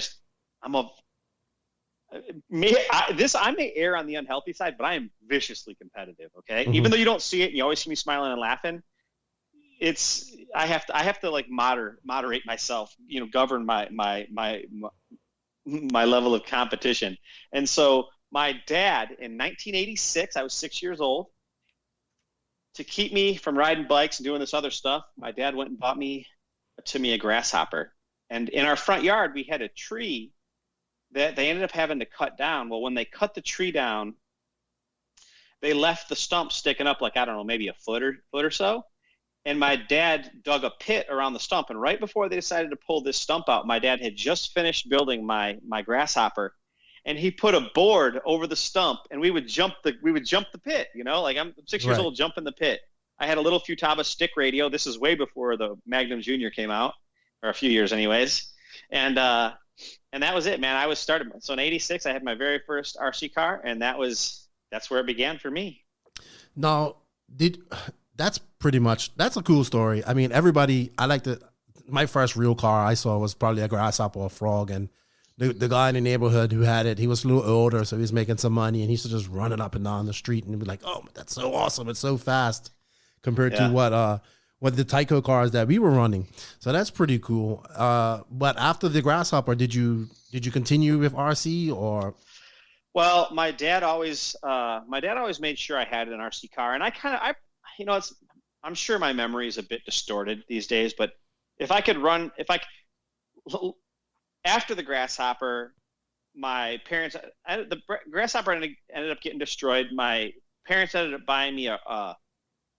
may err on the unhealthy side, but I am viciously competitive, okay? Mm-hmm. Even though you don't see it, and you always see me smiling and laughing, I have to like moderate myself, govern my level of competition. And so my dad in 1986, I was 6 years old, to keep me from riding bikes and doing this other stuff, my dad went and bought me a Tamiya Grasshopper. And in our front yard, we had a tree that they ended up having to cut down. Well, when they cut the tree down, they left the stump sticking up like, I don't know, maybe a foot or so. And my dad dug a pit around the stump. And right before they decided to pull this stump out, my dad had just finished building my Grasshopper. And he put a board over the stump, and we would jump the pit, you know, like I'm 6 years old, jumping the pit. I had a little Futaba stick radio. This is way before the Magnum Junior came out, or a few years anyways. And that was it, man. I was started. So in 86, I had my very first RC car, and that's where it began for me. Now, that's a cool story. I mean, my first real car I saw was probably a Grasshopper or a Frog, and the guy in the neighborhood who had it, he was a little older, so he was making some money, and he used to just run it up and down the street and be like, oh, that's so awesome. It's so fast compared to what the Tyco cars that we were running. So that's pretty cool. But after the Grasshopper, did you continue with RC or? Well, my dad always made sure I had an RC car, and I'm sure my memory is a bit distorted these days, but after the Grasshopper, my parents, the Grasshopper ended up getting destroyed. My parents ended up buying me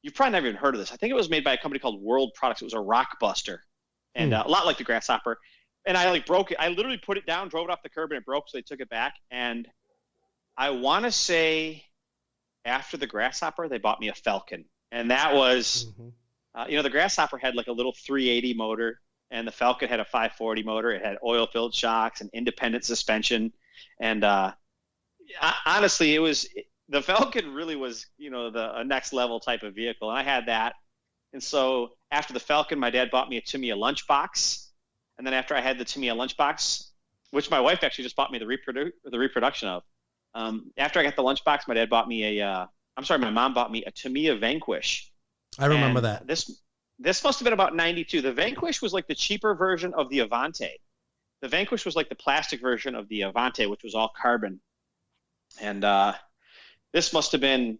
you've probably never even heard of this. I think it was made by a company called World Products. It was a rock buster, and a lot like the Grasshopper. And I broke it. I literally put it down, drove it off the curb, and it broke, so they took it back. And I want to say after the Grasshopper, they bought me a Falcon. And that was, the Grasshopper had like a little 380 motor, and the Falcon had a 540 motor. It had oil-filled shocks and independent suspension. And honestly, the Falcon really was, a next level type of vehicle. And I had that. And so after the Falcon, my dad bought me a Tamiya lunchbox. And then after I had the Tamiya lunchbox, which my wife actually just bought me the reproduction of. After I got the lunchbox, my mom bought me a Tamiya Vanquish. I remember that. This must have been about 92. The Vanquish was like the cheaper version of the Avante. The Vanquish was like the plastic version of the Avante, which was all carbon. And this must have been,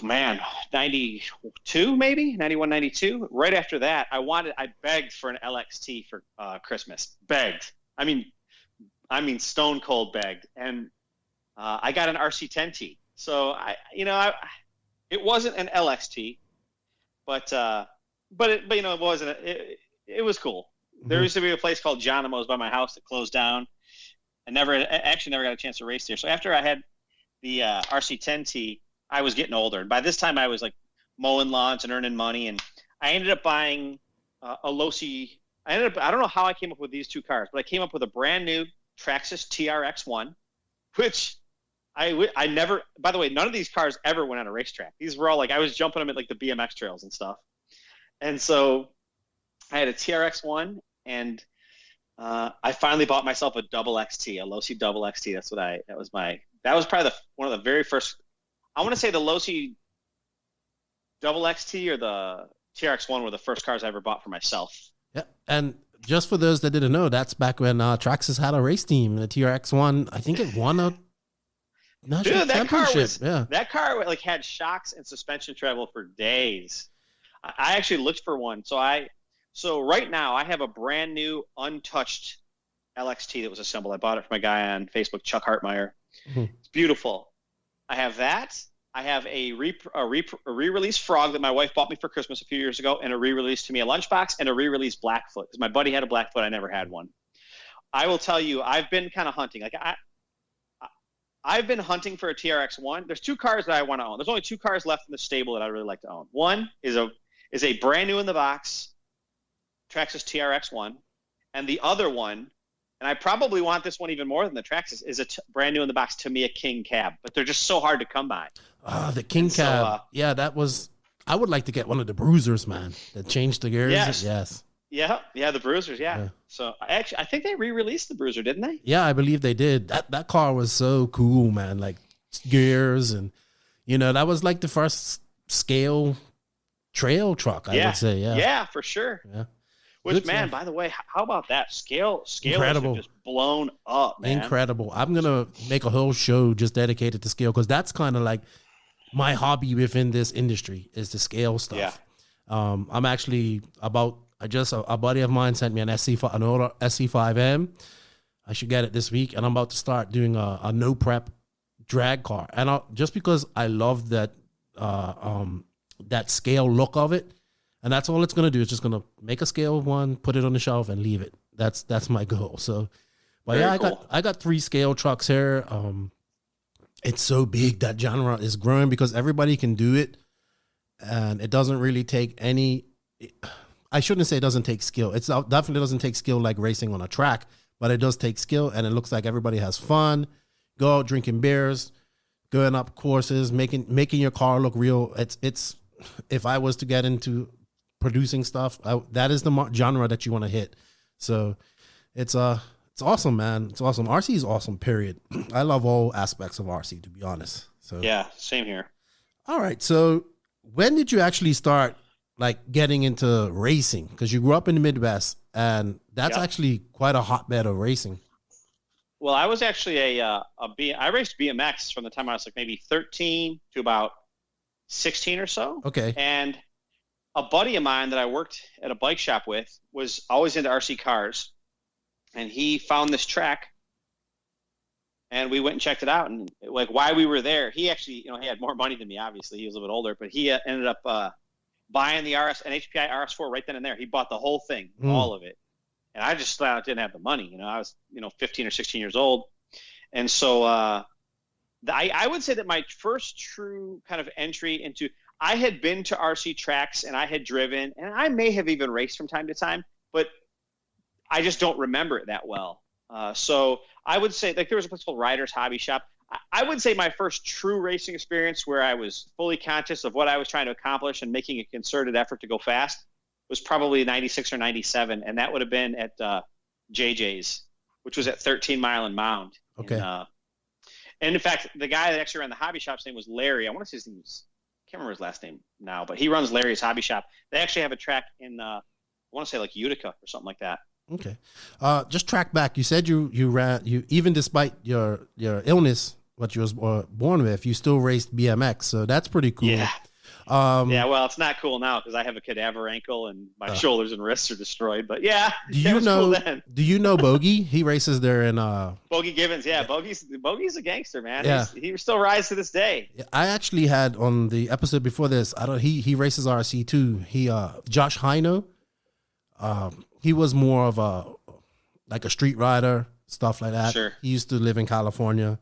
92 maybe? 91, 92. Right after that, I begged for an LXT for Christmas. Begged. I mean stone cold begged. And I got an RC10T. So it wasn't an LXT. But it wasn't. It was cool. There used to be a place called Geronimo's by my house that closed down. I never got a chance to race there. So after I had the RC10T, I was getting older, and by this time I was like mowing lawns and earning money, and I ended up buying a Losi. I don't know how I came up with these two cars, but I came up with a brand new Traxxas TRX1, which I never, by the way, none of these cars ever went on a racetrack. These were all like, I was jumping them at like the BMX trails and stuff. And so I had a TRX1, and I finally bought myself a double XT, a Losi double XT. That was probably one of the very first, I want to say the Losi double XT or the TRX1 were the first cars I ever bought for myself. Yeah. And just for those that didn't know, that's back when Traxxas had a race team. The TRX1, I think it won a national championship. That car like had shocks and suspension travel for days. I actually looked for one. So right now I have a brand new untouched LXT that was assembled. I bought it from a guy on Facebook, Chuck Hartmeyer. It's beautiful. I have that. I have a re-release Frog that my wife bought me for Christmas a few years ago, and a re-release Tamiya lunchbox, and a re-release Blackfoot, because my buddy had a Blackfoot. I never had one. I will tell you, I've been kind of hunting. Like I've been hunting for a TRX1. There's two cars that I want to own. There's only two cars left in the stable that I really like to own. One is a brand new in the box Traxxas TRX1, and the other one, and I probably want this one even more than the Traxxas, is a brand new in the box Tamiya King Cab, but they're just so hard to come by. The King Cab. I would like to get one of the Bruisers, man, that changed the gears. Yes. Yeah, the Bruisers, yeah. So I think they re-released the Bruiser, didn't they? Yeah, I believe they did. That car was so cool, man. Like gears, and that was like the first scale trail truck, I would say. Yeah, for sure. Yeah. Which, Good man, stuff. by the way, how about that? Scales Incredible. are just blown up, man. Incredible. I'm going to make a whole show just dedicated to scale because that's kind of like my hobby within this industry is the scale stuff. Yeah. I'm actually a buddy of mine sent me an an older SC5M. I should get it this week. And I'm about to start doing a no prep drag car. And just because I love that, that scale look of it. And that's all it's going to do. It's just going to make a scale one, put it on the shelf and leave it. That's my goal. So, but Very yeah, cool. I got 3 scale trucks here. It's so big that genre is growing because everybody can do it. And it doesn't really take I shouldn't say it doesn't take skill. It definitely doesn't take skill like racing on a track, but it does take skill. And it looks like everybody has fun. Go out drinking beers, going up courses, making your car look real. It's if I was to get into producing stuff, that is the genre that you want to hit. So it's awesome, man. It's awesome. RC is awesome, period. I love all aspects of RC, to be honest. So Yeah, same here. all right. So when did you actually start like getting into racing? Because you grew up in the Midwest, and that's Yeah. actually quite a hotbed of racing. Well, I was actually I raced BMX from the time I was like maybe 13 to about 16 or so. Okay. And a buddy of mine that I worked at a bike shop with was always into RC cars, and he found this track, and we went and checked it out. And like while we were there, he actually, he had more money than me. Obviously, he was a little bit older, but he ended up buying an HPI RS4 right then and there. He bought the whole thing, all of it, and I just flat out didn't have the money. I was 15 or 16 years old, and so I would say that my first true kind of entry into, I had been to RC tracks and I had driven, and I may have even raced from time to time, but I just don't remember it that well. So I would say, like, there was a place called Riders Hobby Shop. I would say my first true racing experience where I was fully conscious of what I was trying to accomplish and making a concerted effort to go fast was probably 96 or 97, and that would have been at JJ's, which was at 13 Mile and Mound. Okay. And in fact, the guy that actually ran the hobby shop's name was Larry. I want to say his name was, I can't remember his last name now, but he runs Larry's Hobby Shop. They actually have a track in, I want to say like Utica or something like that. Okay. Just track back. You said you even despite your illness, what you was born with, you still raced BMX. So that's pretty cool. Yeah. Yeah, well, it's not cool now because I have a cadaver ankle and my shoulders and wrists are destroyed. But yeah, Do you know? Cool then. Do you know Bogey? He races there in. Bogey Gibbons, yeah, Bogey's a gangster, man. Yeah. He still rides to this day. I actually had on the episode before this. He races RC too. Josh Hino. He was more of a street rider, stuff like that. Sure. He used to live in California.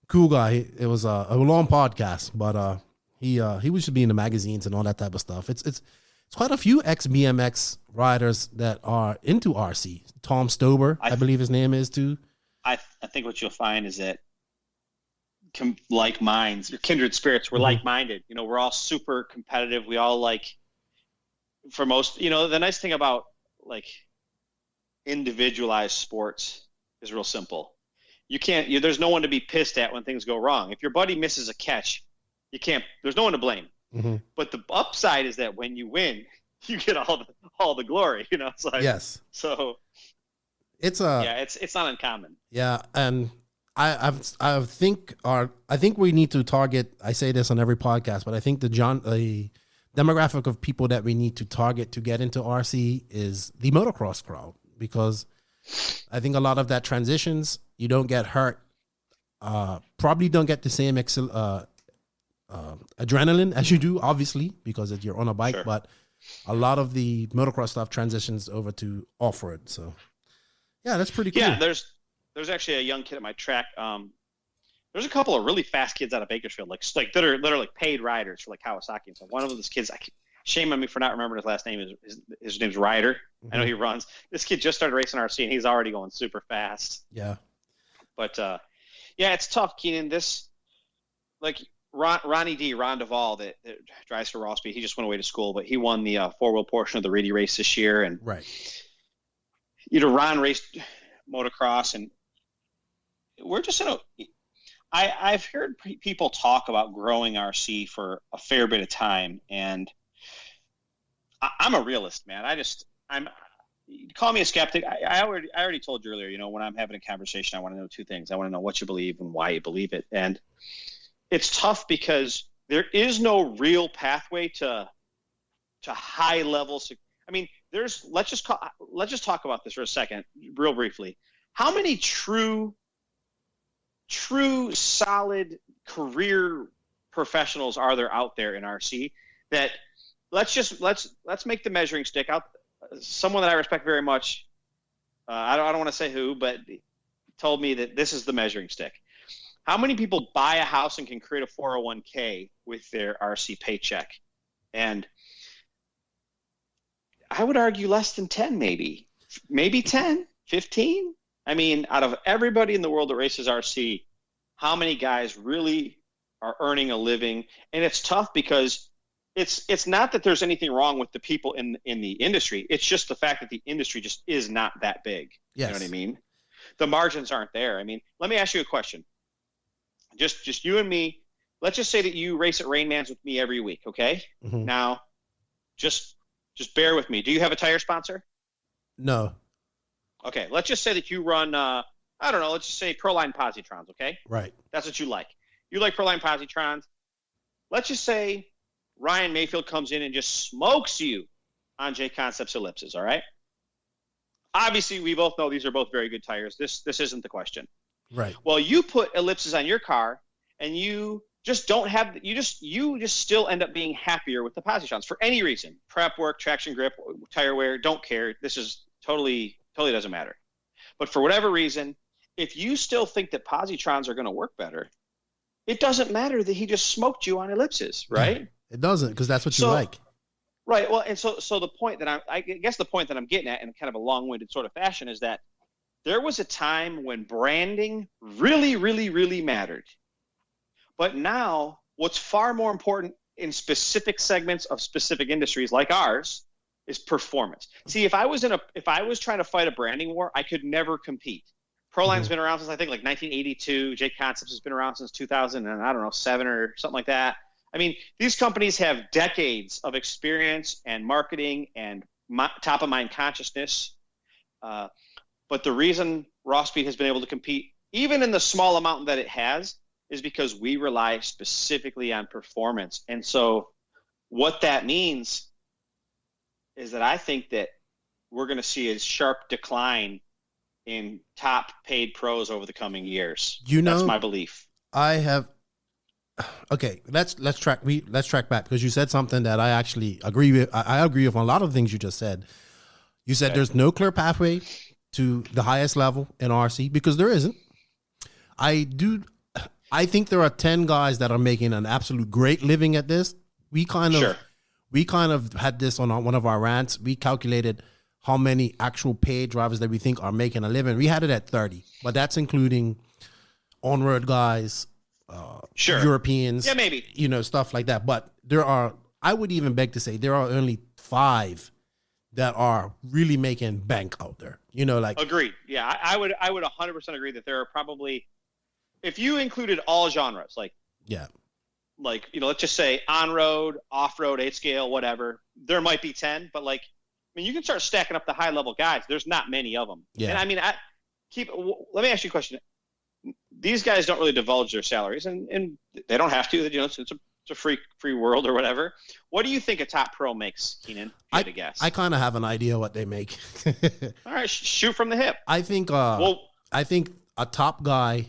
Cool guy. It was a long podcast, but he used to be in the magazines and all that type of stuff. It's quite a few ex-BMX riders that are into RC. Tom Stober, I believe his name is too. I think what you'll find is that like minds, or kindred spirits, we're Mm-hmm. like-minded. We're all super competitive. We all for most, the nice thing about like individualized sports is real simple. There's no one to be pissed at when things go wrong. If your buddy misses a catch, there's no one to blame. Mm-hmm. But the upside is that when you win, you get all the glory, It's like, Yes. So it's it's not uncommon. Yeah, and I think we need to target. I say this on every podcast, but I think the demographic of people that we need to target to get into RC is the motocross crowd, because I think a lot of that transitions. You don't get hurt. Probably don't get the same adrenaline as you do, obviously, because you're on a bike. Sure. But a lot of the motocross stuff transitions over to off-road. So, yeah, that's pretty cool. Yeah, there's actually a young kid at my track. There's a couple of really fast kids out of Bakersfield, like that are like paid riders for like Kawasaki and stuff. One of those kids, shame on me for not remembering his last name. His name's Ryder. I know he runs. This kid just started racing RC and he's already going super fast. Yeah. But yeah, it's tough, Keenan. This Ron Duvall that drives for Rossby. He just went away to school, but he won the 4-wheel portion of the Reedy race this year. And Right. Ron raced motocross, and we're just I've heard people talk about growing RC for a fair bit of time, and I'm a realist, man. call me a skeptic. I already told you earlier, when I'm having a conversation, I want to know two things. I want to know what you believe and why you believe it. And it's tough because there is no real pathway to high levels. I mean, let's just talk about this for a second, real briefly. How many true solid career professionals are there out there in RC that let's make the measuring stick out. Someone that I respect very much, I don't want to say who, but told me that this is the measuring stick. How many people buy a house and can create a 401k with their RC paycheck? And I would argue less than 10, maybe 10, 15. I mean, out of everybody in the world that races RC, how many guys really are earning a living? And it's tough because it's not that there's anything wrong with the people in the industry. It's just the fact that the industry just is not that big. Yes. You know what I mean? The margins aren't there. I mean, let me ask you a question. Just you and me. Let's just say that you race at Rainman's with me every week, okay? Mm-hmm. Now, just bear with me. Do you have a tire sponsor? No. Okay, let's just say that you run, I don't know, let's just say Proline Positrons, okay? Right. That's what you like. You like Proline Positrons. Let's just say Ryan Mayfield comes in and just smokes you on J Concepts ellipses, all right? Obviously, we both know these are both very good tires. This isn't the question. Right. Well, you put ellipses on your car, and you just don't have you just still end up being happier with the Positrons for any reason. Prep work, traction grip, tire wear, don't care. This is totally doesn't matter. But for whatever reason, if you still think that Positrons are going to work better, it doesn't matter that he just smoked you on ellipses, right? It doesn't, because that's what you like. Right. Well, and so the point that I guess the point that I'm getting at in kind of a long-winded sort of fashion is that there was a time when branding really, really, really mattered. But now what's far more important in specific segments of specific industries like ours is performance. See, if I was trying to fight a branding war, I could never compete. Proline's been around since I think like 1982. J Concepts has been around since 2000 and I don't know, 7 or something like that. I mean, these companies have decades of experience and marketing and top of mind consciousness. But the reason Raw Speed has been able to compete, even in the small amount that it has, is because we rely specifically on performance. And so what that means is that I think that we're going to see a sharp decline in top paid pros over the coming years. That's my belief. Okay, let's track back, because you said something that I actually agree with. I agree with a lot of things you just said. You said there's no clear pathway to the highest level in RC, because there isn't. I think there are 10 guys that are making an absolute great living at this. We kind of had this on one of our rants. We calculated how many actual paid drivers that we think are making a living. We had it at 30, but that's including on-road guys, Europeans, maybe, stuff like that. But I would even beg to say there are only 5 that are really making bank out there. Agreed. Yeah, I would 100% agree that there are probably, if you included all genres, let's just say on-road, off-road, 8-scale, whatever, there might be 10, but you can start stacking up the high-level guys. There's not many of them. Yeah. And I mean, let me ask you a question. These guys don't really divulge their salaries, and they don't have to. It's a free world or whatever. What do you think a top pro makes, Keenan? If you had to guess. I kind of have an idea what they make. All right, shoot from the hip. I think a top guy,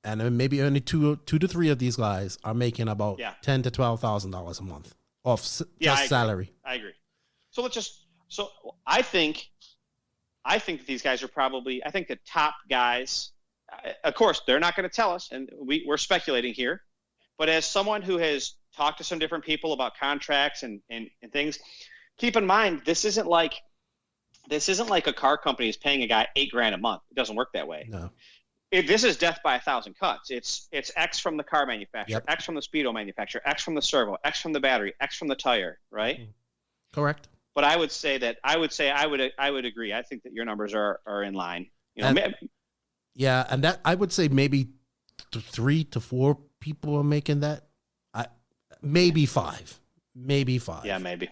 and then maybe only two to three of these guys are making about $10,000 to $12,000 a month off salary. I agree. So I think that these guys are probably. I think the top guys. Of course, they're not going to tell us, and we're speculating here. But as someone who has talked to some different people about contracts and things, keep in mind this isn't like a car company is paying a guy $8,000 a month. It doesn't work that way. No. This is death by 1,000 cuts. It's X from the car manufacturer, X from the speedo manufacturer, X from the servo, X from the battery, X from the tire. Right? Correct. But I would agree. I think that your numbers are in line. Yeah, and that I would say maybe 3 to 4 people are making that. Maybe 5. Yeah, maybe.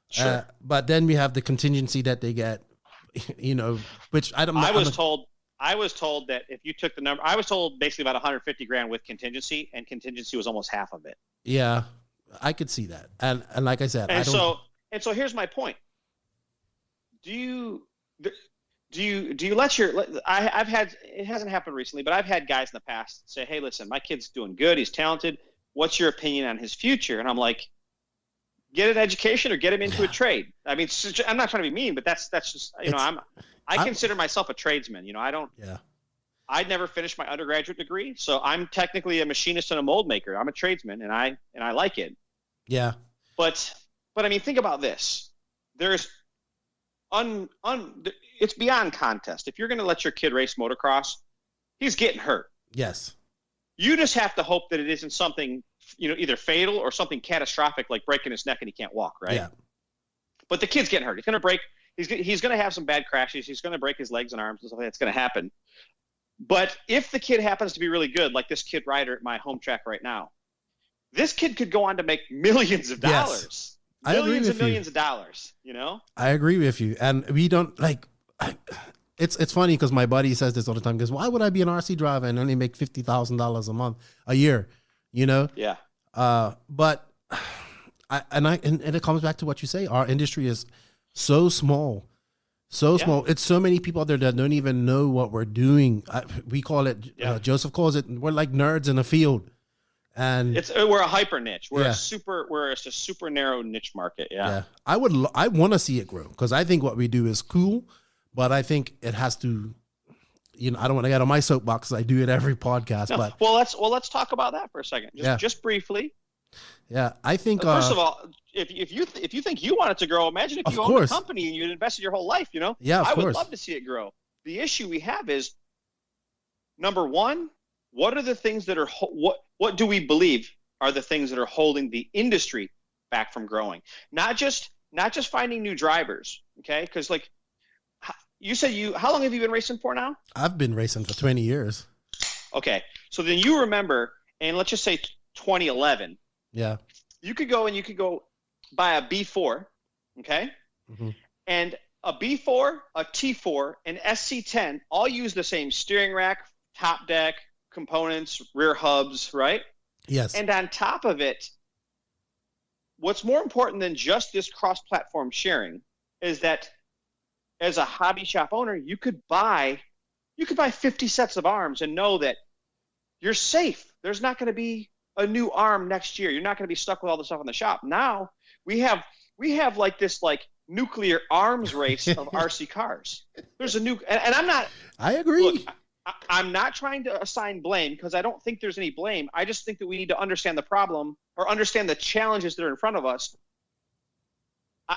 Sure. But then we have the contingency that they get you know, which I don't. I was told that if you took the number, I was told basically about 150 grand with contingency, and contingency was almost half of it. Yeah, I could see that, and like I said, so here's my point. Do you let your? I've had, it hasn't happened recently, but I've had guys in the past say, "Hey, listen, my kid's doing good. He's talented. What's your opinion on his future?" And I'm like, get an education or get him into a trade. I mean, I'm not trying to be mean, but that's just, you know, I consider myself a tradesman. You know, I'd never finished my undergraduate degree, so I'm technically a machinist and a mold maker. I'm a tradesman, and I like it. Yeah. But I mean, think about this. There's it's beyond contest. If you're going to let your kid race motocross, he's getting hurt. Yes. You just have to hope that it isn't something, you know, either fatal or something catastrophic like breaking his neck and he can't walk, right? Yeah. But the kid's getting hurt. He's going to break. He's going to have some bad crashes. He's going to break his legs and arms and stuff like that's going to happen. But if the kid happens to be really good, like this kid rider at my home track right now, this kid could go on to make millions of dollars. Yes. Millions and millions of dollars, you know? I agree with you. And we don't like, it's funny because my buddy says this all the time. He goes, why would I be an RC driver and only make $50,000 a year? You know? Yeah. But it comes back to what you say. Our industry is so small. So small. It's so many people out there that don't even know what we're doing. We call it, Joseph calls it, we're like nerds in a field. And we're a hyper niche. We're a super narrow niche market. Yeah. I want to see it grow because I think what we do is cool, but I think it has to, you know, I don't want to get on my soapbox. I do it every podcast, but let's talk about that for a second. Just briefly. Yeah. I think, first of all, if you think you want it to grow, imagine if you owned a company and you'd invested your whole life, you know? Yeah, I would love to see it grow. The issue we have is, number one, what are the things that are what do we believe are the things that are holding the industry back from growing? Not just finding new drivers, okay? Because like you said, how long have you been racing for now? I've been racing for 20 years. Okay, so then you remember, and let's just say 2011. Yeah. You could go buy a B4, okay? Mm-hmm. And a B4, a T4, an SC10 all use the same steering rack, top deck, components, rear hubs, right? Yes. And on top of it, what's more important than just this cross-platform sharing is that as a hobby shop owner, you could buy 50 sets of arms and know that you're safe. There's not going to be a new arm next year. You're not going to be stuck with all the stuff in the shop. Now we have like this like nuclear arms race of RC cars. There's a new, and I'm not. I agree. Look, I'm not trying to assign blame because I don't think there's any blame. I just think that we need to understand the problem or understand the challenges that are in front of us.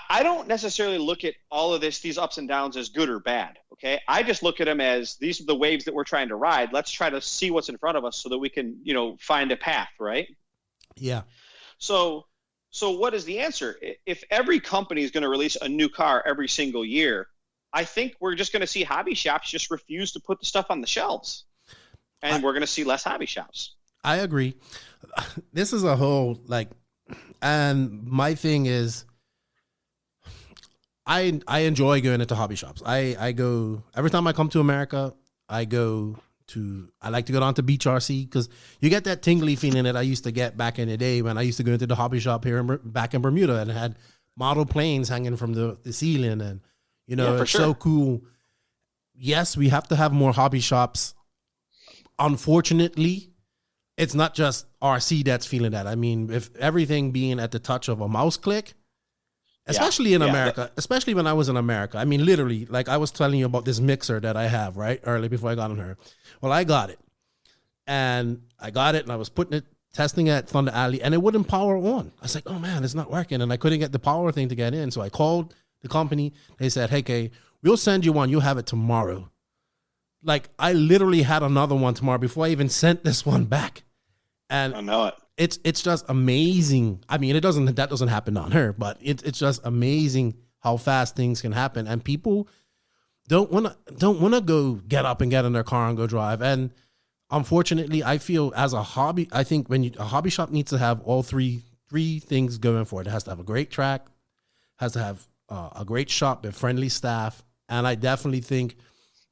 I don't necessarily look at all of these ups and downs as good or bad, okay? I just look at them as these are the waves that we're trying to ride. Let's try to see what's in front of us so that we can, you know, find a path, right? Yeah. So what is the answer? If every company is going to release a new car every single year, I think we're just going to see hobby shops just refuse to put the stuff on the shelves, and we're going to see less hobby shops. I agree. This is a whole and my thing is, I enjoy going into hobby shops. I go every time I come to America. I like to go down to Beach RC because you get that tingly feeling that I used to get back in the day when I used to go into the hobby shop here back in Bermuda and had model planes hanging from the ceiling and. You know, it's so cool. Yes, we have to have more hobby shops. Unfortunately, it's not just RC that's feeling that. I mean, if everything being at the touch of a mouse click, especially in America, especially when I was in America. I mean, literally, like I was telling you about this mixer that I have, right? Early before I got on her. Well, I got it. And I was testing it at Thunder Alley, and it wouldn't power on. I was like, oh man, it's not working. And I couldn't get the power thing to get in. So I called the company. They said, hey, Kay, we'll send you one. You'll have it tomorrow. Like, I literally had another one tomorrow before I even sent this one back. And I know it. It's just amazing. I mean, that doesn't happen on her, but it's just amazing how fast things can happen. And people don't want to go get up and get in their car and go drive. And unfortunately, I feel as a hobby, I think a hobby shop needs to have all three things going for it. It has to have a great track, has to have a great shop with friendly staff, And I definitely think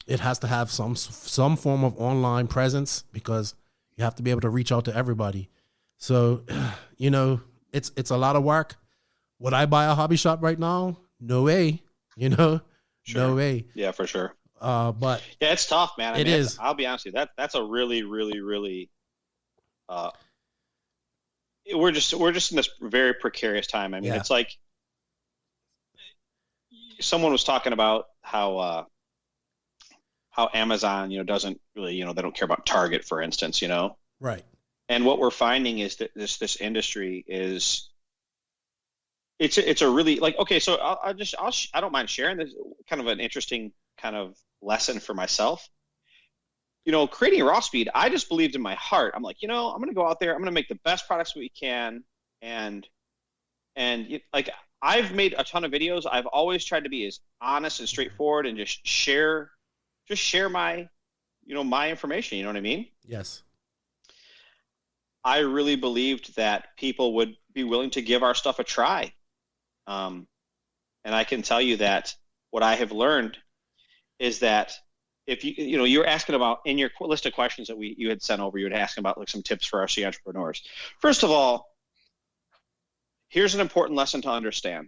it has to have some form of online presence because you have to be able to reach out to everybody. So, you know, it's a lot of work. Would I buy a hobby shop right now? No way. You know, no way. Yeah, for sure. But yeah, it's tough, man. It is. I'll be honest with you. That's a really, really, really. We're just in this very precarious time. I mean, it's like someone was talking about how Amazon, you know, doesn't really, you know, they don't care about Target, for instance, you know. Right. And what we're finding is that this industry is. It's a really like, okay, so I don't mind sharing this kind of an interesting kind of lesson for myself. You know, creating Raw Speed, I just believed in my heart. I'm like, you know, I'm going to go out there, I'm going to make the best products we can. And like, I've made a ton of videos. I've always tried to be as honest and straightforward and just share my, you know, my information. You know what I mean? Yes. I really believed that people would be willing to give our stuff a try. And I can tell you that what I have learned is that if you know, you're asking about in your list of questions that you had sent over, you had asking about like some tips for RC entrepreneurs. First of all, here's an important lesson to understand.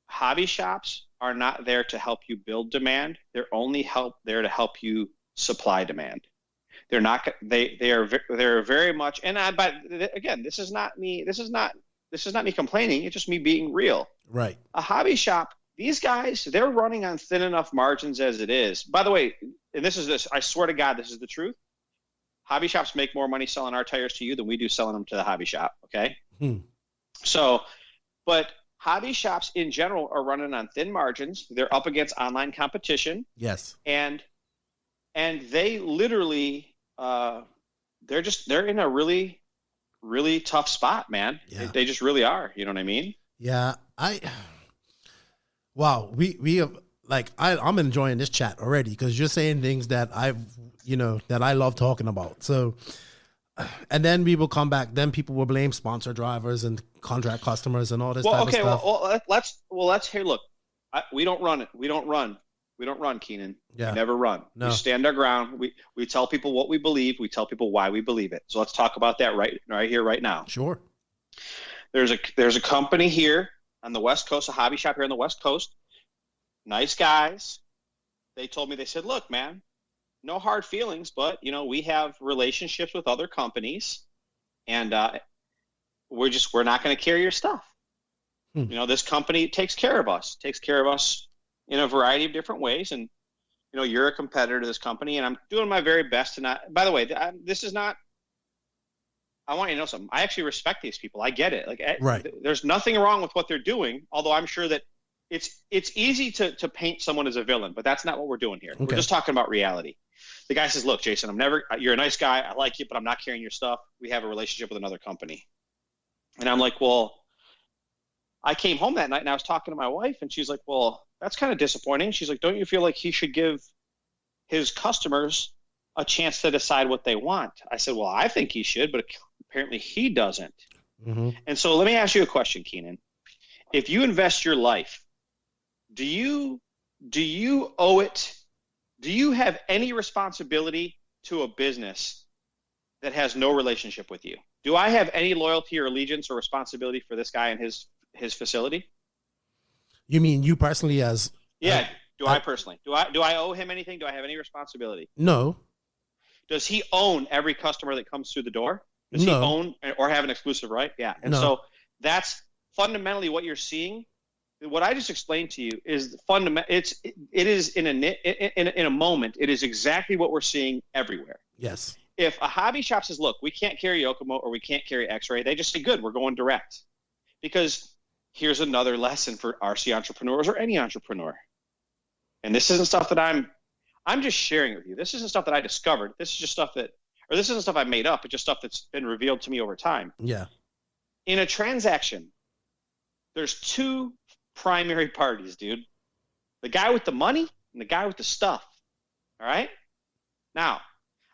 Hobby shops are not there to help you build demand. They're only there to help you supply demand. They're not. They're very much. And but again, this is not me complaining. It's just me being real. Right. A hobby shop, these guys, they're running on thin enough margins as it is. By the way, and I swear to God, this is the truth. Hobby shops make more money selling our tires to you than we do selling them to the hobby shop. Okay. So, but hobby shops in general are running on thin margins. They're up against online competition. Yes. And they literally, they're in a really, really tough spot, man. Yeah. They just really are. You know what I mean? Yeah. Wow. We have like, I'm enjoying this chat already because you're saying things that that I love talking about. So, and then we will come back. Then people will blame sponsor drivers and contract customers and all this type of stuff. Let's hear. Look, we don't run it. We don't run, Keenan. Yeah. We never run. No. We stand our ground. We tell people what we believe. We tell people why we believe it. So let's talk about that right here, right now. Sure. There's a company here on the West Coast, a hobby shop here on the West Coast. Nice guys. They told me, they said, look, man, no hard feelings, but we have relationships with other companies, and we're not going to carry your stuff. This company takes care of us in a variety of different ways, and you're a competitor to this company, and I'm doing my very best to not. By the way, this is not. I want you to know something. I actually respect these people. I get it. Right. There's nothing wrong with what they're doing, although I'm sure that it's easy to paint someone as a villain, but that's not what we're doing here. Okay. We're just talking about reality. The guy says, look, Jason, you're a nice guy. I like you, but I'm not carrying your stuff. We have a relationship with another company. And I'm like, well, I came home that night and I was talking to my wife, and she's like, well, that's kind of disappointing. She's like, don't you feel like he should give his customers a chance to decide what they want? I said, well, I think he should, but apparently he doesn't. Mm-hmm. And so let me ask you a question, Keenan. If you invest your life, do you owe it? Do you have any responsibility to a business that has no relationship with you? Do I have any loyalty or allegiance or responsibility for this guy and his facility? You mean you personally as? Yeah. I personally? Do I owe him anything? Do I have any responsibility? No. Does he own every customer that comes through the door? Does No. he own or have an exclusive right? Yeah. And No. so that's fundamentally what you're seeing. What I just explained to you is it is in a moment. It is exactly what we're seeing everywhere. Yes. If a hobby shop says, look, we can't carry Yokomo or we can't carry X-Ray, they just say, good, we're going direct. Because here's another lesson for RC entrepreneurs or any entrepreneur. And this isn't stuff that I'm just sharing with you. This isn't stuff that I discovered. This is just stuff this isn't stuff I made up. It's just stuff that's been revealed to me over time. Yeah. In a transaction, there's two primary parties, dude. The guy with the money and the guy with the stuff. All right? Now,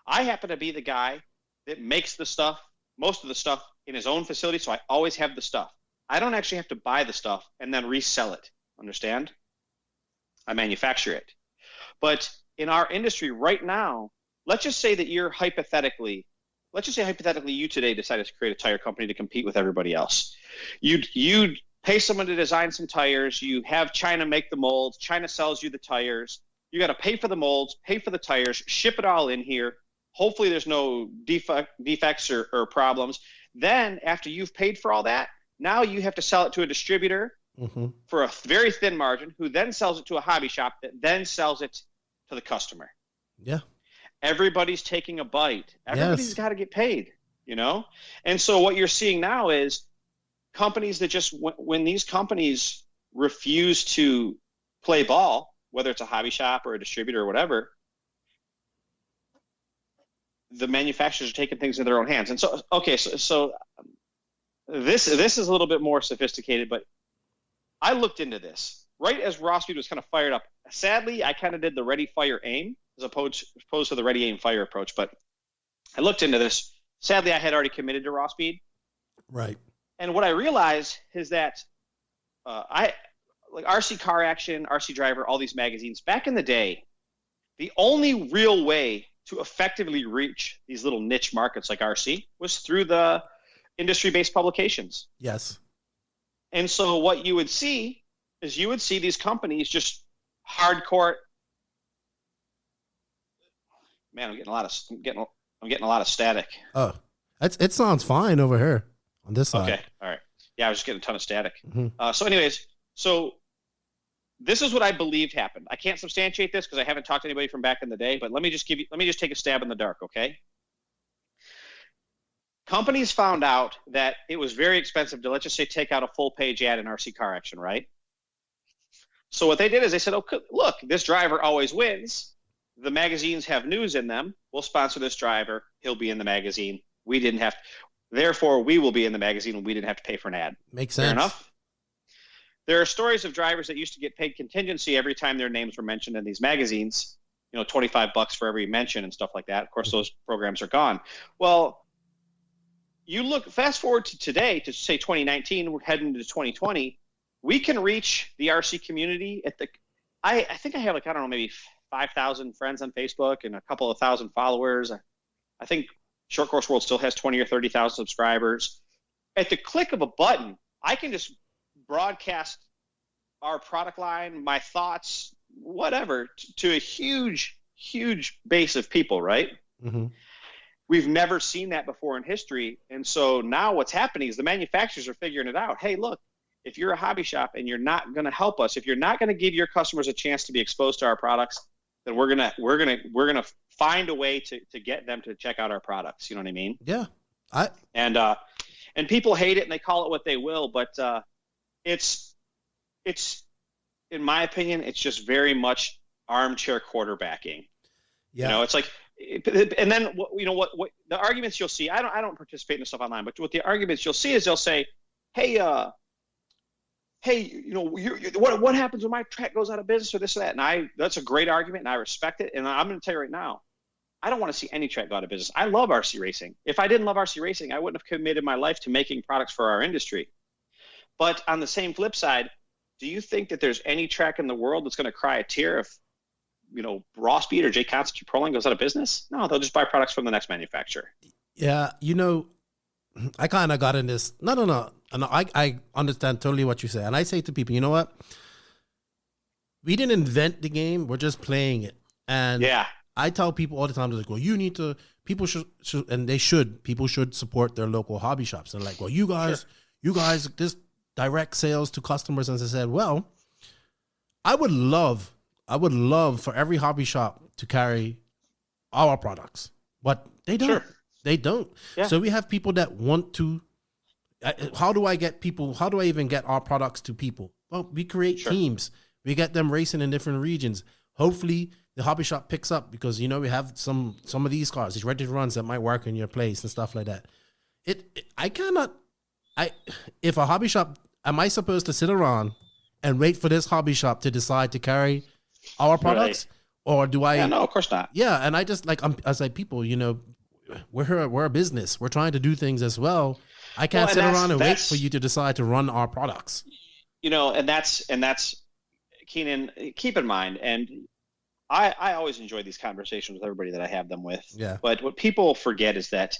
I happen to be the guy that makes the stuff, most of the stuff in his own facility, so I always have the stuff. I don't actually have to buy the stuff and then resell it. Understand? I manufacture it. But in our industry right now, let's just say that hypothetically you today decided to create a tire company to compete with everybody else. You'd pay someone to design some tires. You have China make the molds. China sells you the tires. You got to pay for the molds, pay for the tires, ship it all in here. Hopefully there's no defects or problems. Then after you've paid for all that, now you have to sell it to a distributor for a very thin margin, who then sells it to a hobby shop that then sells it to the customer. Yeah. Everybody's taking a bite. Everybody's got to get paid, And so what you're seeing now is companies that when these companies refuse to play ball, whether it's a hobby shop or a distributor or whatever, the manufacturers are taking things in their own hands. And so, so this is a little bit more sophisticated, but I looked into this right as Raw Speed was kind of fired up. Sadly, I kind of did the ready, fire, aim as opposed to the ready, aim, fire approach. But I looked into this. Sadly, I had already committed to Raw Speed. Right. And what I realized is that like RC Car Action, RC Driver, all these magazines, back in the day, the only real way to effectively reach these little niche markets like RC was through the industry-based publications. Yes. And so what you would see is these companies just hardcore. Man, I'm getting a lot of static. Oh, it sounds fine over here on this side. Okay, all right. Yeah, I was just getting a ton of static. So anyways, this is what I believed happened. I can't substantiate this because I haven't talked to anybody from back in the day, but let me just take a stab in the dark, okay? Companies found out that it was very expensive to, let's just say, take out a full-page ad in RC Car Action, right? So what they did is they said, okay, look, this driver always wins. The magazines have news in them. We'll sponsor this driver. He'll be in the magazine. Therefore, we will be in the magazine and we didn't have to pay for an ad. Makes sense. Fair enough? There are stories of drivers that used to get paid contingency every time their names were mentioned in these magazines, $25 for every mention and stuff like that. Of course, those programs are gone. Well, fast forward to today, to say 2019, we're heading into 2020, we can reach the RC community I think I have maybe 5,000 friends on Facebook and a couple of thousand followers. I think ShortCourse World still has 20 or 30,000 subscribers. At the click of a button, I can just broadcast our product line, my thoughts, whatever, to a huge, huge base of people, right? Mm-hmm. We've never seen that before in history. And so now what's happening is the manufacturers are figuring it out. Hey, look, if you're a hobby shop and you're not going to help us, if you're not going to give your customers a chance to be exposed to our products, then we're gonna find a way to get them to check out our products. You know what I mean? Yeah. And people hate it and they call it what they will, but it's in my opinion, it's just very much armchair quarterbacking. Yeah. It's like, and then what the arguments you'll see. I don't participate in this stuff online, but what the arguments you'll see is they'll say, hey, what happens when my track goes out of business or this or that? And that's a great argument and I respect it. And I'm going to tell you right now, I don't want to see any track go out of business. I love RC racing. If I didn't love RC racing, I wouldn't have committed my life to making products for our industry. But on the same flip side, do you think that there's any track in the world that's going to cry a tear if, Raw Speed or J Constitute Proline goes out of business? No, they'll just buy products from the next manufacturer. Yeah, I kind of got in this. No. I understand totally what you say. And I say to people, you know what? We didn't invent the game. We're just playing it. And yeah. I tell people all the time, they're like, well, people should support their local hobby shops. And like, well, you guys, this direct sales to customers. And I said, well, I would love for every hobby shop to carry our products, but they don't. Sure. They don't. Yeah. So we have people that want to. How do I even get our products to people? Well, we create teams. We get them racing in different regions. Hopefully, the hobby shop picks up because we have some of these cars, these ready runs that might work in your place and stuff like that. If a hobby shop, am I supposed to sit around and wait for this hobby shop to decide to carry our products, or do I? Yeah, no, of course not. Yeah, and I just people, we're a business. We're trying to do things as well. I can't sit around and wait for you to decide to run our products. And that's Keenan, keep in mind, and I always enjoy these conversations with everybody that I have them with. Yeah. But what people forget is that,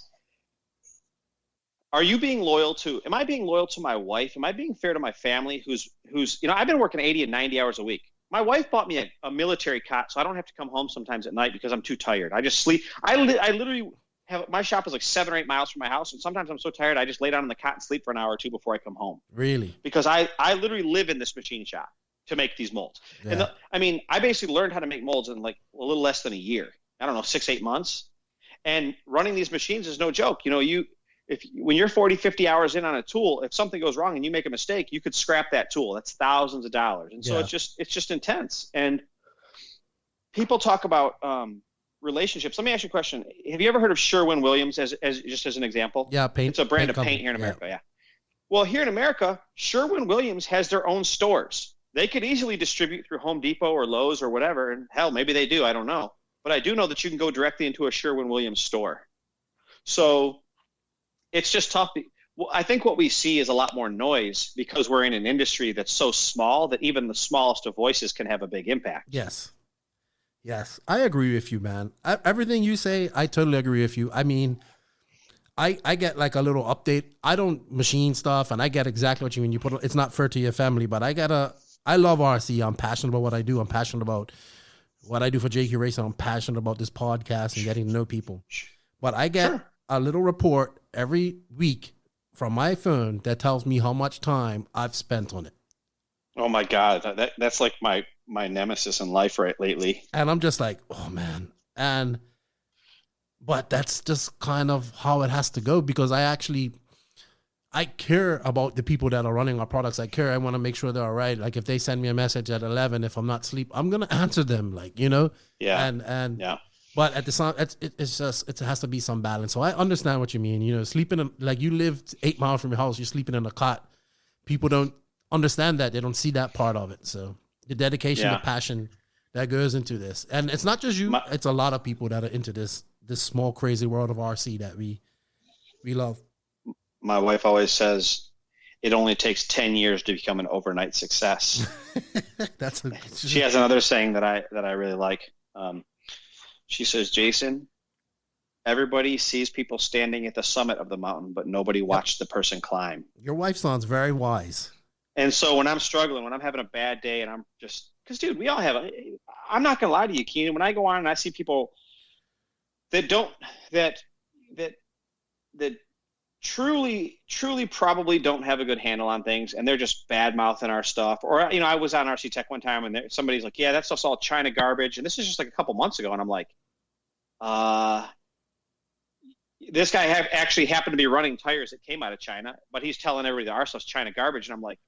am I being loyal to my wife? Am I being fair to my family who's, I've been working 80 and 90 hours a week. My wife bought me a military cot, so I don't have to come home sometimes at night because I'm too tired. I just sleep. I literally my shop is like 7 or 8 miles from my house, and sometimes I'm so tired I just lay down on the cot and sleep for an hour or two before I come home. Really? Because I literally live in this machine shop to make these molds. Yeah. And I basically learned how to make molds in like a little less than a year. I don't know, 6-8 months. And running these machines is no joke. When you're 40, 50 hours in on a tool, if something goes wrong and you make a mistake, you could scrap that tool. That's thousands of dollars. And so it's just intense. And people talk about relationships. Let me ask you a question. Have you ever heard of Sherwin-Williams as an example? Yeah, paint. It's a brand of company. paint here in America. Yeah. Well, here in America, Sherwin-Williams has their own stores. They could easily distribute through Home Depot or Lowe's or whatever. And hell, maybe they do. I don't know. But I do know that you can go directly into a Sherwin-Williams store. So it's just tough. Well, I think what we see is a lot more noise because we're in an industry that's so small that even the smallest of voices can have a big impact. Yes. I agree with you, man. Everything you say, I totally agree with you. I mean, I get like a little update. I don't machine stuff, and I get exactly what you mean. It's not fair to your family, but I love RC. I'm passionate about what I do. I'm passionate about what I do for JQ Racing. I'm passionate about this podcast and getting to know people. But I get a little report every week from my phone that tells me how much time I've spent on it. Oh my God. That's like my nemesis in life lately. And I'm just like, oh man. But that's just kind of how it has to go because I care about the people that are running our products. I want to make sure they're all right. Like if they send me a message at 11, if I'm not asleep, I'm going to answer them Yeah. And yeah. But at the same, it has to be some balance. So I understand what you mean. Sleeping like you lived 8 miles from your house, you're sleeping in a cot. People don't understand that. They don't see that part of it. So the dedication, the passion that goes into this, and it's not just you. It's a lot of people that are into this small crazy world of RC that we love. My wife always says it only takes 10 years to become an overnight success. She has another saying that I really like. She says, Jason, everybody sees people standing at the summit of the mountain, but nobody watched the person climb. Your wife sounds very wise. And so when I'm struggling, when I'm having a bad day and I'm just, because dude, we all have, I'm not going to lie to you, Keenan, when I go on and I see people that truly probably don't have a good handle on things and they're just bad mouthing our stuff. Or, I was on RC Tech one time and somebody's like, yeah, that stuff's all China garbage. And this is just like a couple months ago. And I'm like, this guy actually happened to be running tires that came out of China, but he's telling everybody that our stuff's China garbage. And I'm like,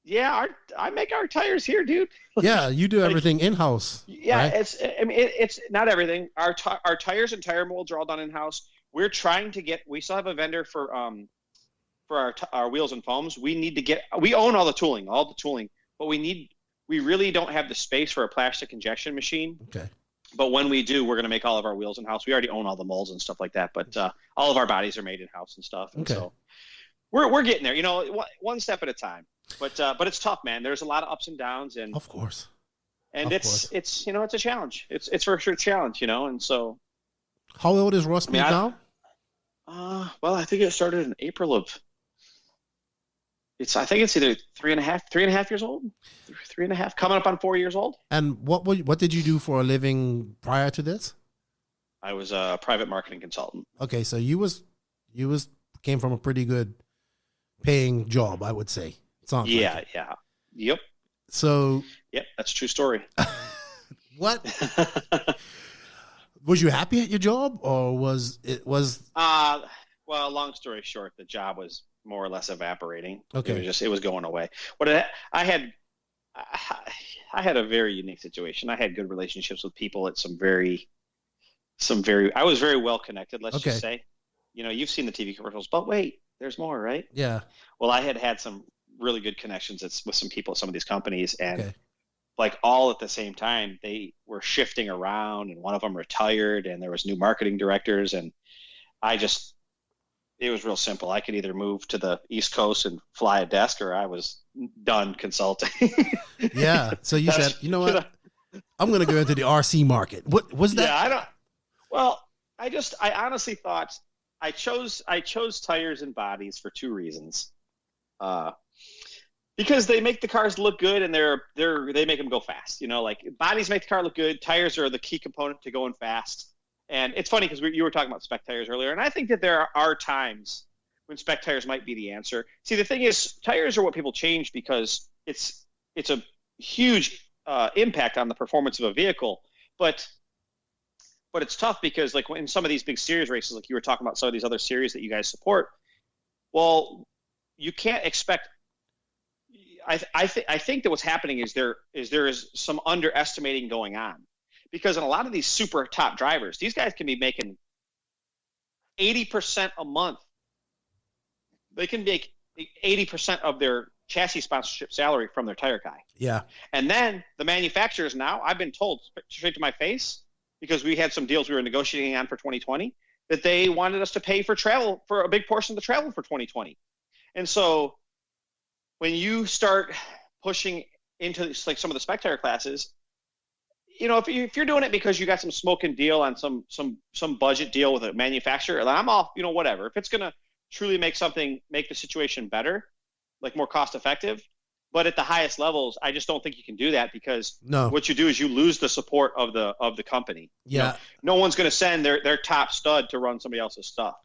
yeah, I make our tires here, dude. Yeah, you do everything in-house. Yeah, right? It's not everything. Our tires and tire molds are all done in-house. We're trying to we still have a vendor for our wheels and foams. We own all the tooling, but we really don't have the space for a plastic injection machine. Okay. But when we do, we're going to make all of our wheels in-house. We already own all the molds and stuff like that, but all of our bodies are made in-house and stuff. And so we're getting there, one step at a time. But it's tough, man. There's a lot of ups and downs, and of course. And it's it's a challenge. It's for sure a challenge, and so. How old is Ross now? Well, I think it started in April of. I think it's either 3.5 years old, 3.5, coming up on 4 years old. And what did you do for a living prior to this? I was a private marketing consultant. Okay, so you came from a pretty good paying job, I would say. Yeah. Yep. So. Yep, that's a true story. What? Was you happy at your job, or was? Well, long story short, the job was more or less evaporating. Okay. It was going away. I had a very unique situation. I had good relationships with people at I was very well connected, let's just say. You've seen the TV commercials, but wait, there's more, right? Yeah. Well, I had some really good connections with some people at some of these companies, and like all at the same time, they were shifting around, and one of them retired, and there was new marketing directors, and it was real simple. I could either move to the East Coast and fly a desk, or I was done consulting. Yeah. So you said, you know what? I'm going to go into the RC market. What was that? Yeah, I honestly thought I chose tires and bodies for two reasons. Because they make the cars look good, and they make them go fast. You know, like bodies make the car look good. Tires are the key component to going fast. And it's funny because you were talking about spec tires earlier, and I think that there are times when spec tires might be the answer. See, the thing is, tires are what people change because it's a huge impact on the performance of a vehicle. But it's tough because, like, in some of these big series races, like you were talking about some of these other series that you guys support, well, you can't expect. I think that what's happening is there is some underestimating going on, because in a lot of these super top drivers, these guys can be making 80% a month. They can make 80% of their chassis sponsorship salary from their tire guy. Yeah. And then the manufacturers now, I've been told straight to my face, because we had some deals we were negotiating on for 2020, that they wanted us to pay for travel, for a big portion of the travel for 2020. And so when you start pushing into like some of the spec tire classes, you know, if you're doing it because you got some smoking deal on some budget deal with a manufacturer, I'm off, you know, whatever. If it's going to truly make the situation better, like more cost effective, but at the highest levels, I just don't think you can do that, because what you do is you lose the support of the company. Yeah. You know, no one's going to send their top stud to run somebody else's stuff.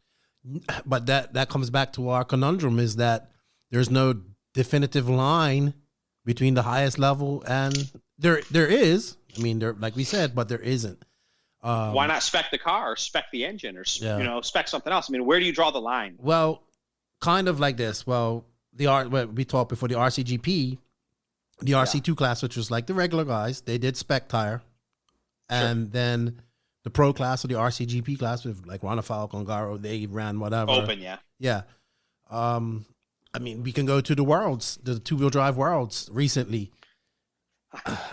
But that comes back to our conundrum, is that there's no definitive line between the highest level, and there is. I mean, there, like we said, but there isn't. Why not spec the car, or spec the engine, or you know, spec something else? I mean, where do you draw the line? Well, kind of like this. Well, we talked before, the RCGP, the RC2 class, which was like the regular guys, they did spec tire, and then the pro class, or the RCGP class, with like Ronafal, Congaro, they ran whatever open, yeah. I mean, we can go to the worlds, the two-wheel drive worlds recently.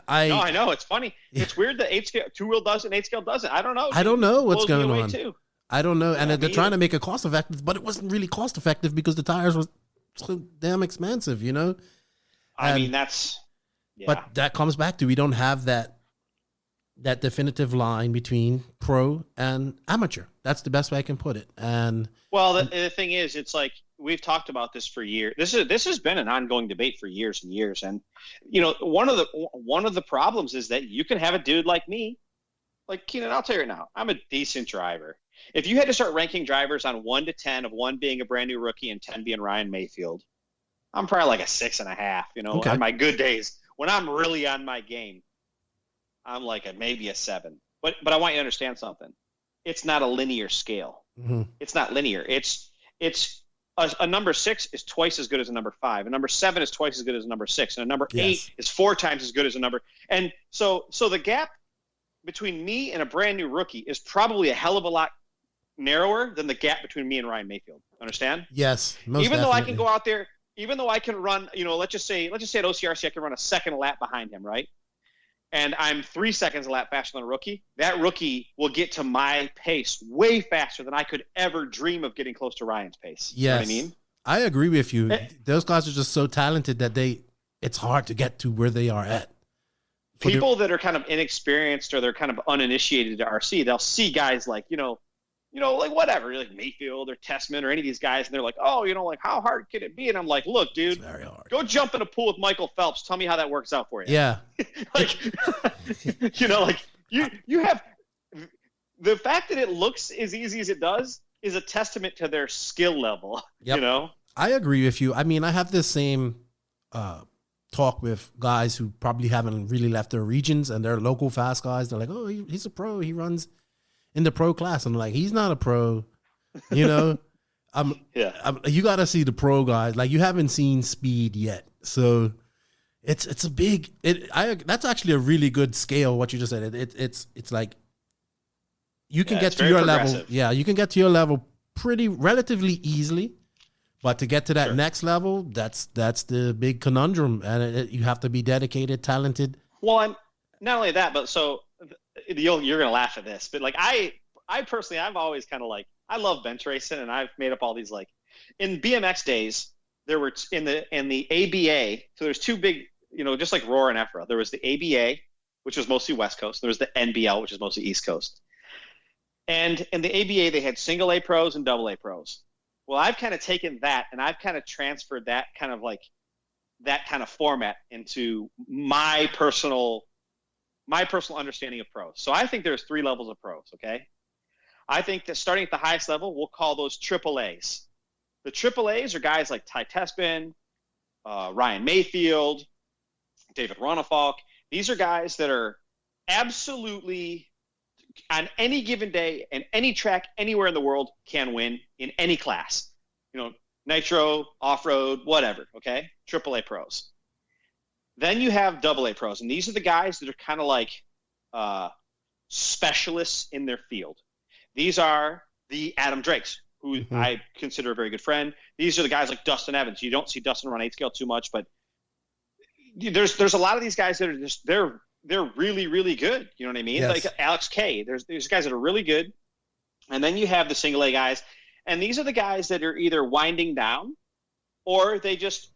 I know, it's funny. It's weird that 8-scale two-wheel does it and 8-scale doesn't. I don't know. I don't know what's going on. Too. I don't know. And they're trying to make it cost effective, but it wasn't really cost effective because the tires were so damn expensive, you know? I mean, that's... Yeah. But that comes back to, we don't have that definitive line between pro and amateur. That's the best way I can put it. And well, the thing is, it's like, we've talked about this for years. This has been an ongoing debate for years and years. And, you know, one of the problems is that you can have a dude like me, like Keenan, I'll tell you right now, I'm a decent driver. If you had to start ranking drivers on 1 to 10, of 1 being a brand new rookie and 10 being Ryan Mayfield, I'm probably like a 6.5, you know, on my good days. When I'm really on my game, I'm like maybe a 7. But I want you to understand something. It's not a linear scale. Mm-hmm. It's not linear. It's a number 6 is twice as good as a number 5. A number 7 is twice as good as a number 6. And a number 8 is 4 times as good as a number. And so the gap between me and a brand new rookie is probably a hell of a lot narrower than the gap between me and Ryan Mayfield. Understand? Yes. Even though I can go out there, even though I can run, you know, let's just say at OCRC I can run a second lap behind him, right? And I'm 3 seconds a lap faster than a rookie. That rookie will get to my pace way faster than I could ever dream of getting close to Ryan's pace. Yes. You know what I mean? I agree with you. Those guys are just so talented that it's hard to get to where they are at. People that are kind of inexperienced, or they're kind of uninitiated to RC, they'll see guys like, you know, like whatever, like Mayfield or Tessman or any of these guys, and they're like, oh, you know, like, how hard can it be? And I'm like, look, dude, it's very hard. Go jump in a pool with Michael Phelps. Tell me how that works out for you. Yeah. Like, you know, like you have the fact that it looks as easy as it does is a testament to their skill level. Yep. You know, I agree with you. I mean, I have this same talk with guys who probably haven't really left their regions, and they're local fast guys. They're like, oh, he's a pro. He runs in the pro class. I'm like, he's not a pro, you know. You got to see the pro guys. Like, you haven't seen speed yet, so it's a big. That's actually a really good scale. What you just said. It's like you can get to your level. Yeah, you can get to your level relatively easily, but to get to that next level, that's the big conundrum, and you have to be dedicated, talented. Well, I'm not only that, but so. You're gonna laugh at this, but like I personally, I've always kind of like I love bench racing, and I've made up all these, like, in BMX days, there were in the ABA. So there's two big, just like Roar and EFRA. There was the ABA, which was mostly West Coast. There was the NBL, which is mostly East Coast. And in the ABA, they had single A pros and double A pros. Well, I've kind of taken that and I've kind of transferred that kind of format into my personal understanding of pros. So I think there's 3 levels of pros. Okay. I think that starting at the highest level, we'll call those triple A's. The triple A's are guys like Ty Tespin, Ryan Mayfield, David Ronafalk. These are guys that are absolutely on any given day and any track anywhere in the world can win in any class. Nitro, off-road, whatever, okay? Triple A pros. Then you have double A pros, and these are the guys that are kind of like specialists in their field. These are the Adam Drakes, who I consider a very good friend. These are the guys like Dustin Evans. You don't see Dustin run 8 scale too much, but there's a lot of these guys that are just they're really, really good. You know what I mean? Yes. Like Alex K. There's guys that are really good. And then you have the single A guys. And these are the guys that are either winding down or they're just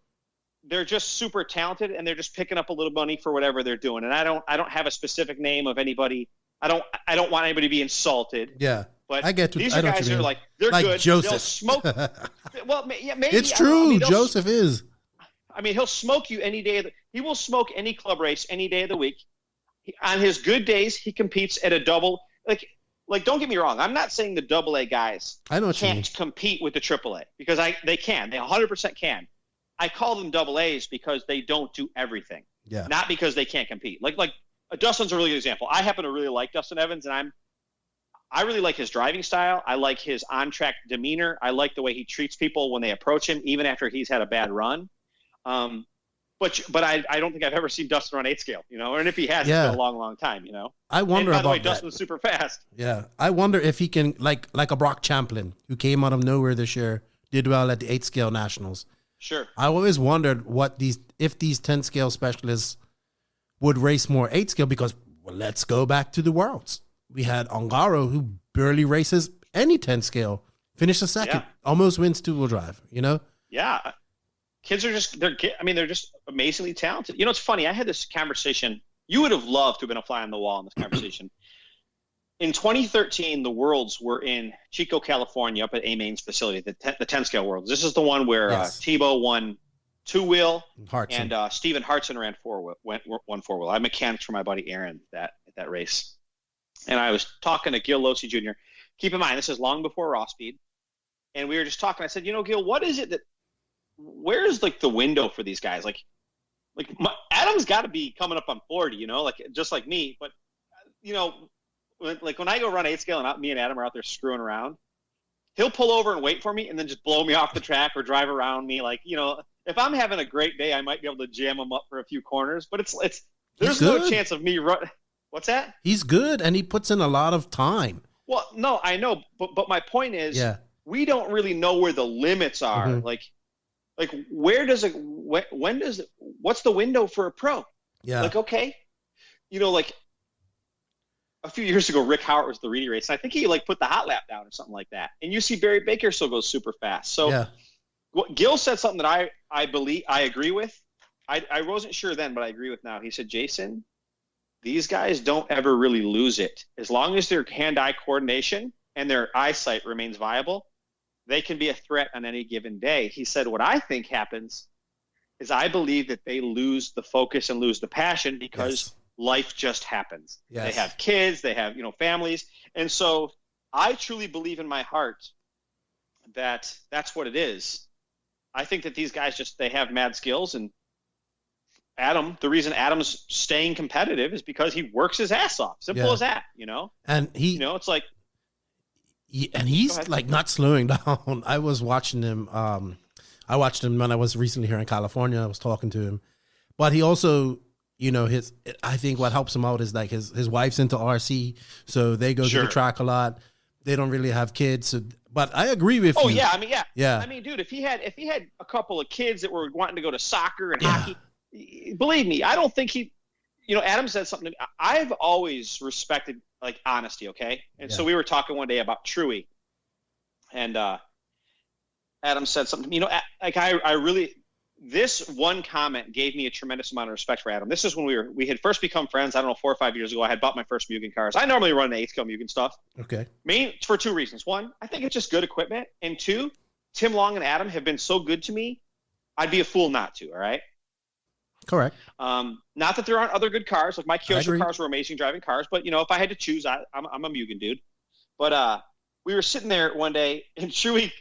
super talented and they're just picking up a little money for whatever they're doing. And I don't have a specific name of anybody. I don't want anybody to be insulted. Yeah. But I get to, these I are know what guys you that are mean. like, they're like good. Joseph. They'll smoke. Well, yeah, maybe. It's I don't know. true. I mean, Joseph is. I mean, he'll smoke you any day. He will smoke any club race any day of the week. On his good days, he competes at a double. Like, don't get me wrong. I'm not saying the double A guys can't compete with the triple A because they can. They 100% can. I call them double A's because they don't do everything. Yeah. Not because they can't compete. Like Dustin's a really good example. I happen to really like Dustin Evans, and I really like his driving style. I like his on-track demeanor. I like the way he treats people when they approach him, even after he's had a bad run. But I don't think I've ever seen Dustin run 8 scale, and if he has, it's been a long, long time, I wonder and by the way, about that. Dustin's super fast. Yeah. I wonder if he can, like a Brock Champlin, who came out of nowhere this year, did well at the 8 scale nationals. Sure. I always wondered if these 10 scale specialists would race more 8 scale because, well, let's go back to the Worlds. We had Ongaro, who barely races any 10 scale, finished a second, almost wins 2-wheel drive, Yeah. Kids are they're just amazingly talented. It's funny. I had this conversation. You would have loved to have been a fly on the wall in this conversation. In 2013, the Worlds were in Chico, California, up at A-Main's facility, the 10 scale Worlds. This is the one where Tebow won 2-wheel and Stephen Hartson ran 4-wheel, won 4-wheel. I mechanics for my buddy Aaron at that race. And I was talking to Gil Losi Jr. Keep in mind, this is long before Raw Speed. And we were just talking. I said, Gil, what is it where's like the window for these guys? Adam's got to be coming up on 40, just like me. But, when I go run 8 scale and me and Adam are out there screwing around, he'll pull over and wait for me and then just blow me off the track or drive around me. If I'm having a great day, I might be able to jam him up for a few corners, but there's no chance of me run. What's that? He's good, and he puts in a lot of time. Well, no, I know, but my point is, we don't really know where the limits are. Mm-hmm. Where does it? When does it? What's the window for a pro? Yeah. Okay, a few years ago, Rick Howard was the Reedy race, and I think he put the hot lap down or something like that. And you see Barry Baker still goes super fast. So, Gil said something that I believe I agree with. I wasn't sure then, but I agree with now. He said, Jason, these guys don't ever really lose it. As long as their hand-eye coordination and their eyesight remains viable, they can be a threat on any given day. He said, what I think happens is I believe that they lose the focus and lose the passion because life just happens. Yes. They have kids, they have, families. And so I truly believe in my heart that that's what it is. I think that these guys they have mad skills, and the reason Adam's staying competitive is because he works his ass off. Simple as that, And he, it's like, and he's not slowing down. I was watching him. I watched him when I was recently here in California. I was talking to him, but he also, I think what helps him out is his wife's into RC, so they go to the track a lot. They don't really have kids, so, but I agree with you. Oh yeah, I mean, dude, if he had a couple of kids that were wanting to go to soccer and hockey. Believe me, I don't think Adam said something to me. I've always respected honesty, okay? And so we were talking one day about Truey. And Adam said something, you know, like I really, this one comment gave me a tremendous amount of respect for Adam. This is when we had first become friends. I don't know, 4 or 5 years ago. I had bought my first Mugen cars. I normally run the 8th scale Mugen stuff. Okay. For 2 reasons. One, I think it's just good equipment. And 2, Tim Long and Adam have been so good to me. I'd be a fool not to. All right. Correct. Not that there aren't other good cars. Like my Kyosho cars were amazing driving cars, but you know, if I had to choose, I'm a Mugen dude. But we were sitting there one day, and Chewy,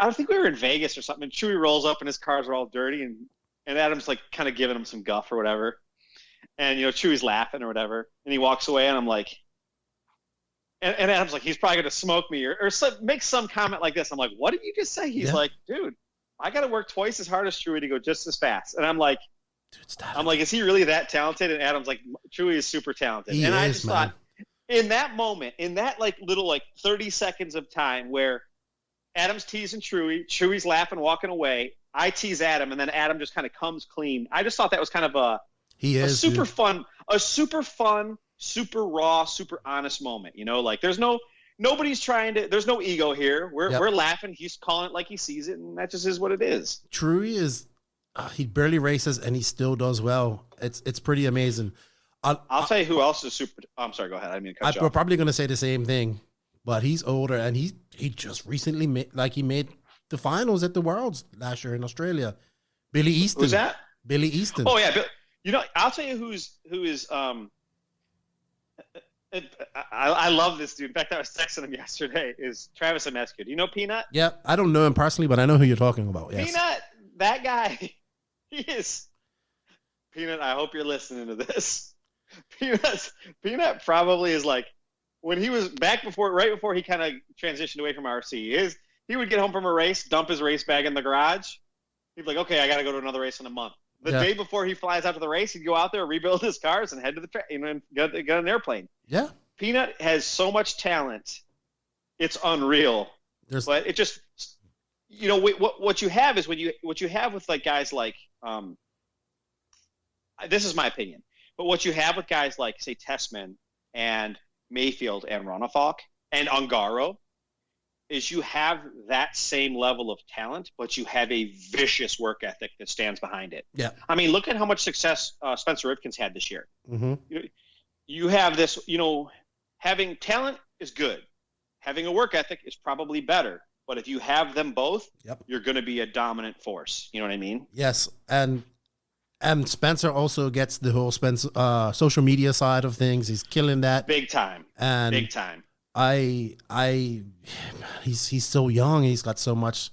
I think we were in Vegas or something, and Chewy rolls up, and his cars are all dirty, and Adam's like kind of giving him some guff or whatever, and you know, Chewy's laughing or whatever, and he walks away, and I'm like, and Adam's like, he's probably gonna smoke me or make some comment like this. I'm like, what did you just say? He's like, dude, I got to work twice as hard as Chewy to go just as fast, and I'm like, is he really that talented? And Adam's like, Chewy is super talented, and I just thought. In that moment, in that like little like 30 seconds of time where Adam's teasing Chewy's laughing, walking away, I tease Adam, and then Adam just kind of comes clean. I just thought that was kind of a super fun, super raw, super honest moment. You know, like there's nobody's trying to. There's no ego here. We're laughing. He's calling it like he sees it, and that just is what it is. Chewy is he barely races, and he still does well. It's pretty amazing. I'll tell you who else is super. I'm sorry. Go ahead. I didn't mean to cut you off. We're probably going to say the same thing, but he's older, and he just recently made the finals at the Worlds last year in Australia. Billy Easton. Who's that? Billy Easton. Oh yeah, you know, I'll tell you who is. I love this dude. In fact, I was texting him yesterday. Is Travis Amescu? Do you know Peanut? Yeah, I don't know him personally, but I know who you're talking about. Yes. Peanut, that guy, he is. Peanut, I hope you're listening to this. Peanut probably is like when he was right before he kind of transitioned away from RC. He would get home from a race, dump his race bag in the garage. He'd be like, okay, I got to go to another race in a month. The day before he flies out to the race, he'd go out there, rebuild his cars, and head to the track, and get an airplane. Yeah. Peanut has so much talent, it's unreal. But it just, you know, what you have is what you have with like guys like, this is my opinion. But what you have with guys like, say, Tessman and Mayfield and Ronafalk and Ungaro is you have that same level of talent, but you have a vicious work ethic that stands behind it. Yeah. I mean, look at how much success Spencer Rivkin's had this year. Mm-hmm. You have this, you know, having talent is good. Having a work ethic is probably better. But if you have them both, you're going to be a dominant force. You know what I mean? Yes. And Spencer also gets the whole social media side of things. He's killing that big time. And big time. He's so young. He's got so much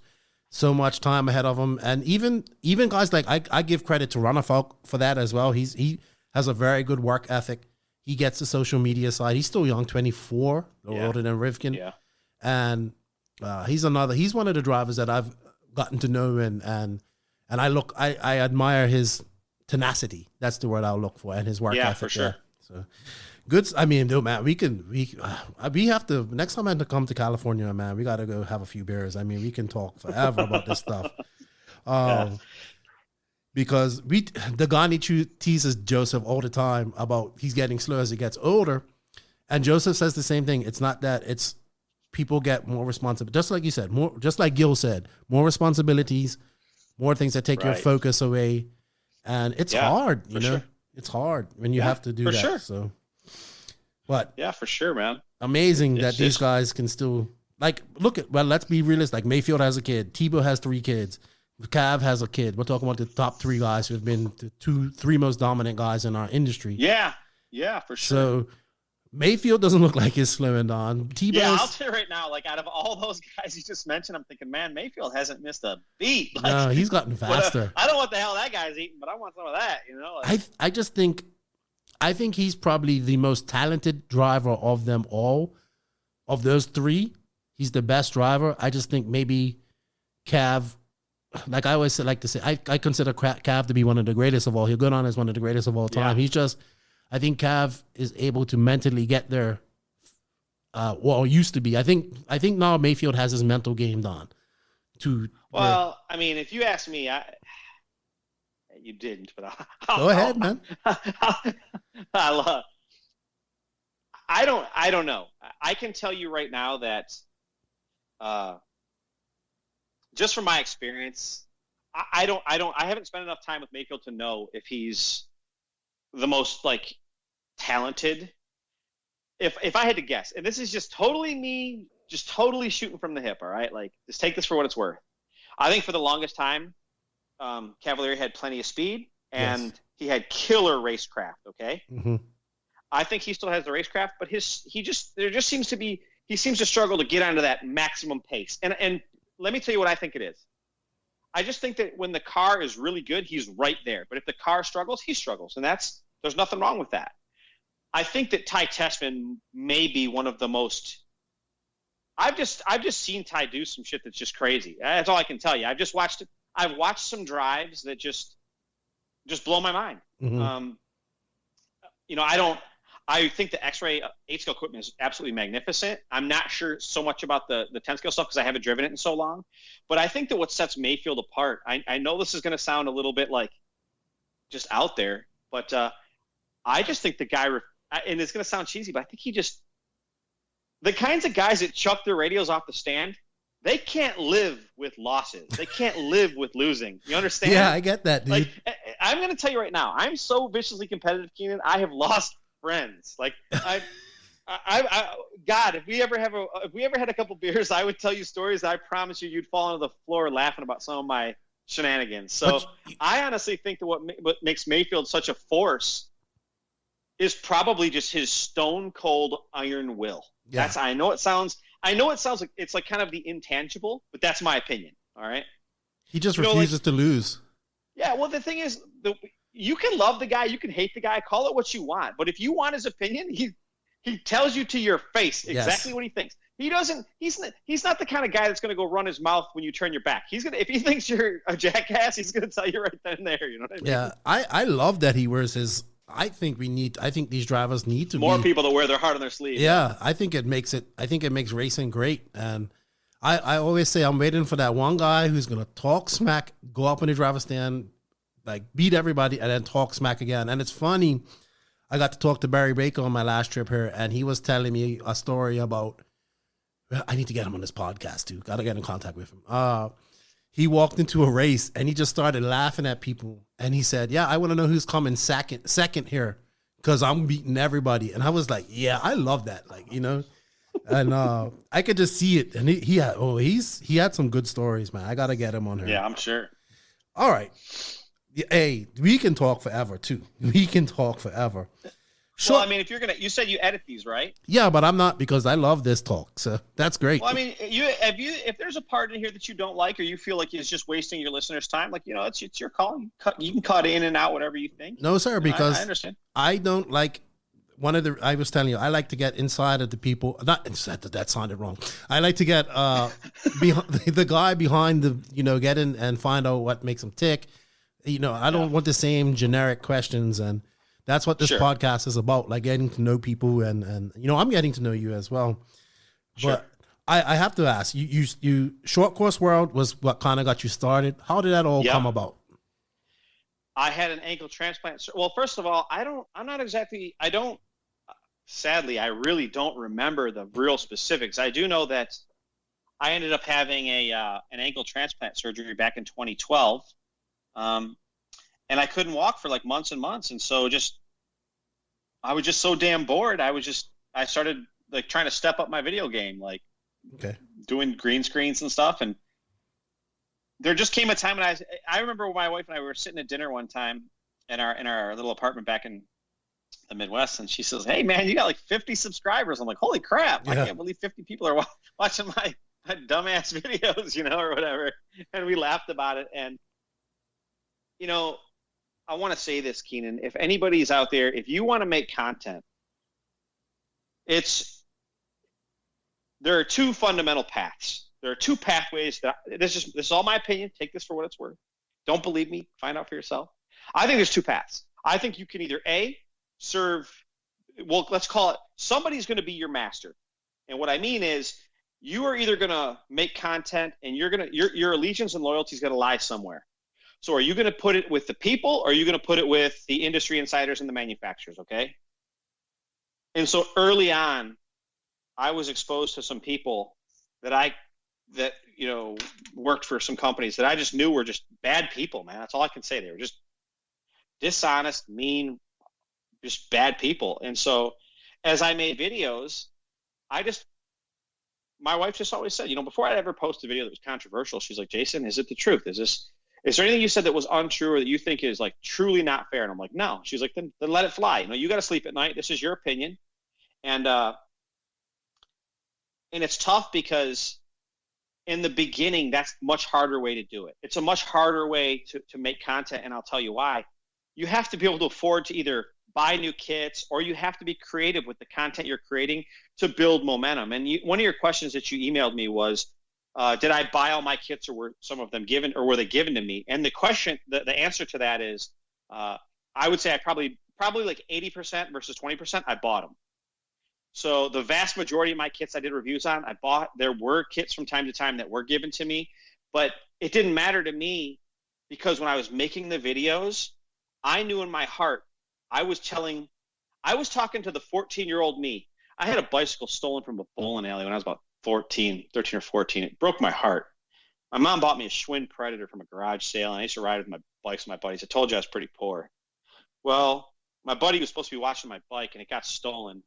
time ahead of him. And even guys like I give credit to Ronafalk for that as well. He has a very good work ethic. He gets the social media side. He's still young, 24, older than Rivkin. Yeah. And he's one of the drivers that I've gotten to know and I admire his tenacity. That's the word I'll look for, and his work ethic. Yeah, for sure. So good. I mean, dude, man, we have to next time I have to come to California, man. We got to go have a few beers. I mean, we can talk forever about this stuff. Because the Ghani teases Joseph all the time about he's getting slow as he gets older, and Joseph says the same thing. It's not that it's people get more responsible, just like you said, just like Gil said, more responsibilities, more things that take your focus away. And it's hard, you know. Sure. It's hard when you have to do that. Sure. So, but yeah, for sure, man. Amazing that these guys can still let's be realistic. Like Mayfield has a kid, Tebow has 3 kids, Cav has a kid. We're talking about the top 3 guys who have been the 2-3 most dominant guys in our industry. Yeah, for sure. So Mayfield doesn't look like he's slowing down. Tebow, I'll tell you right now, like out of all those guys you just mentioned, I'm thinking, man, Mayfield hasn't missed a beat. Like, no, he's gotten faster. I don't know what the hell that guy's eating, but I want some of that, you know? Like, I think he's probably the most talented driver of them all. Of those 3, he's the best driver. I just think maybe Cav, like I always like to say, I consider Cav to be one of the greatest of all. He'll go on as one of the greatest of all time. Yeah. I think Cav is able to mentally get there. Used to be. I think now Mayfield has his mental game down. I mean, if you ask me, you didn't, but go ahead, man. I don't know. I can tell you right now that just from my experience, I haven't spent enough time with Mayfield to know if he's the most like talented. If I had to guess, and this is just totally me, just totally shooting from the hip, all right? Like, just take this for what it's worth. I think for the longest time, Cavalieri had plenty of speed, and he had killer racecraft, okay? Mm-hmm. I think he still has the racecraft, but he seems to struggle to get onto that maximum pace. And let me tell you what I think it is. I just think that when the car is really good, he's right there. But if the car struggles, he struggles, and there's nothing wrong with that. I think that Ty Tessman may be one of the most. I've just seen Ty do some shit that's just crazy. That's all I can tell you. I've watched some drives that just blow my mind. Mm-hmm. I think the X-Ray 8-scale equipment is absolutely magnificent. I'm not sure so much about the 10-scale stuff because I haven't driven it in so long. But I think that what sets Mayfield apart, I know this is going to sound a little bit like just out there, but I just think the guy, and it's going to sound cheesy, but I think the kinds of guys that chuck their radios off the stand, they can't live with losses. They can't live with losing. You understand? Yeah, I get that, dude. Like, I'm going to tell you right now, I'm so viciously competitive, Keenan. I have lost friends. Like, God, if we ever had a couple beers, I would tell you stories that I promise you'd fall onto the floor laughing about some of my shenanigans. So I honestly think that what makes Mayfield such a force is probably just his stone cold iron will. Yeah. I know it sounds like it's like kind of the intangible, but that's my opinion. All right. He just refuses to lose. Yeah. Well, the thing is, you can love the guy, you can hate the guy, call it what you want. But if you want his opinion, he tells you to your face exactly what he thinks. He doesn't. He's not the kind of guy that's going to go run his mouth when you turn your back. If he thinks you're a jackass, he's going to tell you right then and there. You know what I mean? Yeah. I love that he wears his. I think these drivers need to more people that wear their heart on their sleeve. Yeah, I think it makes racing great. And I always say I'm waiting for that one guy who's gonna talk smack, go up in the driver's stand, like beat everybody, and then talk smack again. And it's funny, I got to talk to Barry Baker on my last trip here, and he was telling me a story about. I need to get him on this podcast too. Got to get in contact with him. He walked into a race and he just started laughing at people. And he said, yeah, I want to know who's coming second here because I'm beating everybody. And I was like, yeah, I love that. Like, you know, and I could just see it. And he had some good stories, man. I got to get him on here. Yeah, I'm sure. All right. Hey, we can talk forever too. We can talk forever. Sure. Well, I mean, you said you edit these, right? Yeah, but I'm not because I love this talk. So that's great. Well, I mean, if there's a part in here that you don't like or you feel like it's just wasting your listeners' time, like, you know, it's your call. You can cut in and out whatever you think. No, sir, because I understand. I don't like I was telling you, I like to get inside of the people. Not inside, that sounded wrong. I like to get behind the guy behind the, you know, get in and find out what makes him tick. You know, I don't want the same generic questions, and that's what this podcast is about, like getting to know people, and you know, I'm getting to know you as well. Sure. But I have to ask you, ShortCourse World was what kind of got you started. How did that all come about? I had an ankle transplant. Well, first of all, sadly, I really don't remember the real specifics. I do know that I ended up having an ankle transplant surgery back in 2012. And I couldn't walk for like months and months. And so I was just so damn bored. I started like trying to step up my video game, like doing green screens and stuff. And there just came a time when I remember when my wife and I were sitting at dinner one time in our little apartment back in the Midwest. And she says, "Hey man, you got like 50 subscribers." I'm like, "Holy crap. I can't believe 50 people are watching my dumbass videos, you know, or whatever." And we laughed about it. And, you know, I want to say this, Keenan, if anybody's out there, if you want to make content, there are two fundamental paths. There are two pathways this is all my opinion. Take this for what it's worth. Don't believe me. Find out for yourself. I think there's two paths. I think you can either let's call it, somebody's going to be your master. And what I mean is you are either going to make content and your allegiance and loyalty is going to lie somewhere. So are you going to put it with the people, or are you going to put it with the industry insiders and the manufacturers, okay? And so early on, I was exposed to some people that I that, worked for some companies that I just knew were just bad people, man. That's all I can say. They were just dishonest, mean, just bad people. And so as I made videos, my wife just always said, before I'd ever post a video that was controversial, she's like, Jason, is it the truth? Is there anything you said that was untrue or that you think is like truly not fair? And I'm like, no. She's like, then let it fly. You got to sleep at night. This is your opinion. And it's tough because in the beginning, that's a much harder way to do it. It's a much harder way to make content. And I'll tell you why. You have to be able to afford to either buy new kits, or you have to be creative with the content you're creating to build momentum. And one of your questions that you emailed me was, did I buy all my kits, or were some of them given, or were they given to me? And the answer to that is, I would say I probably like 80% versus 20%, I bought them. So the vast majority of my kits I did reviews on, I bought. There were kits from time to time that were given to me, but it didn't matter to me because when I was making the videos, I knew in my heart, I was talking to the 14-year-old me. I had a bicycle stolen from a bowling alley when I was about 13 or 14. It broke my heart. My mom bought me a Schwinn Predator from a garage sale, and I used to ride with my bikes with my buddies. I told you I was pretty poor. Well, my buddy was supposed to be watching my bike, and it got stolen,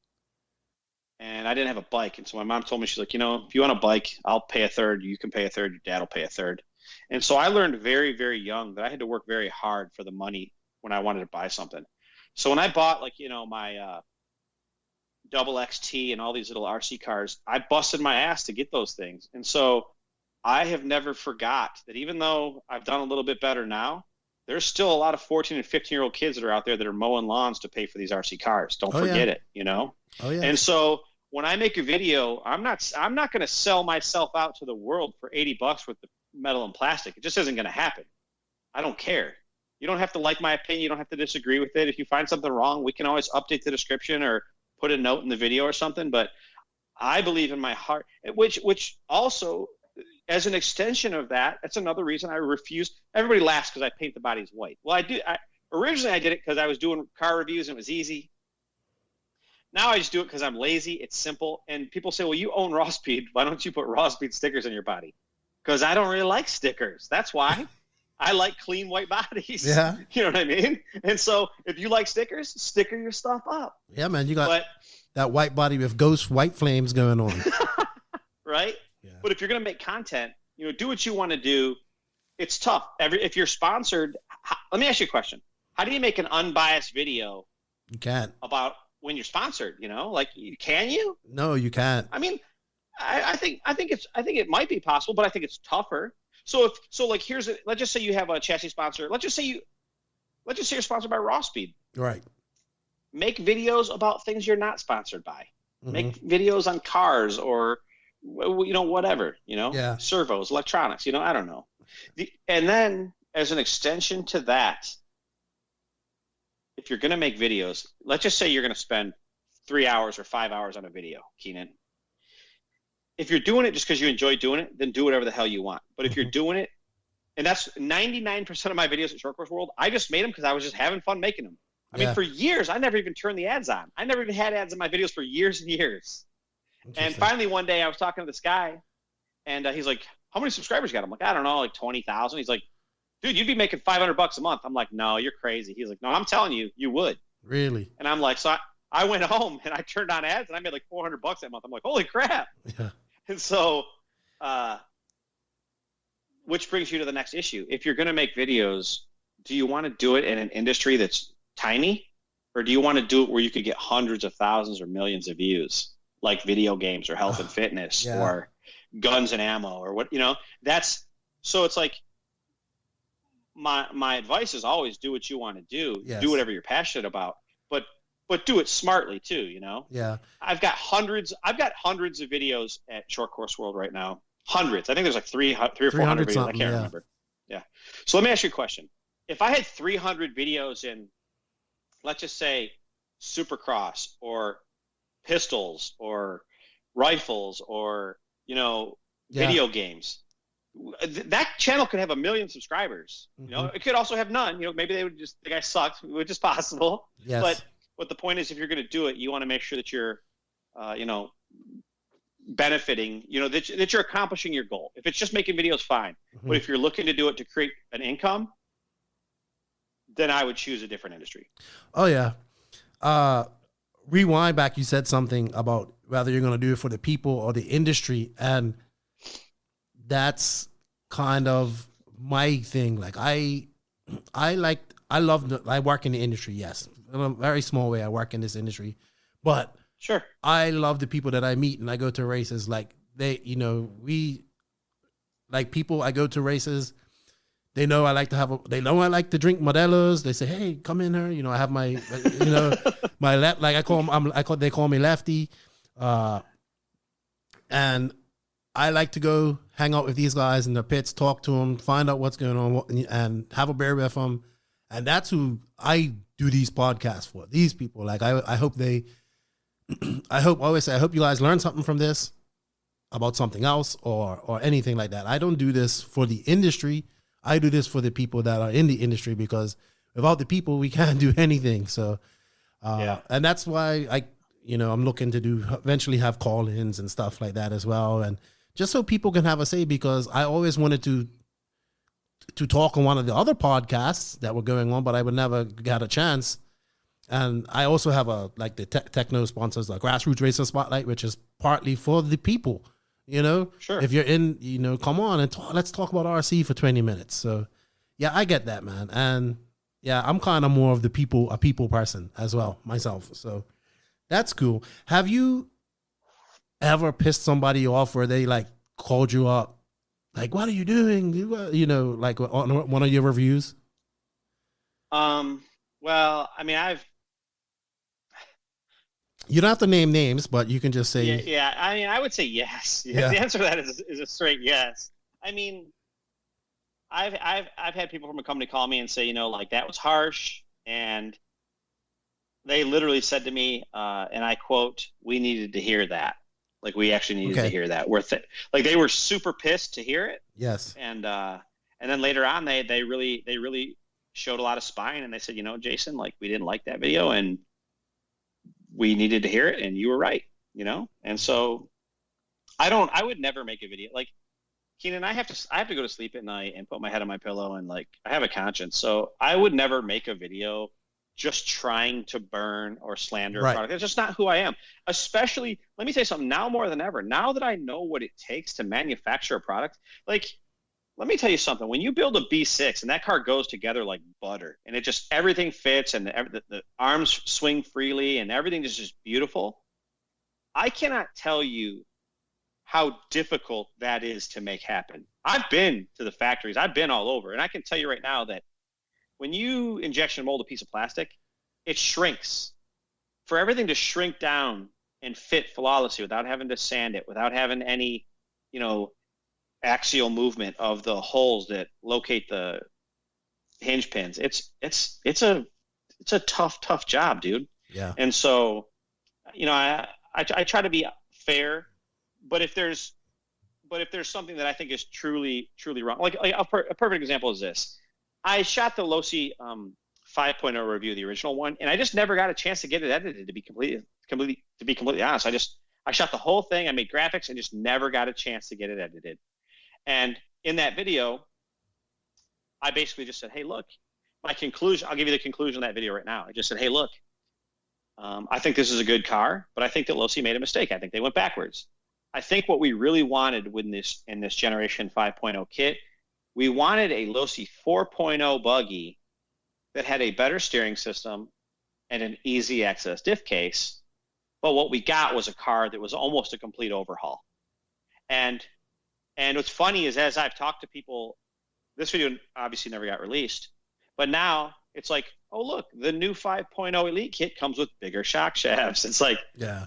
and I didn't have a bike. And so my mom told me, she's like, if you want a bike, I'll pay a third. You can pay a third. Your dad will pay a third. And so I learned very, very young that I had to work very hard for the money when I wanted to buy something. So when I bought my double XT and all these little RC cars, I busted my ass to get those things. And so I have never forgot that even though I've done a little bit better now, there's still a lot of 14 and 15-year-old kids that are out there that are mowing lawns to pay for these RC cars. Don't forget it, Oh, yeah. And so when I make a video, I'm not going to sell myself out to the world for $80 with the metal and plastic. It just isn't going to happen. I don't care. You don't have to like my opinion. You don't have to disagree with it. If you find something wrong, we can always update the description or put a note in the video or something. But I believe in my heart, which also, as an extension of that, that's another reason I refuse. Everybody laughs because I paint the bodies white. Well, originally I did it because I was doing car reviews and it was easy. Now I just do it because I'm lazy. It's simple. And people say, well, you own Raw Speed. Why don't you put Raw Speed stickers on your body? Because I don't really like stickers. That's why. I like clean white bodies. Yeah. You know what I mean? And so if you like stickers, sticker your stuff up. Yeah, man. You got that white body with ghost white flames going on. Right? Yeah. But if you're going to make content, do what you want to do. It's tough. If you're sponsored, let me ask you a question. How do you make an unbiased video? You can't. About when you're sponsored, can you? No, you can't. I mean, I think it might be possible, but I think it's tougher. So let's just say you have a chassis sponsor. Let's just say you're sponsored by Raw Speed. Right. Make videos about things you're not sponsored by. Mm-hmm. Make videos on cars or whatever, yeah. Servos, electronics, I don't know. And then as an extension to that, if you're going to make videos, let's just say you're going to spend 3 hours or 5 hours on a video, Keenan. If you're doing it just because you enjoy doing it, then do whatever the hell you want. But if you're doing it, and that's 99% of my videos at ShortCourse World, I just made them because I was just having fun making them. I mean, for years, I never even turned the ads on. I never even had ads in my videos for years and years. And finally, one day, I was talking to this guy, and he's like, how many subscribers you got? I'm like, I don't know, like 20,000. He's like, dude, you'd be making $500 a month. I'm like, no, you're crazy. He's like, no, I'm telling you, you would. Really? And I'm like, so I went home, and I turned on ads, and I made like $400 that month. I'm like, holy crap. Yeah. And so, which brings you to the next issue. If you're going to make videos, do you want to do it in an industry that's tiny, or do you want to do it where you could get hundreds of thousands or millions of views, like video games or health and fitness or guns and ammo or what, that's, so it's like my advice is always do what you want to do, do whatever you're passionate about, but do it smartly too, Yeah. I've got hundreds of videos at ShortCourse World right now. Hundreds. I think there's like 300 or 400 videos. I can't remember. Yeah. So let me ask you a question. If I had 300 videos in, let's just say, Supercross or pistols or rifles or, video games, that channel could have 1 million subscribers. It could also have none. Maybe they would just, the guy sucks, which is possible. Yes. But the point is, if you're going to do it, you want to make sure that you're, benefiting, that you're accomplishing your goal. If it's just making videos, fine. Mm-hmm. But if you're looking to do it to create an income, then I would choose a different industry. Oh yeah. Rewind back. You said something about whether you're going to do it for the people or the industry. And that's kind of my thing. Like I work in the industry. Yes. In a very small way, I work in this industry, but sure, I love the people that I meet and I go to races. Like I go to races. They know I like to drink Modelo's. They say, "Hey, come in here." I have my, my they call me Lefty. And I like to go hang out with these guys in the pits, talk to them, find out what's going on and have a beer with them. And that's who I do these podcasts for. These people, like I hope I hope you guys learn something from this about something else or anything like that. I don't do this for the industry. I do this for the people that are in the industry, because without the people, we can't do anything. So, and that's why I'm looking to eventually have call-ins and stuff like that as well. And just so people can have a say, because I always wanted to talk on one of the other podcasts that were going on, but I would never get a chance. And I also have the Tekno sponsors, the Grassroots Racing Spotlight, which is partly for the people, Sure. If you're in, come on and let's talk about RC for 20 minutes. So yeah, I get that, man. And yeah, I'm kind of more of a people person as well myself. So that's cool. Have you ever pissed somebody off where they called you up? Like, what are you doing? Like on one of your reviews? Well, I mean, you don't have to name names, but you can just say. Yeah. I mean, I would say yes. Yeah. The answer to that is a straight yes. I mean, I've had people from a company call me and say, that was harsh. And they literally said to me, and I quote, "We needed to hear that. Like, we actually needed to hear that. Like, they were super pissed to hear it." Yes. And then later on, they really showed a lot of spine, and they said, "Jason, we didn't like that video, and we needed to hear it, and you were right." And so I would never make a video. Like, Keenan, I have to go to sleep at night and put my head on my pillow, and I have a conscience. So I would never make a video just trying to burn or slander a product. It's just not who I am. Especially, let me tell you something, now more than ever, now that I know what it takes to manufacture a product, let me tell you something. When you build a B6 and that car goes together like butter, and it just, everything fits, and the arms swing freely, and everything is just beautiful, I cannot tell you how difficult that is to make happen. I've been to the factories. I've been all over. And I can tell you right now that when you injection mold a piece of plastic, it shrinks. For everything to shrink down and fit flawlessly without having to sand it, without having any, axial movement of the holes that locate the hinge pins, it's a tough job, dude. Yeah. And so, I try to be fair, but if there's something that I think is truly wrong, like a perfect example is this. I shot the Losi 5.0 review, the original one, and I just never got a chance to get it edited, to be completely honest. I shot the whole thing, I made graphics, and just never got a chance to get it edited. And in that video, I basically just said, "Hey, look, my conclusion," I'll give you the conclusion of that video right now. I just said, "Hey, look, I think this is a good car, but I think that Losi made a mistake. I think they went backwards. I think what we really wanted in this Generation 5.0 kit, we wanted a Losi 4.0 buggy that had a better steering system and an easy access diff case. But what we got was a car that was almost a complete overhaul." And what's funny is, as I've talked to people, this video obviously never got released, but now it's like, oh, look, the new 5.0 Elite kit comes with bigger shock shafts. It's like, yeah,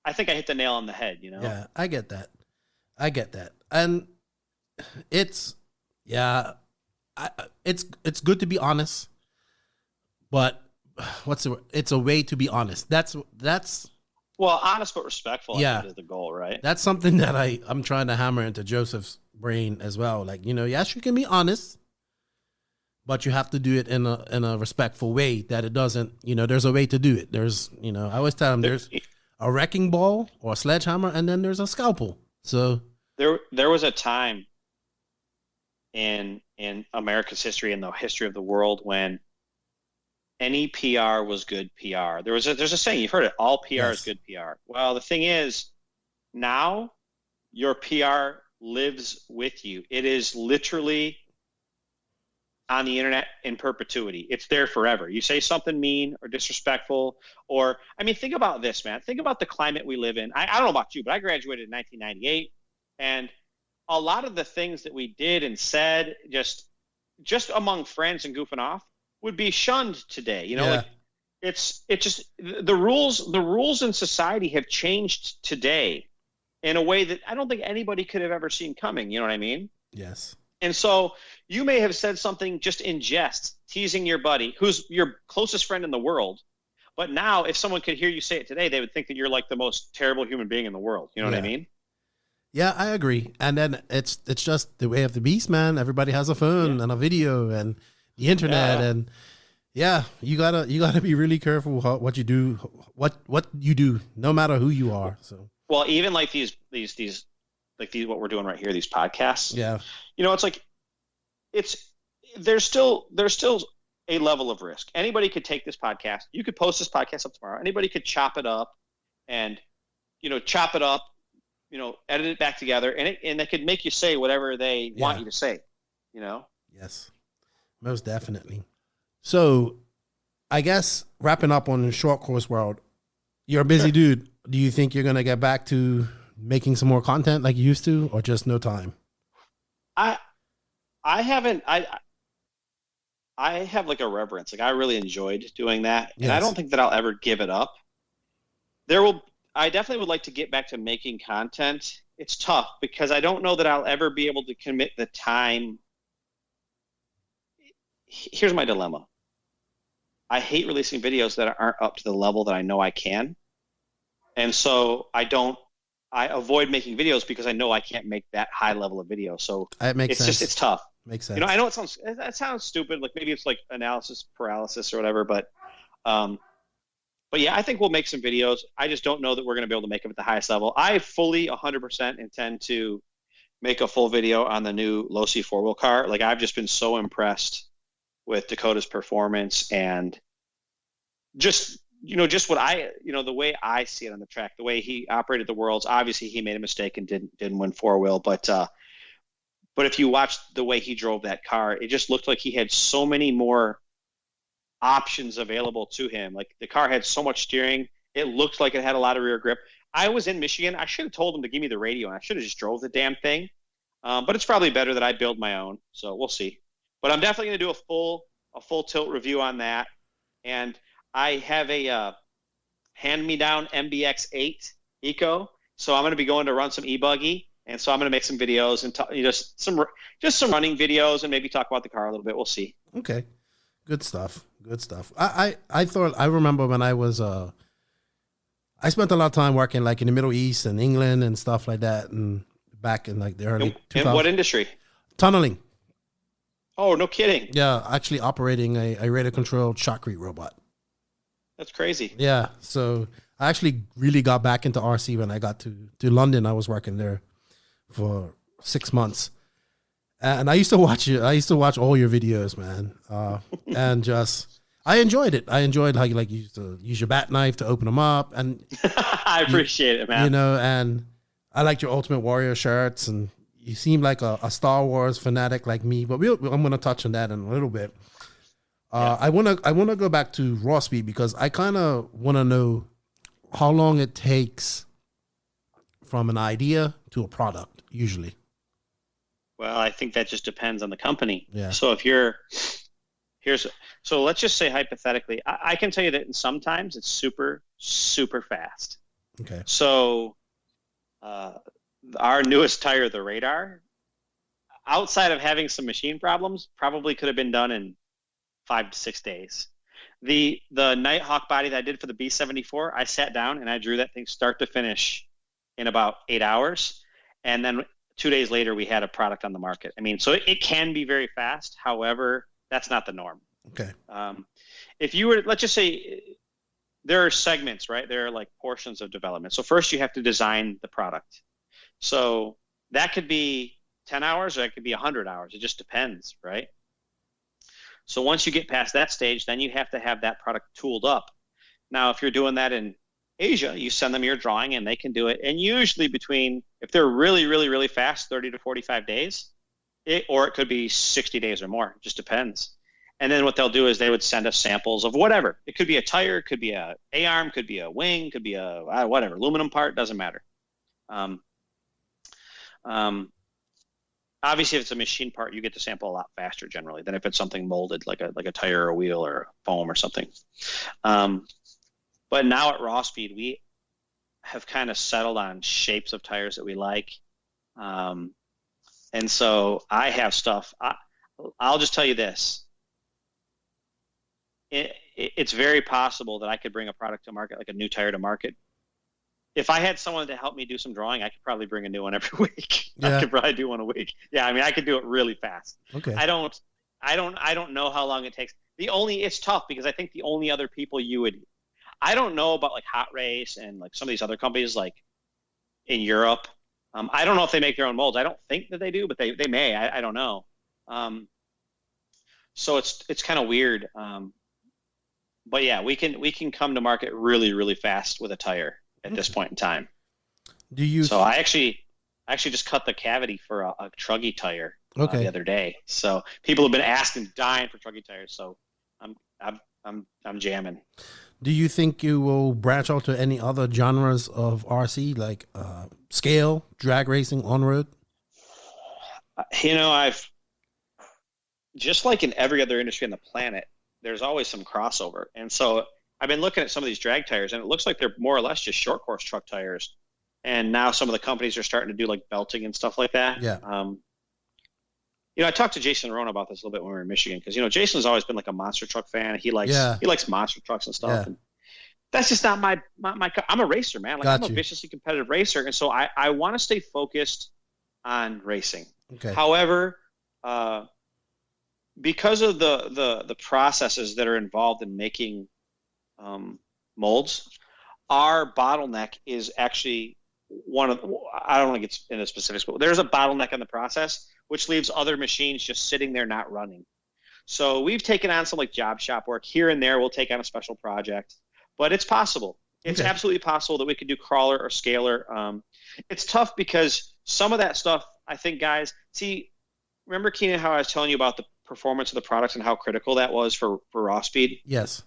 I think I hit the nail on the head, Yeah, I get that. And it's good to be honest, but it's a way to be honest. That's well, honest but respectful, yeah, I think is the goal, right? That's something that I'm trying to hammer into Joseph's brain as well. Yes, you can be honest, but you have to do it in a respectful way that it doesn't, there's a way to do it. There's, I always tell him there's a wrecking ball or a sledgehammer, and then there's a scalpel. So there was a time in America's history, in the history of the world, when any PR was good PR. There's a saying, you've heard it, all PR is good PR. Well, the thing is, now your PR lives with you. It is literally on the internet in perpetuity. It's there forever. You say something mean or disrespectful, or, I mean, think about this, man. Think about the climate we live in. I don't know about you, but I graduated in 1998, and a lot of the things that we did and said just among friends and goofing off would be shunned today. You know, like it's just the rules in society have changed today in a way that I don't think anybody could have ever seen coming. You know what I mean? Yes. And so you may have said something just in jest, teasing your buddy, who's your closest friend in the world. But now if someone could hear you say it today, they would think that you're like the most terrible human being in the world. You know what I mean? Yeah, I agree. And then it's just the way of the beast, man. Everybody has a phone and a video and the internet, and you gotta be really careful what you do, what you do, no matter who you are. So well, even like these what we're doing right here, these podcasts. Yeah, you know, it's like there's still a level of risk. Anybody could take this podcast. You could post this podcast up tomorrow. Anybody could chop it up and edit it back together, and they could make you say whatever they want you to say, you know? Yes, most definitely. So I guess wrapping up on the ShortCourse World, you're a busy dude. Do you think you're going to get back to making some more content like you used to, or just no time? I have like a reverence. Like I really enjoyed doing that. And I don't think that I'll ever give it up. I definitely would like to get back to making content. It's tough because I don't know that I'll ever be able to commit the time. Here's my dilemma. I hate releasing videos that aren't up to the level that I know I can. And so I avoid making videos because I know I can't make that high level of video. So it's tough. Makes sense. You know, I know that sounds stupid. Like maybe it's like analysis paralysis or whatever, but yeah, I think we'll make some videos. I just don't know that we're going to be able to make them at the highest level. I fully 100% intend to make a full video on the new Losi 4-wheel car. Like I've just been so impressed with Dakota's performance and just what the way I see it on the track, the way he operated the Worlds. Obviously he made a mistake and didn't win 4-wheel, but if you watch the way he drove that car, it just looked like he had so many more options available to him. Like the car had so much steering. It looked like it had a lot of rear grip. I was in Michigan. I should have told him to give me the radio, and I should have just drove the damn thing. But it's probably better that I build my own. So we'll see. But I'm definitely going to do a full tilt review on that. And I have a hand-me-down MBX8 Eco. So I'm going to be going to run some Ebuggy. And so I'm going to make some videos and just some running videos and maybe talk about the car a little bit. We'll see. Okay. Good stuff. I remember when I was, I spent a lot of time working like in the Middle East and England and stuff like that. And back in like the early 2000s. In what industry? Tunneling. Oh, no kidding. Yeah. Actually operating a radar controlled shotcrete robot. That's crazy. Yeah. So I actually really got back into RC when I got to London. I was working there for 6 months. And I used to watch you. I used to watch all your videos, man. And just, I enjoyed it. I enjoyed how you used to use your bat knife to open them up. And I appreciate it, man. You know, and I liked your Ultimate Warrior shirts, and you seem like a Star Wars fanatic like me. But I'm going to touch on that in a little bit. I want to go back to Raw Speed because I kind of want to know how long it takes from an idea to a product usually. Well, I think that just depends on the company. Yeah. So so let's just say hypothetically, I can tell you that sometimes it's super, super fast. Okay. So our newest tire, the Radar, outside of having some machine problems, probably could have been done in 5 to 6 days. The Nighthawk body that I did for the B74, I sat down and I drew that thing start to finish in about 8 hours. And then 2 days later, we had a product on the market. I mean, so it can be very fast. However, that's not the norm. Okay. If you were, let's just say, there are segments, right? There are like portions of development. So first you have to design the product. So that could be 10 hours or it could be 100 hours. It just depends, right? So once you get past that stage, then you have to have that product tooled up. Now, if you're doing that in Asia, you send them your drawing and they can do it. And usually between, if they're really, really, really fast, 30 to 45 days, or it could be 60 days or more. It just depends. And then what they'll do is they would send us samples of whatever. It could be a tire, could be a A-arm, could be a wing, could be a whatever, aluminum part, doesn't matter. Obviously, if it's a machine part, you get to sample a lot faster generally than if it's something molded like a tire or a wheel or a foam or something. But now at Raw Speed, we have kind of settled on shapes of tires that we like. And so I have stuff. I'll just tell you this. It's very possible that I could bring a product to market, like a new tire to market. If I had someone to help me do some drawing, I could probably bring a new one every week. Yeah. I could probably do one a week. Yeah, I mean, I could do it really fast. Okay. I don't know how long it takes. It's tough because I think the only other people I don't know about like Hot Race and like some of these other companies like in Europe. I don't know if they make their own molds. I don't think that they do, but they may. I don't know. So it's kind of weird. But yeah, we can come to market really, really fast with a tire at this point in time. So I actually just cut the cavity for a truggy tire the other day. So people have been asking, dying for truggy tires. So I'm jamming. Do you think you will branch out to any other genres of RC, like scale, drag racing, on-road? I've just like in every other industry on the planet, there's always some crossover. And so I've been looking at some of these drag tires, and it looks like they're more or less just short course truck tires. And now some of the companies are starting to do like belting and stuff like that. Yeah. I talked to Jason Rohn about this a little bit when we were in Michigan because Jason's always been like a monster truck fan. He likes monster trucks and stuff. Yeah. And that's just not my. I'm a racer, man. Like I'm a viciously competitive racer, and so I want to stay focused on racing. Okay. However, because of the processes that are involved in making molds, our bottleneck is actually I don't want to get into specifics, but there's a bottleneck in the process, which leaves other machines just sitting there not running. So we've taken on some like job shop work here and there. We'll take on a special project, but it's possible. It's absolutely possible that we could do crawler or scaler. It's tough because some of that stuff, I think, guys, remember, Keenan, how I was telling you about the performance of the products and how critical that was for Raw Speed? Yes.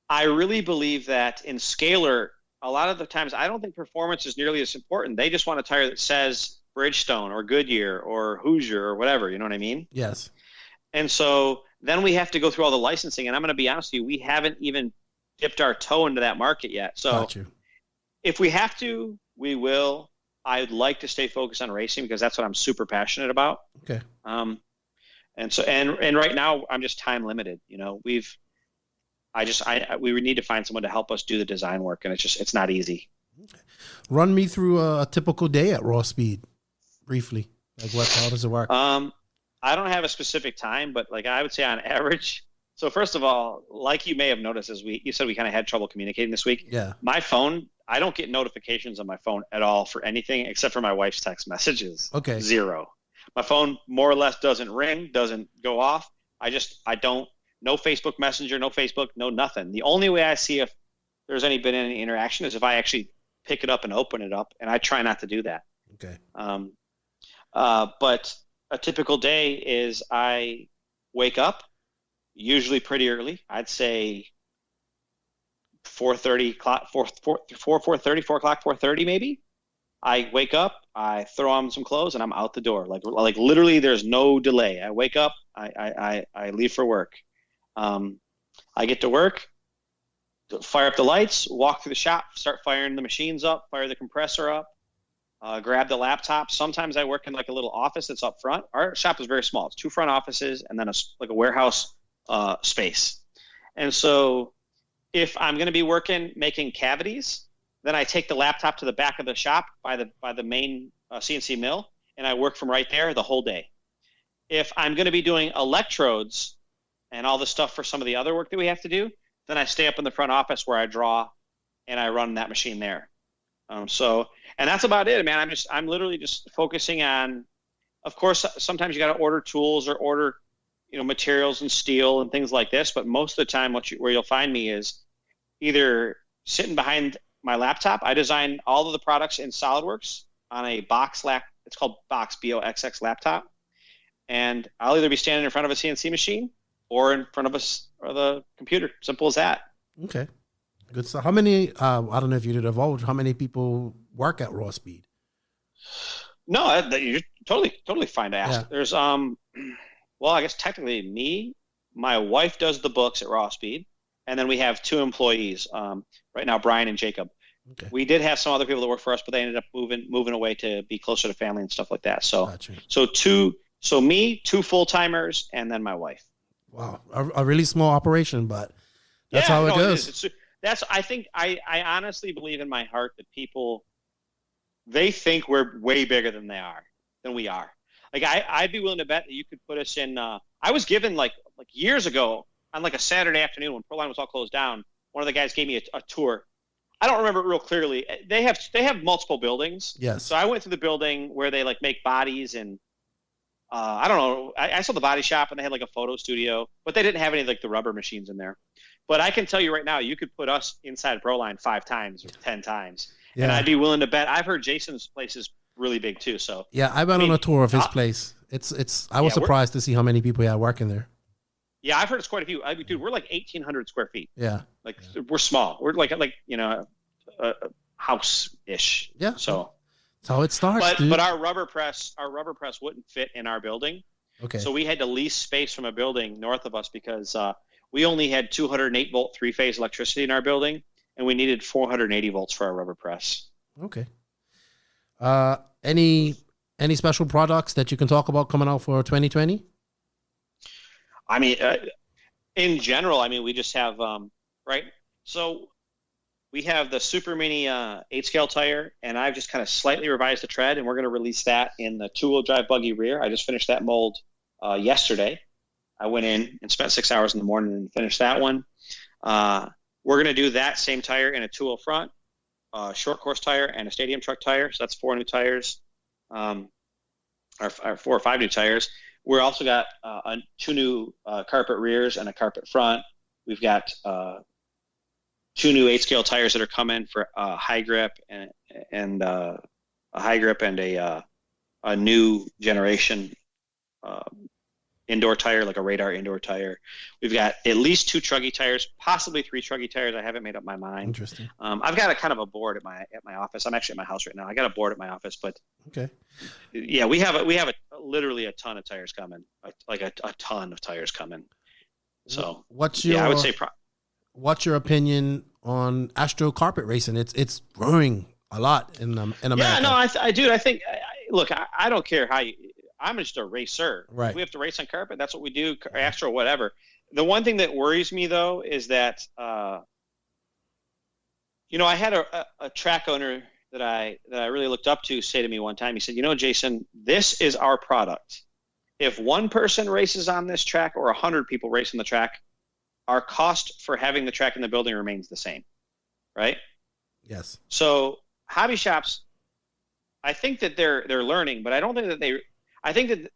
I really believe that in scaler, a lot of the times, I don't think performance is nearly as important. They just want a tire that says Bridgestone or Goodyear or Hoosier or whatever. You know what I mean? Yes. And so then we have to go through all the licensing. And I'm going to be honest with you, we haven't even dipped our toe into that market yet. So if we have to, we will. I'd like to stay focused on racing because that's what I'm super passionate about. Okay. And so, and right now I'm just time limited. We need to find someone to help us do the design work, and it's not easy. Okay. Run me through a typical day at Raw Speed, briefly. Like how does it work? I don't have a specific time, but like I would say on average. So first of all, like you may have noticed, you said we kind of had trouble communicating this week. Yeah. My phone, I don't get notifications on my phone at all for anything except for my wife's text messages. Okay. 0. My phone more or less doesn't ring, doesn't go off. I don't. No Facebook Messenger, no Facebook, no nothing. The only way I see if there's been any interaction is if I actually pick it up and open it up, and I try not to do that. Okay. But a typical day is I wake up, usually pretty early. I'd say 4:30 maybe. I wake up, I throw on some clothes, and I'm out the door. Like literally, there's no delay. I wake up, I leave for work. I get to work, fire up the lights, walk through the shop, start firing the machines up, fire the compressor up, grab the laptop. Sometimes I work in like a little office that's up front. Our shop is very small. It's 2 front offices and then a warehouse space. And so if I'm going to be making cavities, then I take the laptop to the back of the shop by the main CNC mill, and I work from right there the whole day. If I'm going to be doing electrodes and all the stuff for some of the other work that we have to do, then I stay up in the front office where I draw and I run that machine there. And that's about it, man. I'm literally just focusing on, of course, sometimes you got to order tools or order, materials and steel and things like this. But most of the time, where you'll find me is either sitting behind my laptop. I design all of the products in SolidWorks on a box it's called Box, BOXX laptop. And I'll either be standing in front of a CNC machine or in front of the computer. Simple as that. Okay. Good. So how many, I don't know if you did divulge, how many people work at Raw Speed? No, you're totally fine to ask. Yeah. There's, well, I guess technically me, my wife does the books at Raw Speed. And then we have 2 employees right now, Brian and Jacob. Okay. We did have some other people that work for us, but they ended up moving away to be closer to family and stuff like that. So, Gotcha. So me, 2 full-timers, and then my wife. Wow. A really small operation, but that's how it goes. I honestly believe in my heart that people, they think we're way bigger than we are. Like I'd be willing to bet that you could put us in, I was given like years ago on like a Saturday afternoon when Proline was all closed down, one of the guys gave me a tour. I don't remember it real clearly. They have multiple buildings. Yes. So I went through the building where they like make bodies and I don't know. I saw the body shop and they had like a photo studio, but they didn't have any of like the rubber machines in there. But I can tell you right now, you could put us inside Proline 5 times or 10 times. Yeah. And I'd be willing to bet. I've heard Jason's place is really big too. So yeah, I went on a tour of his place. I was surprised to see how many people he had working there. Yeah, I've heard it's quite a few. Dude, we're like 1,800 square feet. Yeah. Like we're small. We're like a house-ish. Yeah. So that's how it starts. But our rubber press wouldn't fit in our building. Okay. So we had to lease space from a building north of us because we only had 208 volt 3-phase electricity in our building, and we needed 480 volts for our rubber press. Okay. Any special products that you can talk about coming out for 2020? I mean, in general, we just have right. So we have the Super Mini 8-scale tire, and I've just kind of slightly revised the tread, and we're going to release that in the 2-wheel drive buggy rear. I just finished that mold yesterday. I went in and spent 6 hours in the morning and finished that one. We're going to do that same tire in a 2-wheel front, short course tire, and a stadium truck tire. So that's 4 new tires, or 4 or 5 new tires. We're also got 2 new carpet rears and a carpet front. We've got 2 new 8-scale tires that are coming for high grip and a high grip and a new generation indoor tire, like a radar indoor tire. We've got at least 2 truggy tires, possibly 3 truggy tires. I haven't made up my mind. Interesting. I've got a kind of a board at my office. I'm actually at my house right now. I got a board at my office, but okay. Yeah, we have literally a ton of tires coming, like a ton of tires coming. So I would say what's your opinion on Astro carpet racing? It's growing a lot in America. Yeah, no, I think look, I don't care how I'm just a racer. Right. If we have to race on carpet, that's what we do, Astro, whatever. The one thing that worries me, though, is that, I had a track owner that I really looked up to say to me one time, he said, Jason, this is our product. If one person races on this track or 100 people race on the track, our cost for having the track in the building remains the same, right? Yes. So hobby shops, I think that they're learning, but I don't think that I think that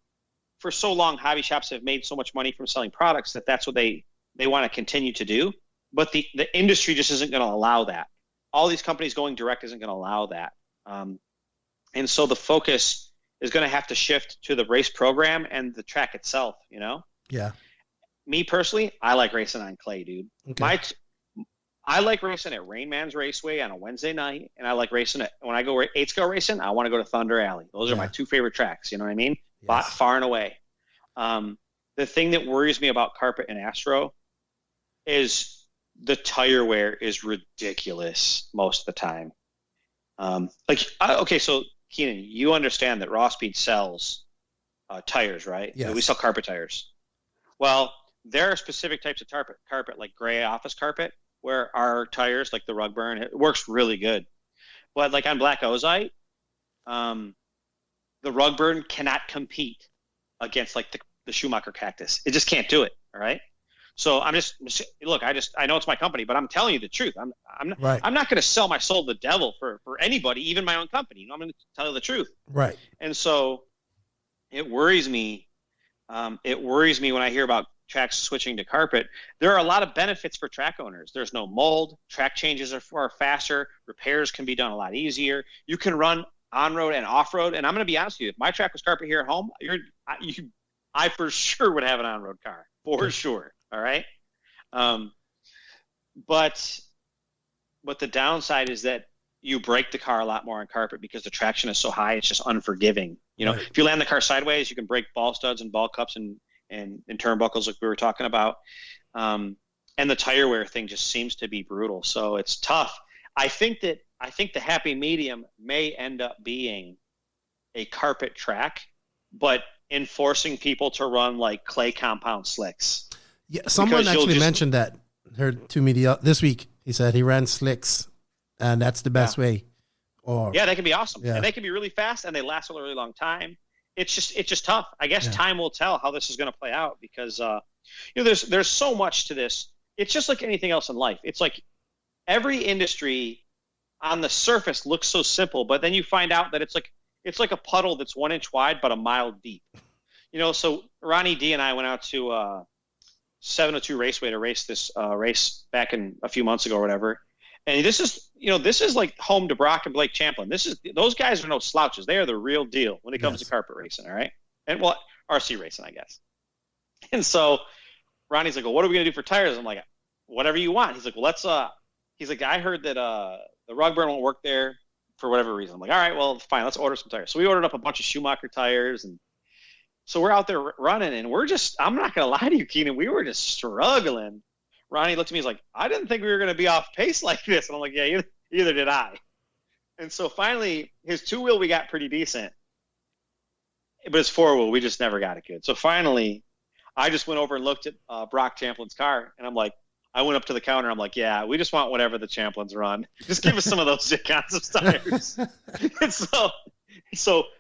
for so long, hobby shops have made so much money from selling products that that's what they want to continue to do. But the industry just isn't going to allow that. All these companies going direct isn't going to allow that. And so the focus is going to have to shift to the race program and the track itself, Yeah. Me personally, I like racing on clay, dude. Okay. I like racing at Rain Man's Raceway on a Wednesday night, and I like racing when I go 8-scale racing, I want to go to Thunder Alley. Those are my 2 favorite tracks, you know what I mean? Yes. Far and away. The thing that worries me about carpet and Astro is the tire wear is ridiculous most of the time. Okay, so Keenan, you understand that Raw Speed sells tires, right? Yes. We sell carpet tires. Well, there are specific types of carpet, like gray office carpet, where our tires, like the rug burn, it works really good. But like on black ozite, the rug burn cannot compete against like the Schumacher cactus. It just can't do it. All right. So I know it's my company, but I'm telling you the truth. I'm not going to sell my soul to the devil for anybody, even my own company. You know, I'm going to tell you the truth. Right. And so it worries me. It worries me when I hear about tracks switching to carpet. There are a lot of benefits for track owners. There's no mold. Track changes are faster. Repairs can be done a lot easier. You can run on-road and off-road. And I'm going to be honest with you. If my track was carpet here at home, I for sure would have an on-road car. For sure. All right. But the downside is that you break the car a lot more on carpet because the traction is so high. It's just unforgiving. You know, Right. If you land the car sideways, you can break ball studs and ball cups and turnbuckles like we were talking about. And the tire wear thing just seems to be brutal. So it's tough. I think the happy medium may end up being a carpet track, but enforcing people to run like clay compound slicks. Yeah, someone Because you'll actually just- mentioned that to me this week. He said he ran slicks, and that's the best way. Or Yeah, they can be awesome. Yeah. And they can be really fast, and they last a really long time. It's just tough. I guess Yeah. time will tell how this is going to play out because there's so much to this. It's just like anything else in life. It's like every industry on the surface looks so simple, but then you find out that it's like a puddle that's 1 inch wide but a mile deep. You know, so Ronnie D and I went out to 702 Raceway to race this race back in a few months ago or whatever. And this is like home to Brock and Blake Champlin. Those guys are no slouches. They are the real deal when it comes to carpet racing. All right. And RC racing, I guess. And so Ronnie's like, well, what are we going to do for tires? I'm like, whatever you want. He's like, well, he's like, I heard that the rug burn won't work there for whatever reason. I'm like, all right, well, fine. Let's order some tires. So we ordered up a bunch of Schumacher tires. And so we're out there running and I'm not going to lie to you, Keenan. We were just struggling. Ronnie looked at me, he's like, I didn't think we were going to be off pace like this. And I'm like, yeah, either did I. And so finally, his 2-wheel, we got pretty decent. But his 4-wheel, we just never got it good. So finally, I just went over and looked at Brock Champlin's car. And I went up to the counter. I'm like, yeah, we just want whatever the Champlins run. Just give us some of those Concepts tires. And so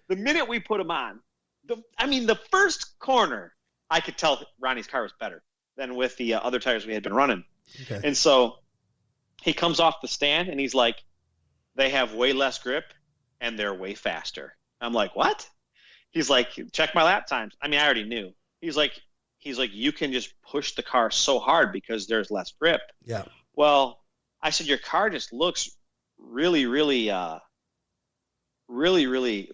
the minute we put them on, the first corner, I could tell Ronnie's car was better than with the other tires we had been running. Okay. And so he comes off the stand and he's like, they have way less grip and they're way faster. I'm like, what? He's like, check my lap times. I already knew. He's like, you can just push the car so hard because there's less grip. Yeah. Well, I said, your car just looks really, really, really, really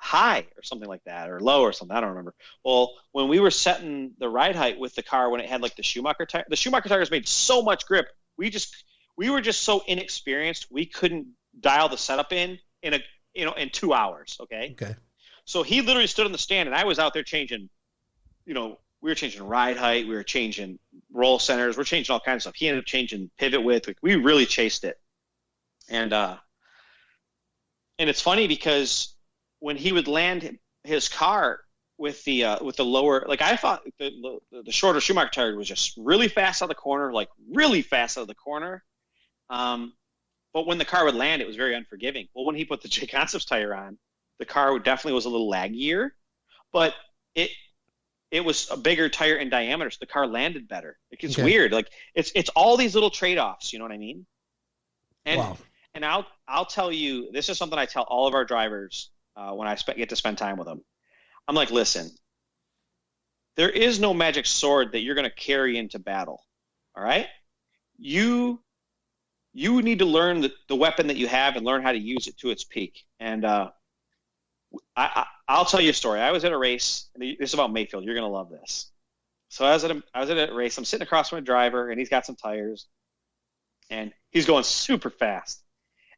high or something like that, or low or something. I don't remember. Well, when we were setting the ride height with the car, when it had like the Schumacher tires made so much grip. We were just so inexperienced. We couldn't dial the setup in 2 hours. Okay. So he literally stood on the stand and I was out there changing, we were changing ride height. We were changing roll centers. We're changing all kinds of stuff. He ended up changing pivot width. We really chased it. And it's funny because when he would land his car with the lower, like I thought the shorter Schumacher tire was just really fast out of the corner, but when the car would land, it was very unforgiving. Well, when he put the J Concepts tire on, the car definitely was a little laggier, but it was a bigger tire in diameter, so the car landed better. It's weird. Like it's all these little trade-offs, you know what I mean? And Wow. And I'll tell you, this is something I tell all of our drivers when I get to spend time with them. I'm like, listen, there is no magic sword that you're going to carry into battle. All right? You need to learn the weapon that you have and learn how to use it to its peak. And I'll tell you a story. I was at a race. This is about Mayfield. You're going to love this. So I was at a race. I'm sitting across from a driver, and he's got some tires, and he's going super fast.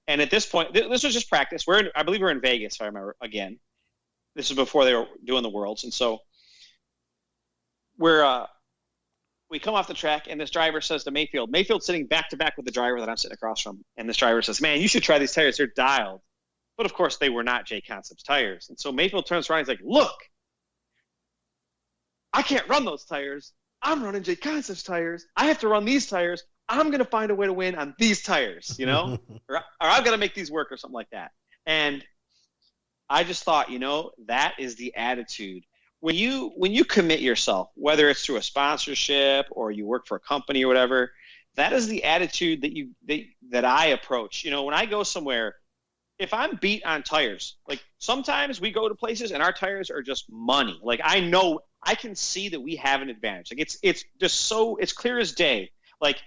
And at this point, this was just practice. I believe we're in Vegas, if I remember. Again, this is before they were doing the Worlds, and so we come off the track, and this driver says to Mayfield's sitting back to back with the driver that I'm sitting across from, and this driver says, "Man, you should try these tires. They're dialed." But of course, they were not J Concepts tires, and so Mayfield turns around. He's like, "Look, I can't run those tires. I'm running J Concepts tires. I have to run these tires. I'm going to find a way to win on these tires, or I've got to make these work," or something like that. And I just thought, that is the attitude. when you commit yourself, whether it's through a sponsorship or you work for a company or whatever, that is the attitude that I approach. You know, when I go somewhere, if I'm beat on tires, like sometimes we go to places and our tires are just money. Like I know I can see that we have an advantage. Like it's just so it's clear as day. Like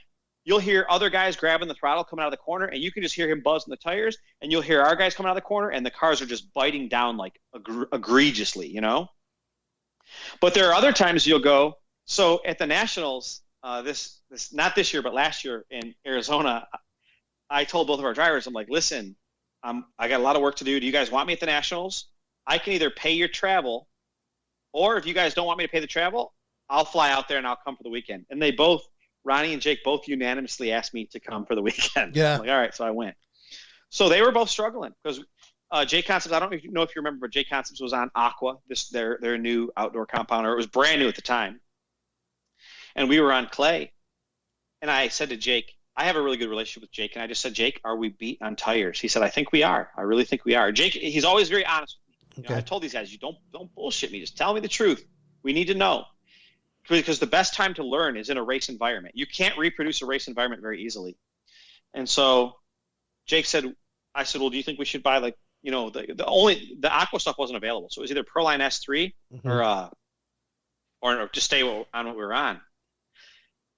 you'll hear other guys grabbing the throttle coming out of the corner, and you can just hear him buzzing the tires, and you'll hear our guys coming out of the corner, and the cars are just biting down like egregiously, you know. But there are other times you'll go. So at the Nationals, this not this year, but last year in Arizona, I told both of our drivers, I'm like, listen, I got a lot of work to do. Do you guys want me at the Nationals? I can either pay your travel, or if you guys don't want me to pay the travel, I'll fly out there and I'll come for the weekend. And they both, Ronnie and Jake, both unanimously asked me to come for the weekend. Yeah. I'm like, all right, so I went. So they were both struggling because Jay Concepts, I don't know if you remember, but Jay Concepts was on Aqua, their new outdoor compound, or it was brand new at the time. And we were on clay. And I said to Jake, I have a really good relationship with Jake. And I just said, Jake, are we beat on tires? He said, I think we are. I really think we are. Jake, he's always very honest with me. You know, I told these guys, you don't bullshit me. Just tell me the truth. We need to know. Because the best time to learn is in a race environment. You can't reproduce a race environment very easily. And so Jake said, I said, well, do you think we should buy the Aqua stuff wasn't available. So it was either Proline S3 or just stay on what we were on.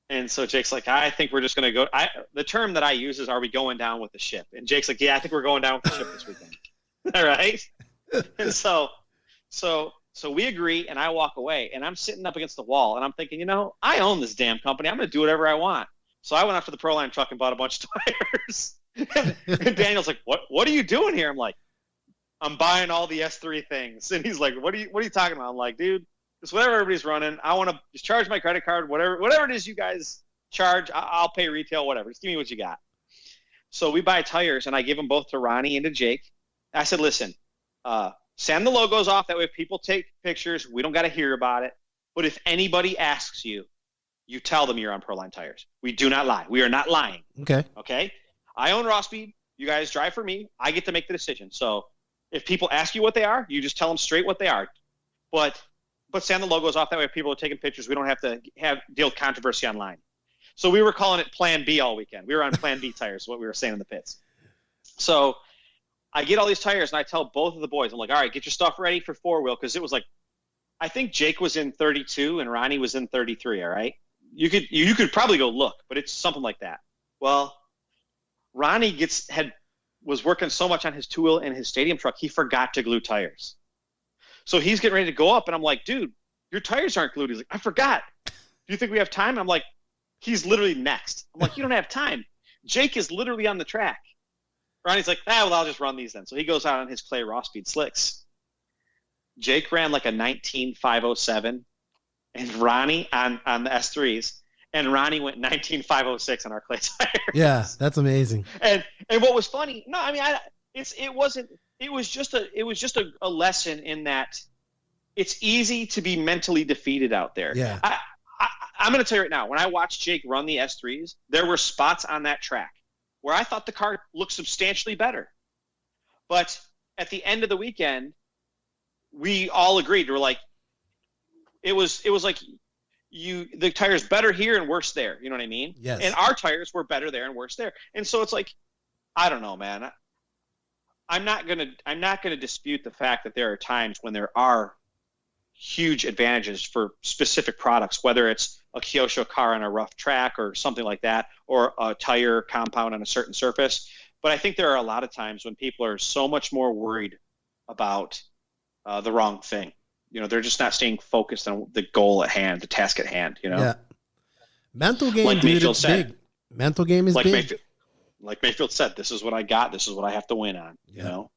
And so Jake's like, I think we're just going to go. The term that I use is, are we going down with the ship? And Jake's like, yeah, I think we're going down with the ship this weekend. All right. And so we agree, and I walk away, and I'm sitting up against the wall, and I'm thinking, you know, I own this damn company. I'm going to do whatever I want. So I went up to the Proline truck and bought a bunch of tires. And Daniel's like, what are you doing here? I'm like, I'm buying all the S3 things. And he's like, what are you talking about? I'm like, dude, just whatever everybody's running. I want to just charge my credit card, whatever it is you guys charge, I'll pay retail, whatever. Just give me what you got. So we buy tires, and I give them both to Ronnie and to Jake. I said, listen, send the logos off. That way if people take pictures, we don't got to hear about it. But if anybody asks you, you tell them you're on Proline tires. We do not lie. We are not lying. Okay? I own Raw Speed. You guys drive for me. I get to make the decision. So if people ask you what they are, you just tell them straight what they are. But send the logos off. That way if people are taking pictures, we don't have to deal with controversy online. So we were calling it Plan B all weekend. We were on Plan B tires, is what we were saying in the pits. So I get all these tires, and I tell both of the boys, I'm like, all right, get your stuff ready for four-wheel, because it was like, I think Jake was in 32 and Ronnie was in 33, all right? You could probably go look, but it's something like that. Well, Ronnie was working so much on his two-wheel and his stadium truck, he forgot to glue tires. So he's getting ready to go up, and I'm like, dude, your tires aren't glued. He's like, I forgot. Do you think we have time? I'm like, he's literally next. I'm like, you don't have time. Jake is literally on the track. Ronnie's like, well, I'll just run these then. So he goes out on his clay Raw Speed slicks. Jake ran like a 19.507, and Ronnie on the S3s, and Ronnie went 19.506 on our clay tires. Yeah, that's amazing. And what was funny? No, I mean, it was just a lesson in that it's easy to be mentally defeated out there. Yeah. I'm going to tell you right now, when I watched Jake run the S3s, there were spots on that track where I thought the car looked substantially better. But at the end of the weekend, we all agreed. We're like, it was like the tires better here and worse there. You know what I mean? Yes. And our tires were better there and worse there. And so it's like, I don't know, man. I'm not gonna dispute the fact that there are times when there are huge advantages for specific products, whether it's a Kyosho car on a rough track or something like that, or a tire compound on a certain surface. But I think there are a lot of times when people are so much more worried about the wrong thing. You know, they're just not staying focused on the goal at hand, the task at hand, you know? Yeah. Mental game, like dude, Mayfield it's said, big. Mental game is big. Like Mayfield said, this is what I got. This is what I have to win on, you know?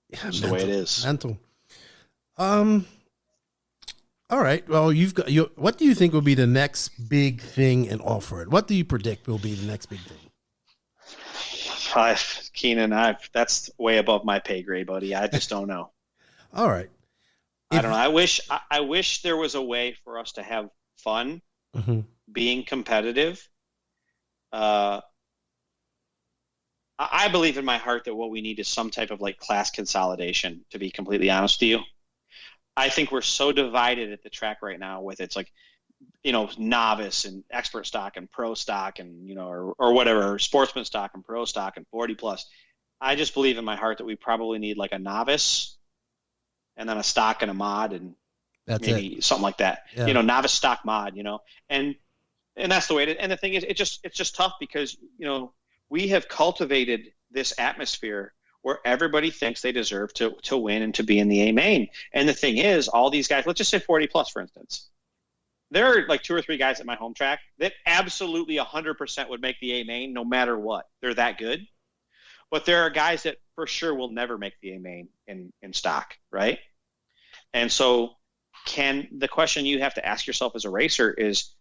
Yeah, that's the way it is. Mental. All right. Well, what do you think will be the next big thing in off-road? What do you predict will be the next big thing? Keenan, that's way above my pay grade, buddy. I just don't know. All right. I don't know. I wish there was a way for us to have fun being competitive. I believe in my heart that what we need is some type of like class consolidation, to be completely honest with you. I think we're so divided at the track right now with it's like, novice and expert stock and pro stock and, or whatever, sportsman stock and pro stock and 40 plus. I just believe in my heart that we probably need like a novice and then a stock and a mod and That's maybe something like that. Yeah. Novice stock mod, and that's the way and the thing is, it's just tough because, we have cultivated this atmosphere where everybody thinks they deserve to win and to be in the A main. And the thing is, all these guys, let's just say 40 plus, for instance, there are like 2 or 3 guys at my home track that absolutely 100% would make the A main no matter what. They're that good. But there are guys that for sure will never make the A main in stock, right? And so the question you have to ask yourself as a racer is,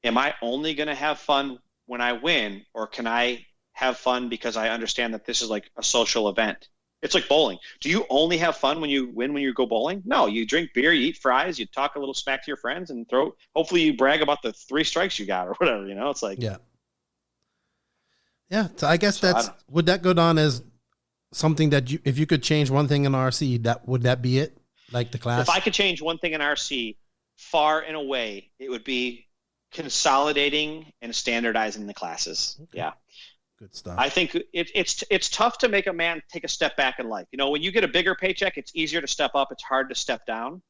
am I only going to have fun when I win, or can I have fun because I understand that this is like a social event? It's like bowling. Do you only have fun when you win when you go bowling? No, you drink beer, you eat fries, you talk a little smack to your friends, and hopefully you brag about the 3 strikes you got or whatever, It's like, yeah. So I guess would that go down as something that if you could change one thing in RC, would that be it? Like the class? If I could change one thing in RC, far and away, it would be consolidating and standardizing the classes. Okay. Yeah. Good stuff. I think it's tough to make a man take a step back in life. When you get a bigger paycheck, it's easier to step up. It's hard to step down.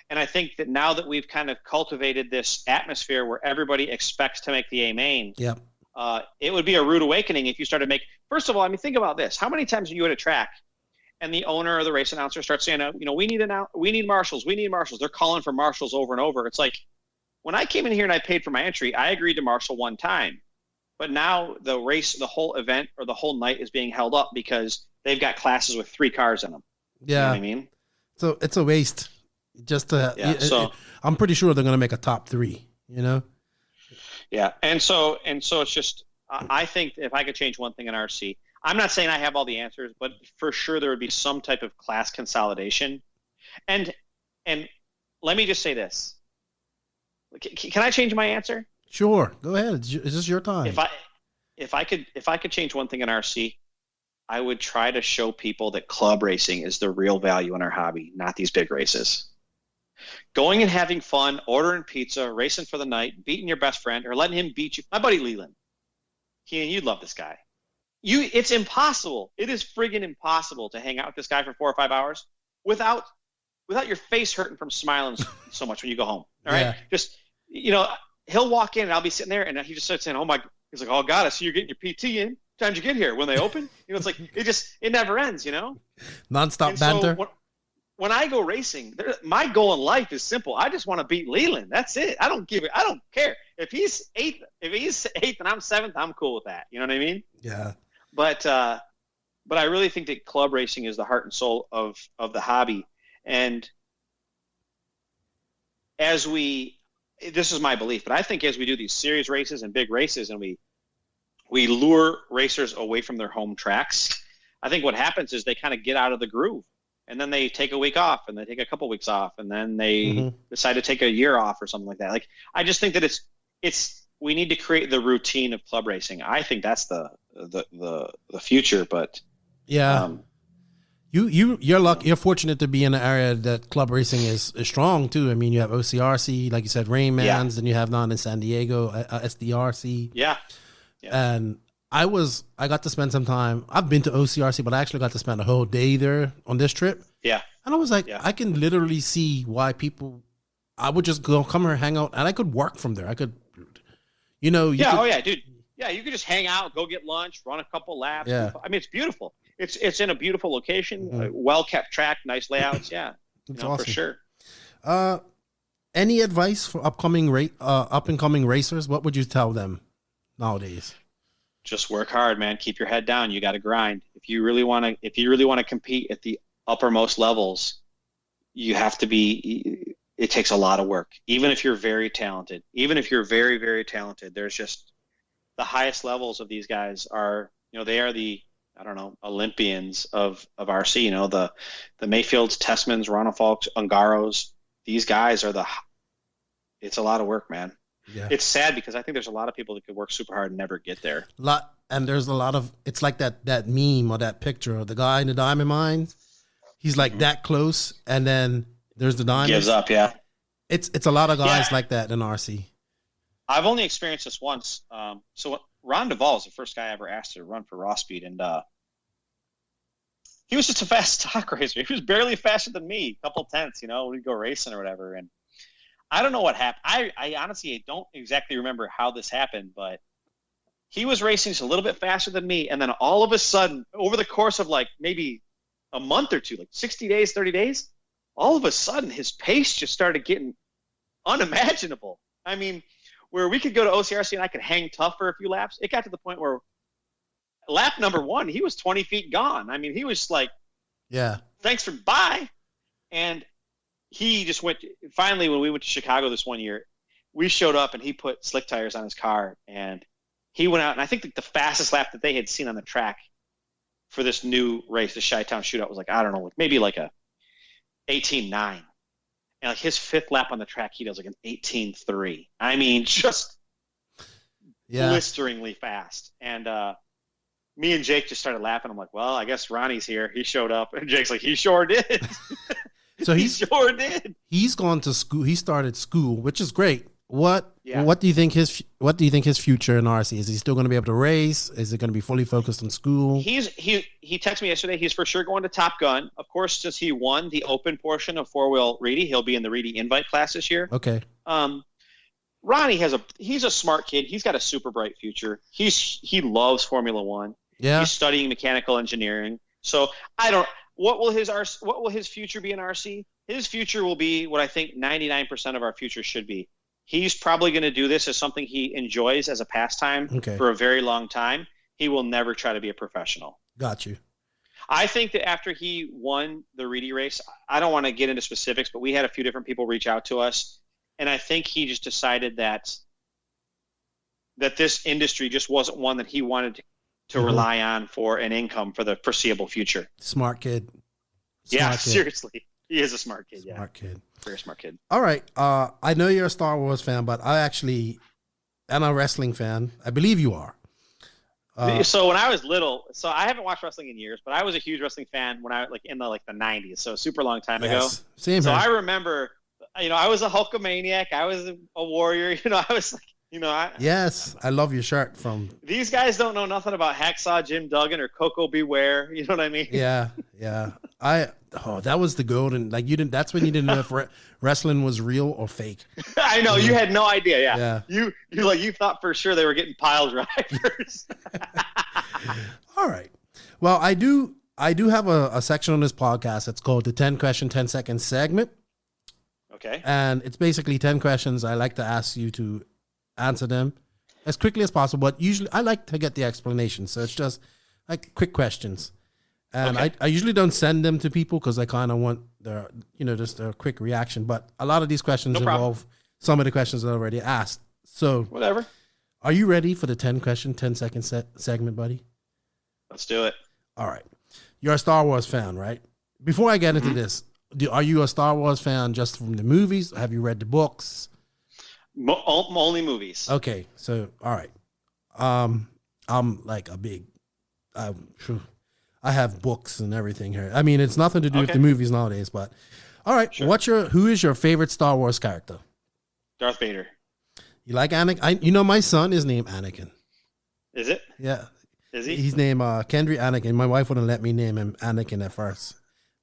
And I think that now that we've kind of cultivated this atmosphere where everybody expects to make the A main, it would be a rude awakening if you started first of all, think about this. How many times are you at a track and the owner or the race announcer starts saying, we need marshals. They're calling for marshals over and over. It's like, when I came in here and I paid for my entry, I agreed to marshal one time. But now the race, the whole event or the whole night is being held up because they've got classes with 3 cars in them. Yeah. You know what I mean? So it's a waste just to, I'm pretty sure they're going to make a top 3, Yeah. And so it's just, I think if I could change one thing in RC, I'm not saying I have all the answers, but for sure there would be some type of class consolidation. And let me just say this. Can I change my answer? Sure, go ahead. It's just your time. If I could change one thing in RC, I would try to show people that club racing is the real value in our hobby, not these big races. Going and having fun, ordering pizza, racing for the night, beating your best friend, or letting him beat you. My buddy Leland, Keenan, you'd love this guy. It's impossible. It is friggin' impossible to hang out with this guy for 4 or 5 hours without your face hurting from smiling so much when you go home. All right, just he'll walk in and I'll be sitting there and he just starts saying, he's like, oh God, I see you're getting your PT in. What time did you get here? When they open? It's like, it never ends, Nonstop banter. So when I go racing, my goal in life is simple. I just want to beat Leland. That's it. I don't care. If he's eighth and I'm 7th, I'm cool with that. You know what I mean? Yeah. But I really think that club racing is the heart and soul of the hobby. And this is my belief, but I think as we do these series races and big races and we lure racers away from their home tracks, I think what happens is they kind of get out of the groove and then they take a week off and they take a couple weeks off and then they decide to take a year off or something like that. Like, I just think that we need to create the routine of club racing. I think that's the future, but You're fortunate to be in an area that club racing is strong too. I mean, you have OCRC, like you said, Rain Mans, and you have down in San Diego, SDRC. Yeah. And I got to spend some time. I've been to OCRC, but I actually got to spend a whole day there on this trip. Yeah. And I was like, I can literally see why I would just come here, hang out, and I could work from there. I could, dude. Yeah, you could just hang out, go get lunch, run a couple laps. Yeah. I mean, it's beautiful. It's in a beautiful location, well-kept track, nice layouts. Yeah, awesome. For sure. Any advice for up-and-coming racers? What would you tell them nowadays? Just work hard, man. Keep your head down. You got to grind. If you really want to compete at the uppermost levels, you have to be. It takes a lot of work. Even if you're very talented, very, very talented, there's just the highest levels of these guys are. They are the Olympians of RC. The Mayfields, Tessmans, Ronafalks, Ungaros. These guys are it's a lot of work, man. Yeah. It's sad because I think there's a lot of people that could work super hard and never get there. And there's a lot of, it's like that meme or that picture of the guy in the diamond mines. He's like that close, and then There's the diamonds. Gives up, yeah. It's a lot of guys like that in RC. I've only experienced this once. So Ron Duvall was the first guy I ever asked to run for Raw Speed, and he was just a fast stock racer. He was barely faster than me, a couple tenths, we'd go racing or whatever. And I don't know what happened. I honestly don't exactly remember how this happened, but he was racing just a little bit faster than me. And then all of a sudden, over the course of like maybe a month or two, like 60 days, 30 days, all of a sudden his pace just started getting unimaginable. I mean, where we could go to OCRC and I could hang tough for a few laps, it got to the point where lap number 1, he was 20 feet gone. I mean, he was like, yeah, thanks for bye. And he just went, finally, when we went to Chicago this one year, we showed up and he put slick tires on his car and he went out. And I think the fastest lap that they had seen on the track for this new race, the Chi-Town Shootout, was like, I don't know, maybe like a 18.9. And like his 5th lap on the track, he does like an 18.3. I mean, just blisteringly fast. And me and Jake just started laughing. I'm like, well, I guess Ronnie's here. He showed up. And Jake's like, he sure did. So he sure did. He's gone to school. He started school, which is great. What do you think his future in RC is? He still going to be able to race? Is it going to be fully focused on school? He texted me yesterday. He's for sure going to Top Gun. Of course, since he won the open portion of 4-wheel Reedy, he'll be in the Reedy invite class this year. Okay. Ronnie he's a smart kid. He's got a super bright future. He loves Formula One. Yeah. He's studying mechanical engineering. So what will his future be in RC? His future will be what I think 99% of our future should be. He's probably going to do this as something he enjoys as a pastime for a very long time. He will never try to be a professional. Got you. I think that after he won the Reedy race, I don't want to get into specifics, but we had a few different people reach out to us. And I think he just decided that this industry just wasn't one that he wanted to rely on for an income for the foreseeable future. Smart kid. Seriously. He is a smart kid. Smart kid. Very smart kid. All right. I know you're a Star Wars fan, but I actually am a wrestling fan. I believe you are. So when I was little, so I haven't watched wrestling in years, but I was a huge wrestling fan when I in the 90s, so a super long time ago. Same so here. I remember, I was a Hulkamaniac. I was a warrior. I was like, yes, I love your shirt from. These guys don't know nothing about Hacksaw Jim Duggan or Coco Beware. You know what I mean? Yeah. That was the golden. Like you didn't. That's when you didn't know if wrestling was real or fake. I know you had no idea. Yeah. You thought for sure they were getting pile drivers. All right. Well, I do have a section on this podcast. It's called the 10 question, 10 second segment. Okay. And it's basically 10 questions. I like to ask you to answer them as quickly as possible, but usually I like to get the explanation. So it's just like quick questions. And I usually don't send them to people because I kind of want their, just a quick reaction. But a lot of these questions involve some of the questions I already asked. So whatever. Are you ready for the 10 question, 10 second segment, buddy? Let's do it. All right. You're a Star Wars fan, right? Before I get into this, are you a Star Wars fan just from the movies? Have you read the books? Only movies. Okay, so all right. I'm like a big. I have books and everything here. I mean, it's nothing to do with the movies nowadays, but all right. Sure. Who is your favorite Star Wars character? Darth Vader. You like Anakin? My son is named Anakin. Is it? Yeah. Is he? He's named Kendry Anakin. My wife wouldn't let me name him Anakin at first.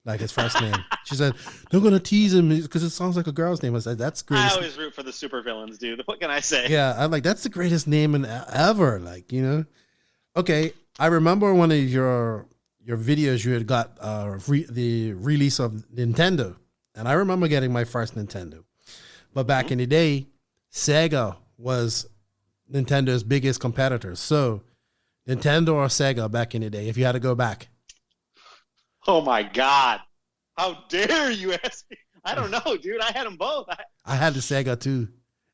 Like his first name. She said, they're going to tease him because it sounds like a girl's name. I said, that's great. I always root for the supervillains, dude. What can I say? Yeah, I'm like, that's the greatest name ever. Like, Okay, I remember one of your videos you had got the release of Nintendo. And I remember getting my first Nintendo. But back in the day, Sega was Nintendo's biggest competitor. So, Nintendo or Sega back in the day, if you had to go back? Oh my God. How dare you ask me? I don't know, dude. I had them both. I had the Sega too.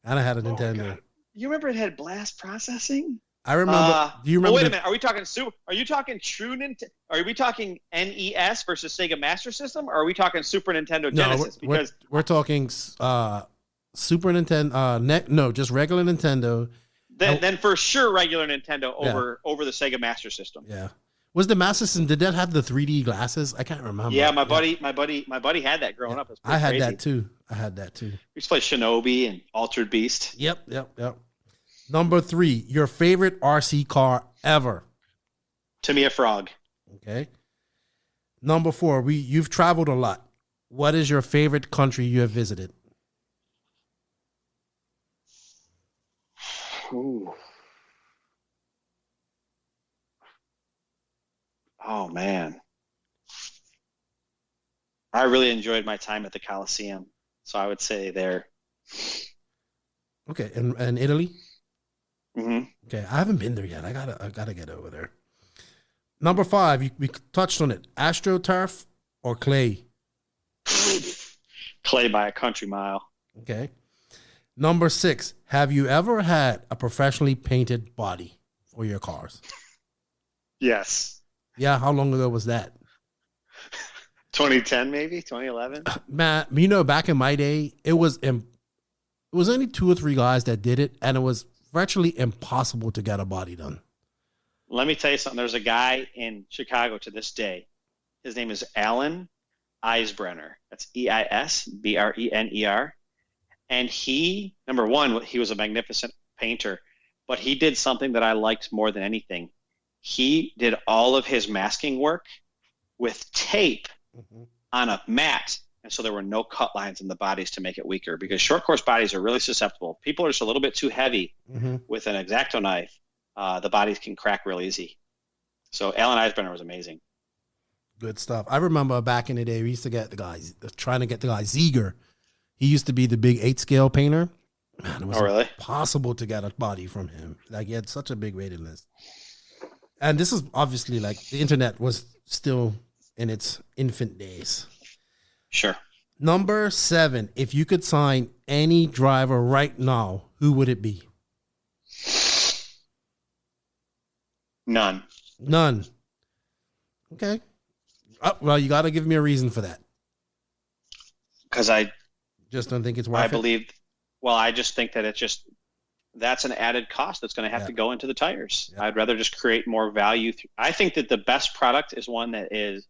And I had a Nintendo. You remember it had blast processing? I remember. Do you remember? Wait a minute. Are we talking Are you talking true Nintendo? Are we talking NES versus Sega Master System? Or are we talking Super Nintendo Genesis? Because we're talking Super Nintendo. Just regular Nintendo. Then for sure regular Nintendo over the Sega Master System. Yeah. Was the Master System, did that have the 3D glasses? I can't remember. Yeah, my buddy had that growing up. It was I had crazy. that too. We used to play Shinobi and Altered Beast. Yep. Number 3, your favorite RC car ever. Tamiya Frog. Okay. Number 4, you've traveled a lot. What is your favorite country you have visited? Ooh. Oh man, I really enjoyed my time at the Coliseum, so I would say there. Okay, and Italy. Mm-hmm. Okay, I haven't been there yet. I gotta get over there. Number 5, we touched on it. AstroTurf or clay? Clay by a country mile. Okay. Number 6, have you ever had a professionally painted body for your cars? Yes. Yeah, how long ago was that? 2010, maybe 2011. Man, back in my day, it was only 2 or 3 guys that did it, and it was virtually impossible to get a body done. Let me tell you something. There's a guy in Chicago to this day. His name is Alan Eisbrenner. That's Eisbrenner. And he, number one, he was a magnificent painter, but he did something that I liked more than anything. He did all of his masking work with tape on a mat. And so there were no cut lines in the bodies to make it weaker, because short course bodies are really susceptible. People are just a little bit too heavy with an X-Acto knife. The bodies can crack real easy. So Alan Eisbrenner was amazing. Good stuff. I remember back in the day, we used to get the guys, trying to get the guy Ziegler. He used to be the big 8-scale painter. Man, it was impossible to get a body from him. Like, he had such a big waiting list. And this is obviously like the internet was still in its infant days. Sure. Number 7, if you could sign any driver right now, who would it be? None. Okay. Well, you got to give me a reason for that. Because I just don't think it's worth it. I just think that that's an added cost that's going to have to go into the tires. Yeah. I'd rather just create more value. I think that the best product is one that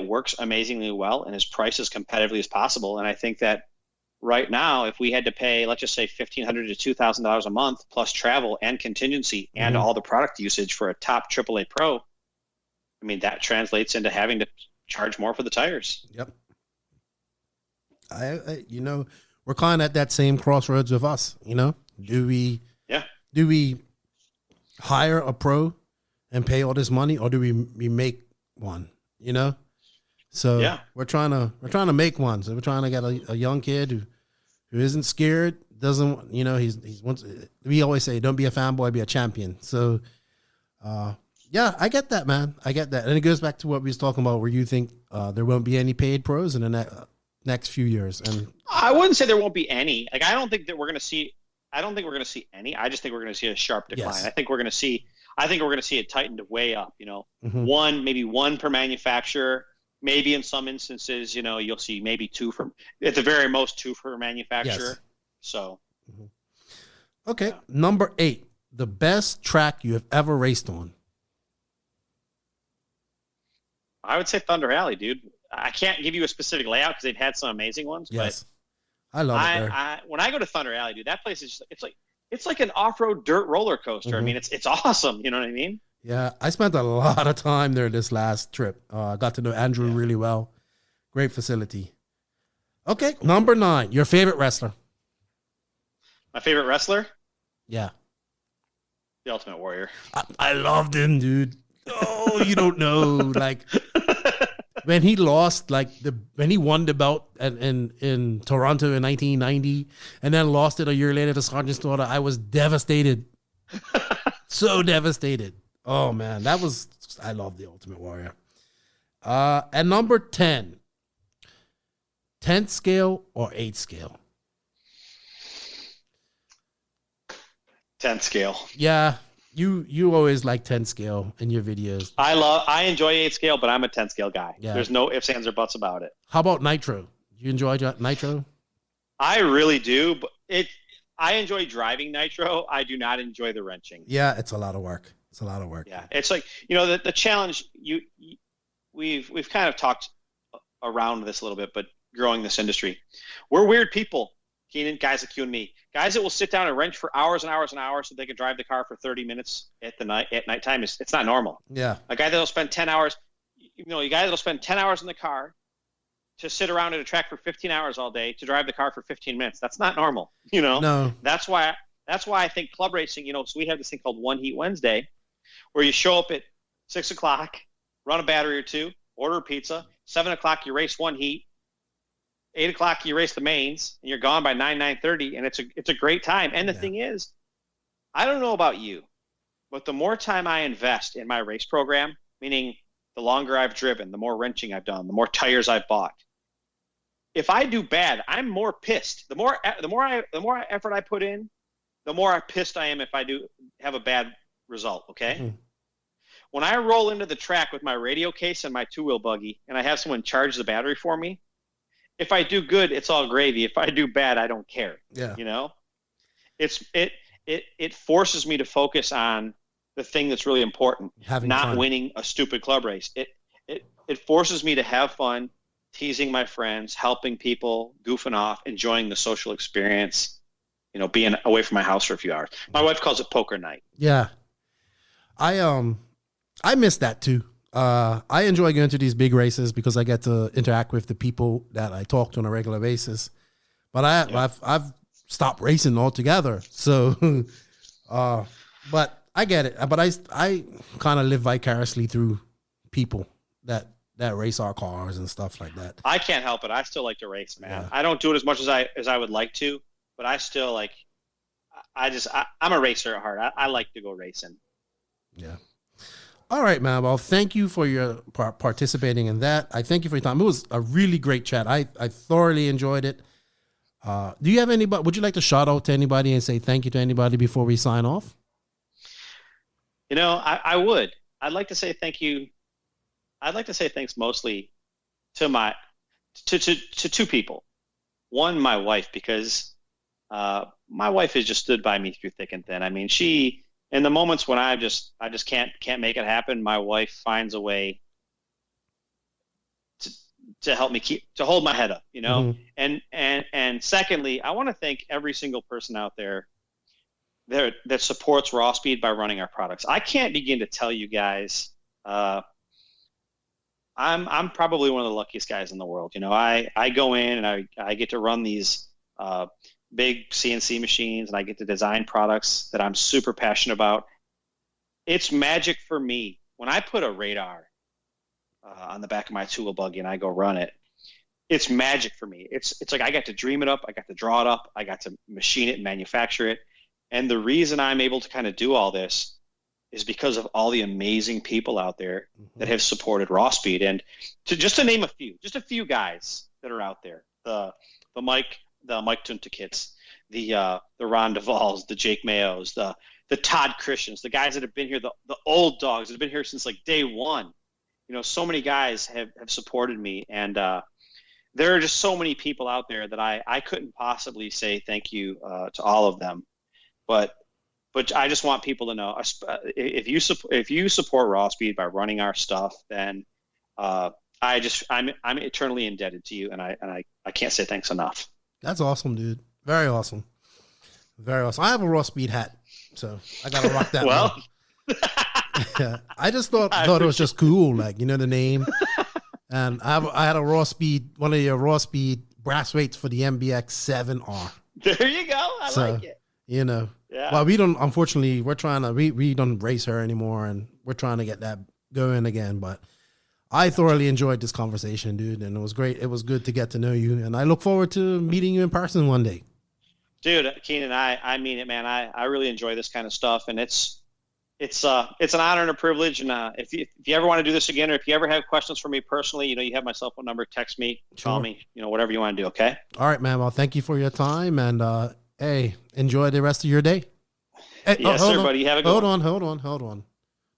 works amazingly well and is priced as competitively as possible. And I think that right now, if we had to pay, let's just say $1,500 to $2,000 a month plus travel and contingency and all the product usage for a top AAA Pro, I mean, that translates into having to charge more for the tires. Yep. We're kind of at that same crossroads with us. Do we hire a pro and pay all this money, or do we make one? So we're trying to make one. So we're trying to get a young kid who isn't scared, doesn't we always say, don't be a fanboy, be a champion. So I get that, man. I get that. And it goes back to what we was talking about, where you think there won't be any paid pros in the next few years. And I wouldn't say there won't be any. Like, I don't think we're going to see any. I just think we're going to see a sharp decline. Yes. I think we're going to see it tightened way up, maybe one per manufacturer. Maybe in some instances, you'll see maybe 2 at the very most 2 per manufacturer. Yes. So. Okay. Yeah. Number 8, the best track you have ever raced on. I would say Thunder Alley, dude. I can't give you a specific layout because they've had some amazing ones. Yes. But I love it there. When I go to Thunder Alley, dude, that place is it's like an off-road dirt roller coaster. I mean, it's awesome. You know what I mean? Yeah, I spent a lot of time there this last trip. I got to know Andrew really well. Great facility. Okay, number 9, your favorite wrestler. My favorite wrestler? Yeah. The Ultimate Warrior. I loved him, dude. Oh, you don't know. Like, when he lost, when he won the belt in Toronto in 1990 and then lost it a year later to Sergeant Slaughter, I was devastated. So devastated. Oh, man. I love the Ultimate Warrior. And number 10, 10th scale or 8th scale? 10th scale. Yeah. You always like 10 scale in your videos. I enjoy 8 scale, but I'm a 10 scale guy. Yeah. There's no ifs, ands, or buts about it. How about Nitro? You enjoy Nitro? I really do, but I enjoy driving Nitro. I do not enjoy the wrenching. Yeah, it's a lot of work. It's a lot of work. Yeah, it's like, the challenge. We've kind of talked around this a little bit, but growing this industry, we're weird people. Keenan, guys like you and me, guys that will sit down and wrench for hours and hours and hours so they can drive the car for 30 minutes at nighttime. It's not normal. Yeah. A guy that'll spend 10 hours, a guy that'll spend 10 hours in the car to sit around at a track for 15 hours all day to drive the car for 15 minutes. That's not normal. No. That's why I think club racing, so we have this thing called One Heat Wednesday, where you show up at 6 o'clock, run a battery or two, order a pizza. 7 o'clock, you race one heat. 8 o'clock, you race the mains, and you're gone by 9:30, and it's a great time. And the thing is, I don't know about you, but the more time I invest in my race program, meaning the longer I've driven, the more wrenching I've done, the more tires I've bought. If I do bad, I'm more pissed. The more effort I put in, the more pissed I am if I do have a bad result. Okay. Mm-hmm. When I roll into the track with my radio case and my two-wheel buggy, and I have someone charge the battery for me, if I do good, it's all gravy. If I do bad, I don't care. Yeah. It forces me to focus on the thing that's really important, not fun. Winning a stupid club race. It forces me to have fun, teasing my friends, helping people, goofing off, enjoying the social experience, being away from my house for a few hours. My wife calls it poker night. Yeah. I miss that too. I enjoy going to these big races because I get to interact with the people that I talk to on a regular basis. But I've stopped racing altogether. So, but I get it. But I kind of live vicariously through people that race our cars and stuff like that. I can't help it. I still like to race, man. Yeah. I don't do it as much as I would like to, but I still like. I'm a racer at heart. I like to go racing. Yeah. All right, man. Well, thank you for your participating in that. I thank you for your time. It was a really great chat. I thoroughly enjoyed it. Do you have anybody? Would you like to shout out to anybody and say thank you to anybody before we sign off? I would. I'd like to say thank you. I'd like to say thanks mostly to two people. One, my wife, because my wife has just stood by me through thick and thin. I mean, in the moments when I just can't make it happen, my wife finds a way to help me to hold my head up, Mm-hmm. And secondly, I want to thank every single person out there that supports Raw Speed by running our products. I can't begin to tell you guys. I'm probably one of the luckiest guys in the world. I go in and I get to run these big CNC machines, and I get to design products that I'm super passionate about. It's magic for me when I put a radar on the back of my two-wheel buggy and I go run it. It's magic for me. It's like I got to dream it up, I got to draw it up, I got to machine it and manufacture it. And the reason I'm able to kind of do all this is because of all the amazing people out there that have supported Raw Speed. And to name a few guys that are out there, the Mike Tuntakits, the Ron Duvals, the Jake Mayos, the Todd Christians, the guys that have been here, the old dogs that have been here since like day one. So many guys have supported me, and there are just so many people out there that I couldn't possibly say thank you to all of them. But I just want people to know, if you support Raw Speed by running our stuff, then I'm eternally indebted to you, and I can't say thanks enough. That's awesome, dude. Very awesome. Very awesome. I have a Raw Speed hat, so I gotta rock that. Well, yeah. I just thought it was just cool, like the name. And I had a Raw Speed, one of your Raw Speed brass weights for the MBX 7R. There you go. I like it. Yeah. Well, we don't. Unfortunately, we're trying to. We don't race her anymore, and we're trying to get that going again. But I thoroughly enjoyed this conversation, dude, and it was great. It was good to get to know you, and I look forward to meeting you in person one day. Dude, Keenan, I mean it, man. I really enjoy this kind of stuff, and it's an honor and a privilege. And if you ever want to do this again, or if you ever have questions for me personally, you have my cell phone number. Text me, call me, whatever you want to do. Okay. All right, man. Well, thank you for your time, and hey, enjoy the rest of your day. Hey, yes, sir, buddy. Have a good one. Hold on.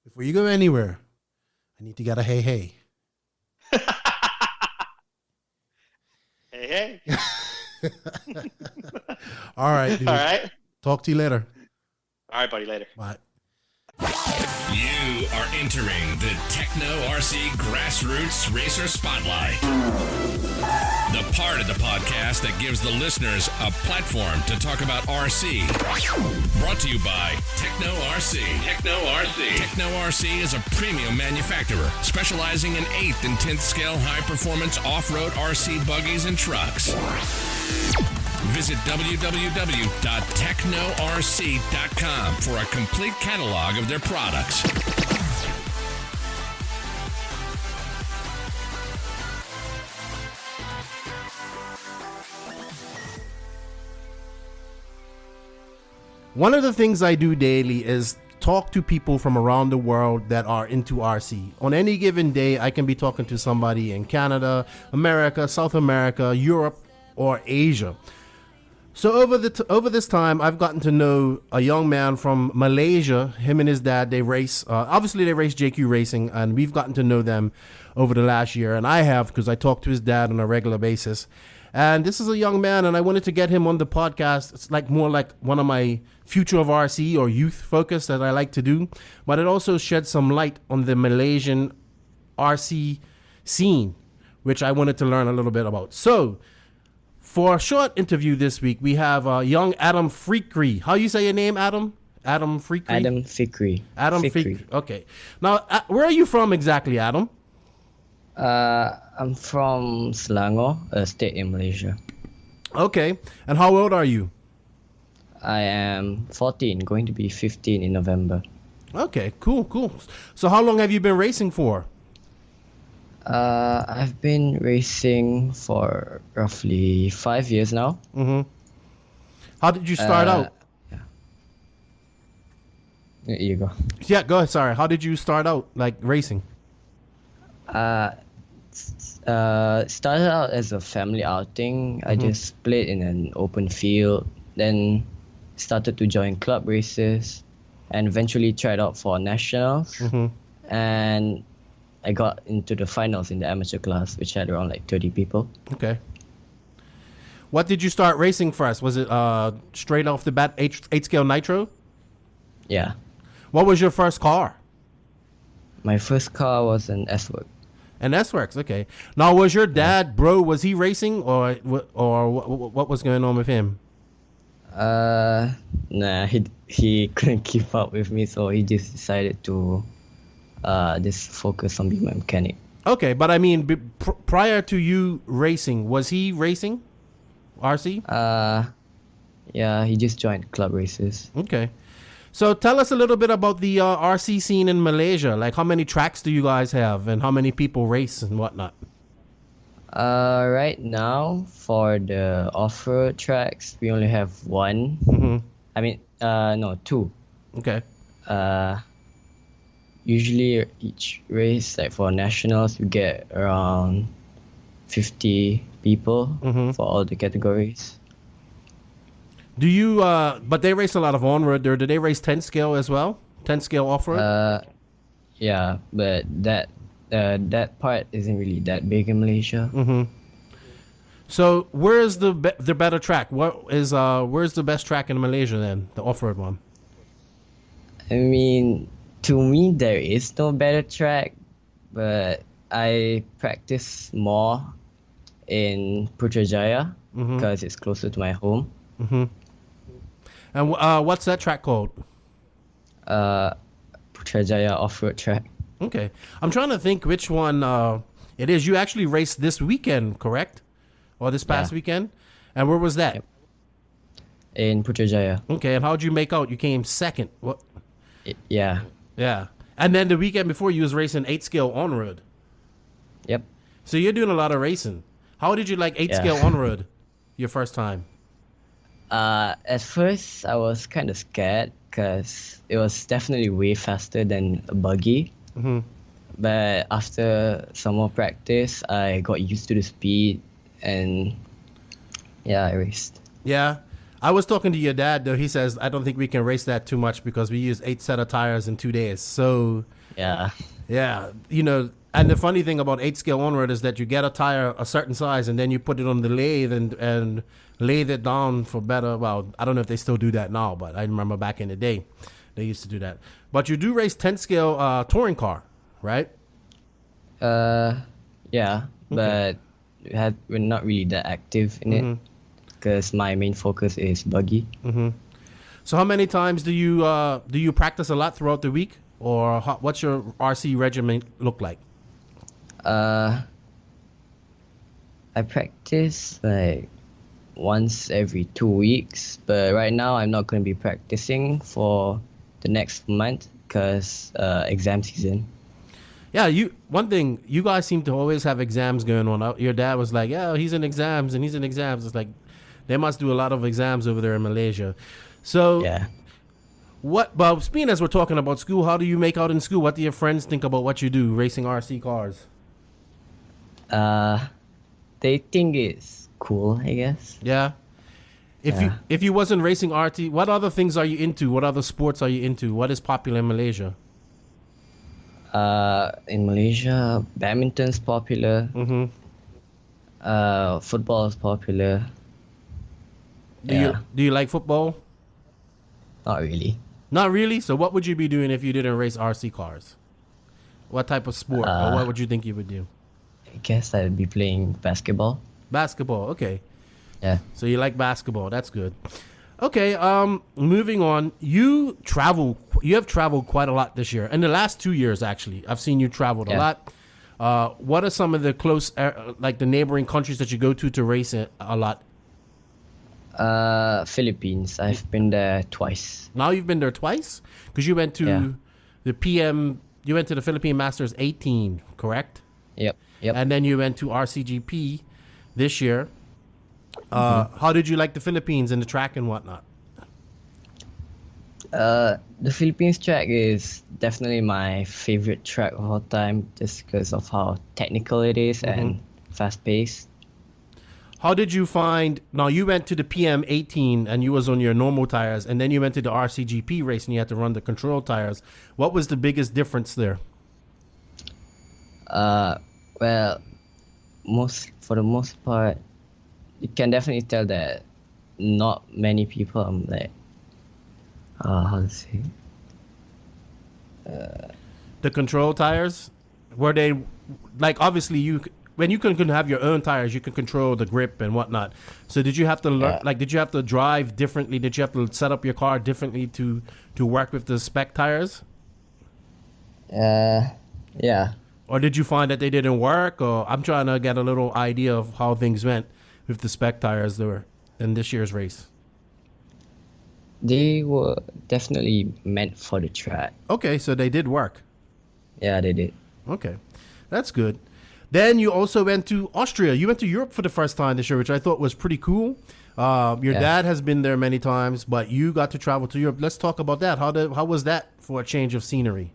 Before you go anywhere, I need to get a hey. Hey. All right, dude. All right. Talk to you later. All right, buddy. Later. Bye. You are entering the Tekno RC Grassroots Racer Spotlight. The part of the podcast that gives the listeners a platform to talk about RC. Brought to you by Tekno RC. Tekno RC. Tekno RC is a premium manufacturer specializing in 8th and 10th scale high-performance off-road RC buggies and trucks. Visit www.teknorc.com for a complete catalog of their products. One of the things I do daily is talk to people from around the world that are into RC. On any given day, I can be talking to somebody in Canada, America, South America, Europe, or Asia. So over this time, I've gotten to know a young man from Malaysia. Him and his dad, they race. Obviously, they race JQ Racing, and we've gotten to know them over the last year. And I have, because I talk to his dad on a regular basis. And this is a young man, and I wanted to get him on the podcast. It's like more like one of my future of RC or youth focus that I like to do. But it also sheds some light on the Malaysian RC scene, which I wanted to learn a little bit about. So, for a short interview this week, we have young Adam Fikri. How you say your name, Adam? Adam Fikri? Adam Fikri. Adam Fikri. Okay. Now, where are you from exactly, Adam? I'm from Selangor, a state in Malaysia. Okay. And how old are you? I am 14, going to be 15 in November. Okay, cool. So how long have you been racing for? I've been racing for roughly 5 years now. Mm-hmm. How did you start out? Yeah. Here you go. Yeah, go ahead. Sorry. How did you start out, like, racing? Started out as a family outing. I just played in an open field, then started to join club races, and eventually tried out for nationals. And I got into the finals in the amateur class, which had around like 30 people. Okay. What did you start racing first? Was it straight off the bat 8 scale Nitro? Yeah. What was your first car? My first car was an S-Works. An S-Works, okay. Now, was your dad, bro, was he racing or what was going on with him? Nah, he couldn't keep up with me, so he just decided to just focus on being a mechanic. Okay, but I mean, prior to you racing, was he racing RC? Yeah, he just joined club races. Okay. So tell us a little bit about the RC scene in Malaysia. Like, how many tracks do you guys have, and how many people race and whatnot? Right now, for the off-road tracks, we only have one. I mean, no, two. Okay. Usually each race, like for nationals, we get around 50 people for all the categories. Do you, but they race a lot of on-road there. Do they race 10 scale as well? 10 scale off-road? Yeah, but that part isn't really that big in Malaysia. So where is the better track? Where's the best track in Malaysia then? The off-road one? I mean, to me, there is no better track, but I practice more in Putrajaya because it's closer to my home. And what's that track called? Putrajaya off-road track. Okay. I'm trying to think which one it is. You actually raced this weekend, correct? Or this past weekend? And where was that? Yep. In Putrajaya. Okay, and how'd you make out? You came second. What? Yeah. Yeah. And then the weekend before, you was racing 8 scale on-road. Yep. So you're doing a lot of racing. How did you like 8 scale on-road your first time? At first, I was kind of scared because it was definitely way faster than a buggy. But after some more practice, I got used to the speed and I raced. Yeah. I was talking to your dad, though. He says, I don't think we can race that too much because we use 8 set of tires in 2 days. So, yeah, you know, and the funny thing about 8 scale on-road is that you get a tire a certain size and then you put it on the lathe and lathe it down for better. Well, I don't know if they still do that now, but I remember back in the day. They used to do that. But you do race 10 scale touring car, right? Yeah, but we're not really that active in it because my main focus is buggy. So how many times do you practice a lot throughout the week, or what's your RC regimen look like? I practice like once every 2 weeks, but right now I'm not going to be practicing for the next month because exam season. Yeah, one thing, you guys seem to always have exams going on. Your dad was like, yeah, he's in exams. It's like they must do a lot of exams over there in Malaysia. So Yeah. but speaking as we're talking about school, how do you make out in school? What do your friends think about what you do, racing RC cars? They think it's cool, I guess. Yeah. If you wasn't racing RT, what other things are you into? What other sports are you into? What is popular in Malaysia? In Malaysia, badminton's popular. Football is popular. Do you like football? Not really. Not really. So what would you be doing if you didn't race RC cars? What type of sport, or what would you think you would do? I guess I'd be playing basketball. Basketball. Okay. Yeah. So you like basketball. That's good. Okay, moving on. You have traveled quite a lot this year. In the last 2 years, actually. I've seen you traveled a lot. What are some of the close, like the neighboring countries that you go to race it a lot? Philippines. I've been there twice. Now you've been there twice? Because you went to you went to the Philippine Masters 18, correct? Yep. And then you went to RCGP this year. How did you like the Philippines and the track and whatnot? The Philippines track is definitely my favorite track of all time just because of how technical it is and fast-paced. How did you find... Now, you went to the PM18 and you was on your normal tires, and then you went to the RCGP race and you had to run the control tires. What was the biggest difference there? Well, for the most part, you can definitely tell that not many people how to say the control tires, were they like, obviously when you can have your own tires, you can control the grip and whatnot. So did you have to learn, did you have to drive differently? Did you have to set up your car differently to work with the spec tires? Yeah. Or did you find that they didn't work? Or I'm trying to get a little idea of how things went with the spec tires that were in this year's race. They were definitely meant for the track. Okay, so they did work. Yeah, they did. Okay, that's good. Then you also went to Austria. You went to Europe for the first time this year, which I thought was pretty cool. Your dad has been there many times, but you got to travel to Europe. Let's talk about that. How was that for a change of scenery?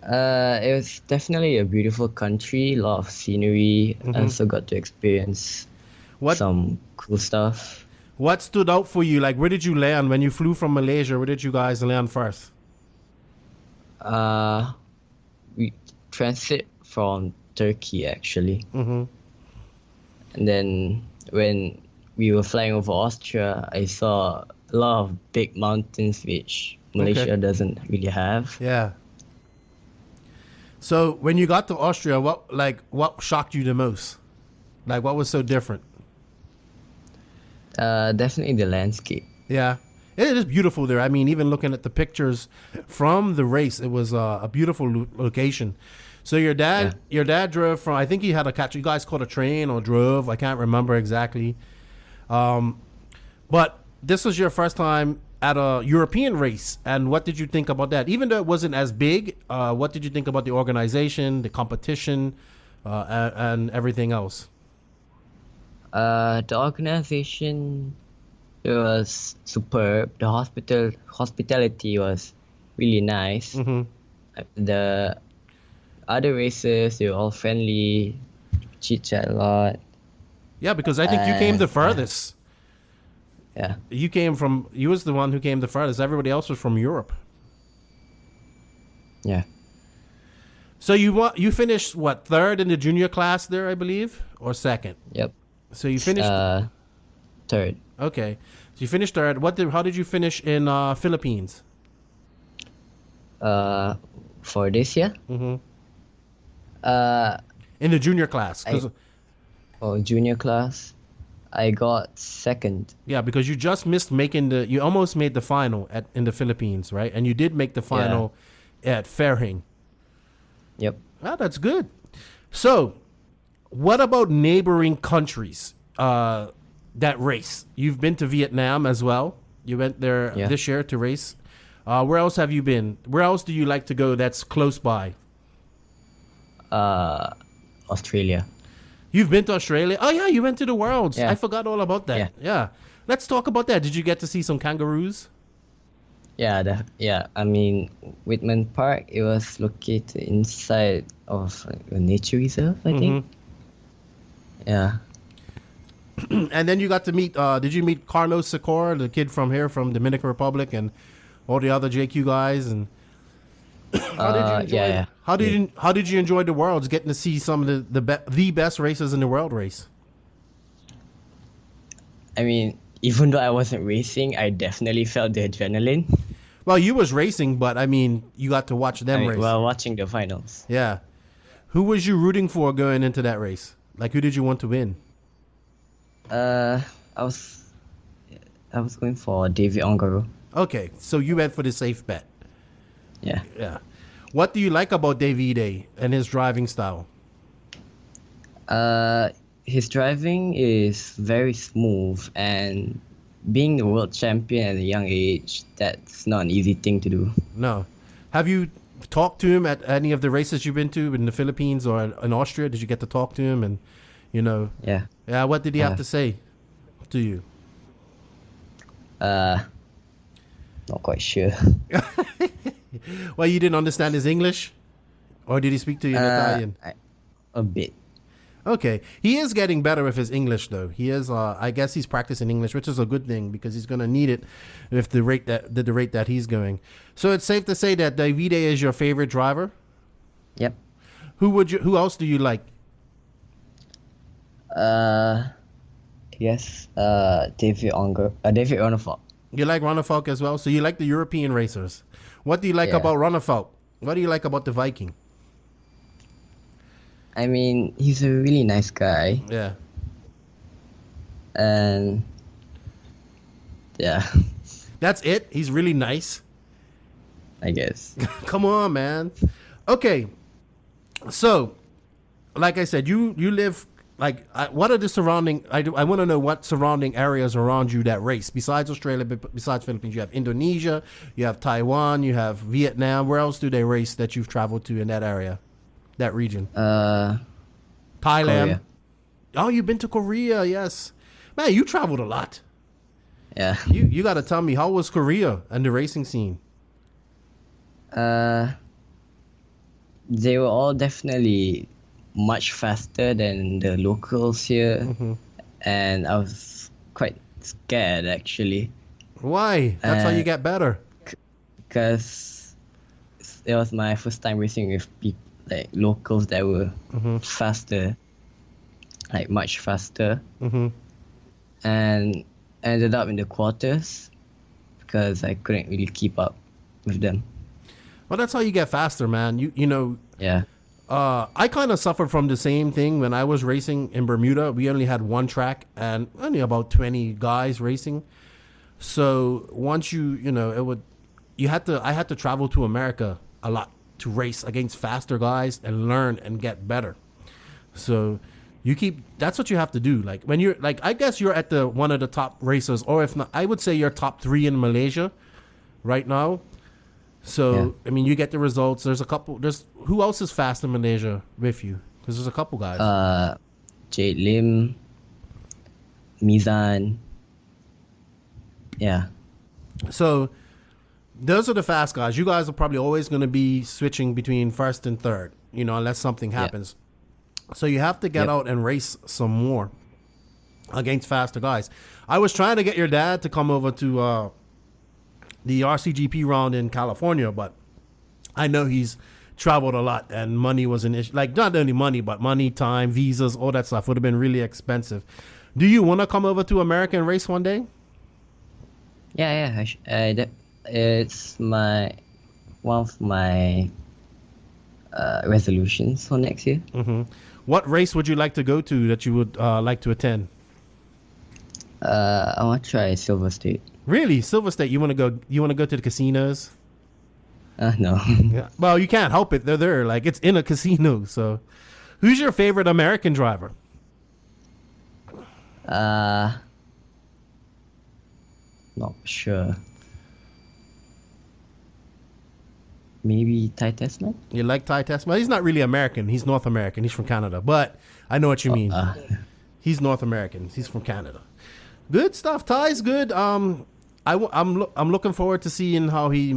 It was definitely a beautiful country, a lot of scenery. I also got to experience some cool stuff. What stood out for you? Like, where did you land when you flew from Malaysia? Where did you guys land first? We transit from Turkey, actually. And then when we were flying over Austria, I saw a lot of big mountains, which Malaysia doesn't really have. Yeah. So when you got to Austria, what shocked you the most? Like, what was so different? Definitely the landscape. Yeah, it is beautiful there. I mean, even looking at the pictures from the race, it was a beautiful location. So your dad drove from, I think he had a catch. You guys caught a train or drove. I can't remember exactly. But this was your first time at a European race. And what did you think about that? Even though it wasn't as big, what did you think about the organization, the competition, and everything else? The organization was superb. The hospitality was really nice. The other races, they were all friendly, chit chat a lot. Yeah, because I think you came the furthest. Yeah. You was the one who came the furthest. Everybody else was from Europe. Yeah. So you finished what, third in the junior class there, I believe, or second? Yep. So you finished third. Okay. So you finished third. How did you finish in Philippines? For this year, In the junior class. 'Cause- for junior class, I got second. yeah, because you just missed you almost made the final in the Philippines, right? And you did make the final at Fairhing. Yep. Ah, that's good. So, what about neighboring countries that race? You've been to Vietnam as well. You went there this year to race. Where else have you been? Where else do you like to go that's close by? Australia. You've been to Australia? Oh, yeah, you went to the Worlds. Yeah. I forgot all about that. Yeah. Let's talk about that. Did you get to see some kangaroos? Yeah, I mean, Whitman Park, it was located inside of a nature reserve, I think. Yeah. And then you got to meet, did you meet Carlos Secor, the kid from here, from Dominican Republic, and all the other JQ guys? And how did you enjoy it? How did you enjoy the Worlds, getting to see some of the best racers in the world race? I mean, even though I wasn't racing, I definitely felt the adrenaline. Well, you was racing, but I mean, you got to watch them race. While watching the finals. Yeah. Who was you rooting for going into that race? Like, who did you want to win? I was going for David Ongaro. Okay, so you went for the safe bet. Yeah. Yeah. What do you like about Davide and his driving style? His driving is very smooth, and being the world champion at a young age, that's not an easy thing to do. No. Have you talked to him at any of the races you've been to in the Philippines or in Austria? Did you get to talk to him? And, you know, Yeah. what did he have to say to you? Not quite sure. Well, you didn't understand his English? Or did he speak to you in Italian? A bit. Okay. He is getting better with his English, though. He is, I guess he's practicing English, which is a good thing because he's going to need it with the rate that he's going. So it's safe to say that Davide is your favorite driver? Yep. Who else do you like? Yes. David Ronefalk. You like Ronefalk as well? So you like the European racers. What do you like about Ronefalk? What do you like about the Viking? I mean, he's a really nice guy. Yeah. And yeah, That's it? He's really nice? I guess. Come on, man. Okay. So, like I said, you live, like, what are the surrounding, I want to know what surrounding areas around you that race. Besides Australia, besides Philippines, you have Indonesia, you have Taiwan, you have Vietnam. Where else do they race that you've traveled to in that area, that region? Thailand. Korea. Oh, you've been to Korea, yes. Man, you traveled a lot. Yeah. You got to tell me, how was Korea and the racing scene? They were all definitely much faster than the locals here, and I was quite scared actually. Why? That's how you get better. Because it was my first time racing with people like locals that were faster, like much faster, and ended up in the quarters because I couldn't really keep up with them. Well, that's how you get faster, man. You know. Yeah. I kind of suffered from the same thing when I was racing in Bermuda. We only had one track and only about 20 guys racing. So once I had to travel to America a lot to race against faster guys and learn and get better. So that's what you have to do. Like when you're like, I guess you're at one of the top racers, or if not, I would say you're top 3 in Malaysia right now. So, yeah. I mean, you get the results. Who else is fast in Malaysia with you? Because there's a couple guys. Jade Lim, Mizan. Yeah. So, those are the fast guys. You guys are probably always going to be switching between first and third, unless something happens. Yep. So, you have to get out and race some more against faster guys. I was trying to get your dad to come over to the RCGP round in California, but I know he's traveled a lot and money was an issue. Like, not only money, but money, time, visas, all that stuff would have been really expensive. Do you want to come over to America and race one day? Yeah. It's my one of my resolutions for next year. What race would you like to go to that you would like to attend? I want to try Silver State. Really, Silver State? You want to go? You want to go to the casinos? No. Yeah. Well, you can't help it. They're there. Like, it's in a casino. So, who's your favorite American driver? Not sure. Maybe Ty Tessman? You like Ty Tessman? He's not really American. He's North American. He's from Canada. But I know what you mean. He's North American. He's from Canada. Good stuff. Ty's good. I'm looking forward to seeing how he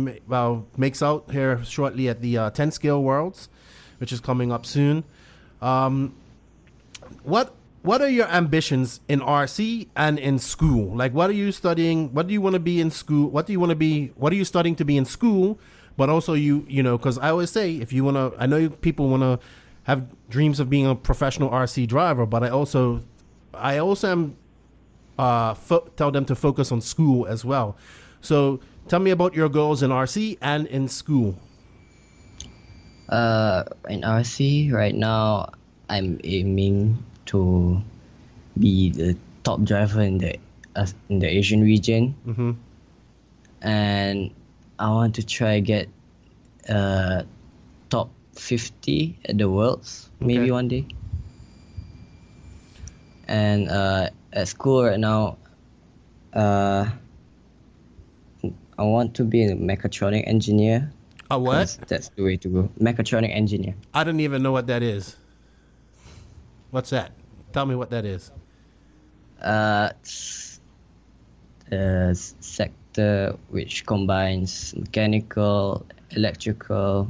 makes out here shortly at the 10 Scale Worlds, which is coming up soon. What are your ambitions in RC and in school? Like, what are you studying? What do you want to be in school? What do you want to be? What are you studying to be in school? But also, you know, because I always say, if you want to, I know people want to have dreams of being a professional RC driver, but I also am tell them to focus on school as well. So tell me about your goals in RC and in school. In RC right now, I'm aiming to be the top driver in the Asian region, and I want to try get top 50 at the Worlds, maybe one day. And at school right now, I want to be a mechatronic engineer. A what? That's the way to go. Mechatronic engineer. I don't even know what that is. What's that? Tell me what that is. Sector which combines mechanical, electrical,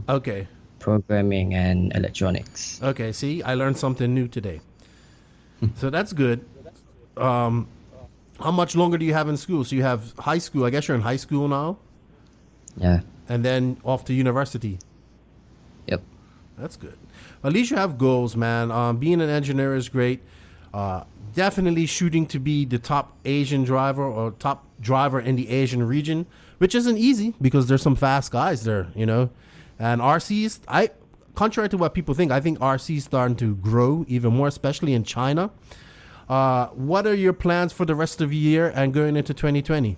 programming, and electronics. Okay, see, I learned something new today. So that's good. How much longer do you have in school? So you have high school. I guess you're in high school now. Yeah. And then off to university. Yep. That's good. At least you have goals, man. Being an engineer is great. Definitely shooting to be the top Asian driver or top driver in the Asian region, which isn't easy because there's some fast guys there, you know. And RCs, contrary to what people think, I think RC is starting to grow even more, especially in China. What are your plans for the rest of the year and going into 2020?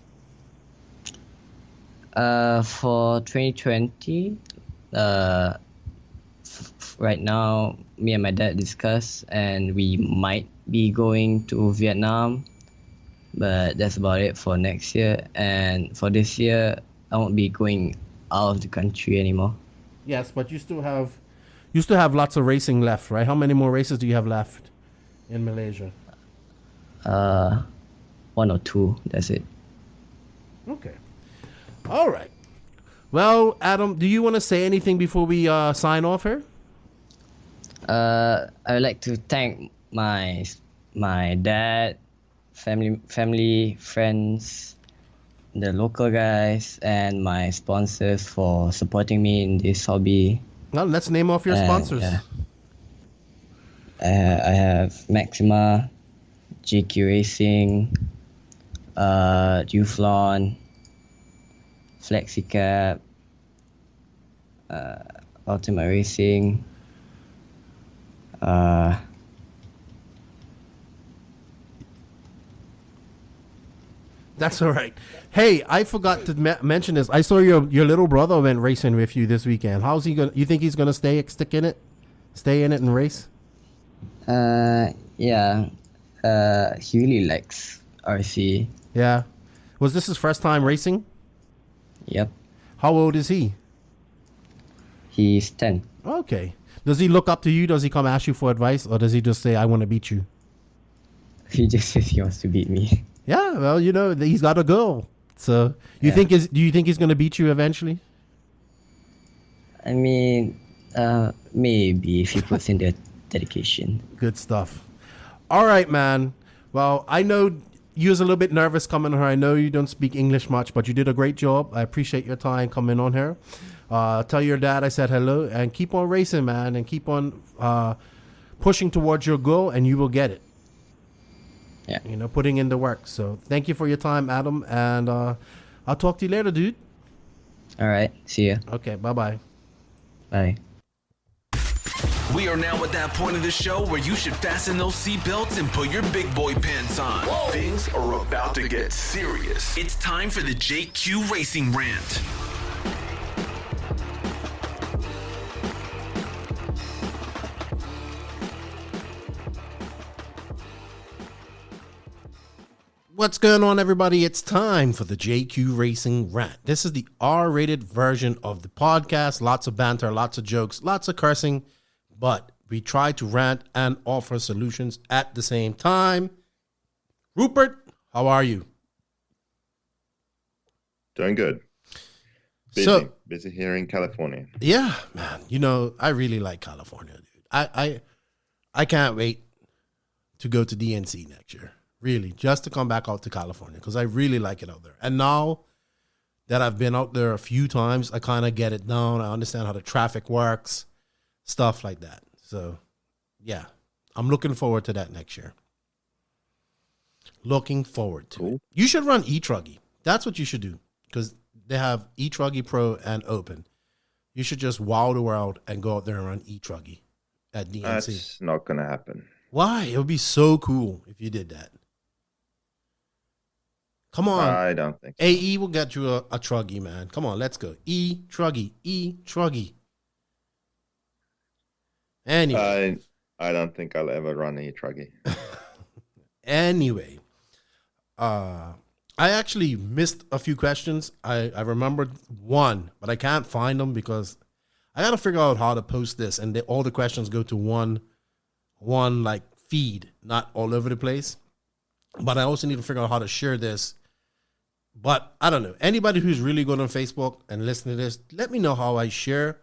For 2020, right now, me and my dad discuss, and we might be going to Vietnam, but that's about it for next year. And for this year, I won't be going out of the country anymore. Yes, but you still have lots of racing left, right? How many more races do you have left in Malaysia? 1 or 2. That's it. Okay. All right. Well, Adam, do you want to say anything before we sign off here? I would like to thank my dad, family, friends, the local guys, and my sponsors for supporting me in this hobby. Well, let's name off your sponsors. Yeah. I have Maxima, GQ Racing, Duflon, FlexiCap, Ultimate Racing. That's all right. Hey, I forgot to mention this. I saw your little brother went racing with you this weekend. How's he gonna? You think he's gonna stay in it and race? Yeah. He really likes RC. Yeah. Was this his first time racing? Yep. How old is he? He's 10. Okay. Does he look up to you? Does he come ask you for advice, or does he just say, "I want to beat you"? He just says he wants to beat me. Yeah, well, you know, he's got a goal. So, do you think he's going to beat you eventually? I mean, maybe if he puts in the dedication. Good stuff. All right, man. Well, I know you was a little bit nervous coming here. I know you don't speak English much, but you did a great job. I appreciate your time coming on here. Tell your dad I said hello, and keep on racing, man, and keep on pushing towards your goal, and you will get it. Yeah. You know, putting in the work. So thank you for your time, Adam, and I'll talk to you later, dude. All right. See ya. Okay, bye-bye. Bye. We are now at that point of the show where you should fasten those seatbelts and put your big boy pants on. Whoa. Things are about to get serious. It's time for the JQ Racing Rant. What's going on, everybody? It's time for the JQ Racing Rant. This is the R-rated version of the podcast. Lots of banter, lots of jokes, lots of cursing, but we try to rant and offer solutions at the same time. Rupert, how are you? Doing good. Busy here in California. Yeah, man. You know, I really like California, dude. I can't wait to go to DNC next year. Really, just to come back out to California because I really like it out there. And now that I've been out there a few times, I kind of get it down. I understand how the traffic works, stuff like that. So, yeah, I'm looking forward to that next year. Looking forward to it. You should run eTruggy. That's what you should do because they have eTruggy Pro and Open. You should just wow the world and go out there and run eTruggy at DNC. That's not going to happen. Why? It would be so cool if you did that. Come on. I don't think so. AE will get you a Truggy, man. Come on, let's go. eTruggy. Anyway. I don't think I'll ever run a Truggy. Anyway. I actually missed a few questions. I remembered one, but I can't find them because I got to figure out how to post this. And all the questions go to one like feed, not all over the place. But I also need to figure out how to share this. But I don't know. Anybody who's really good on Facebook and listen to this, let me know how I share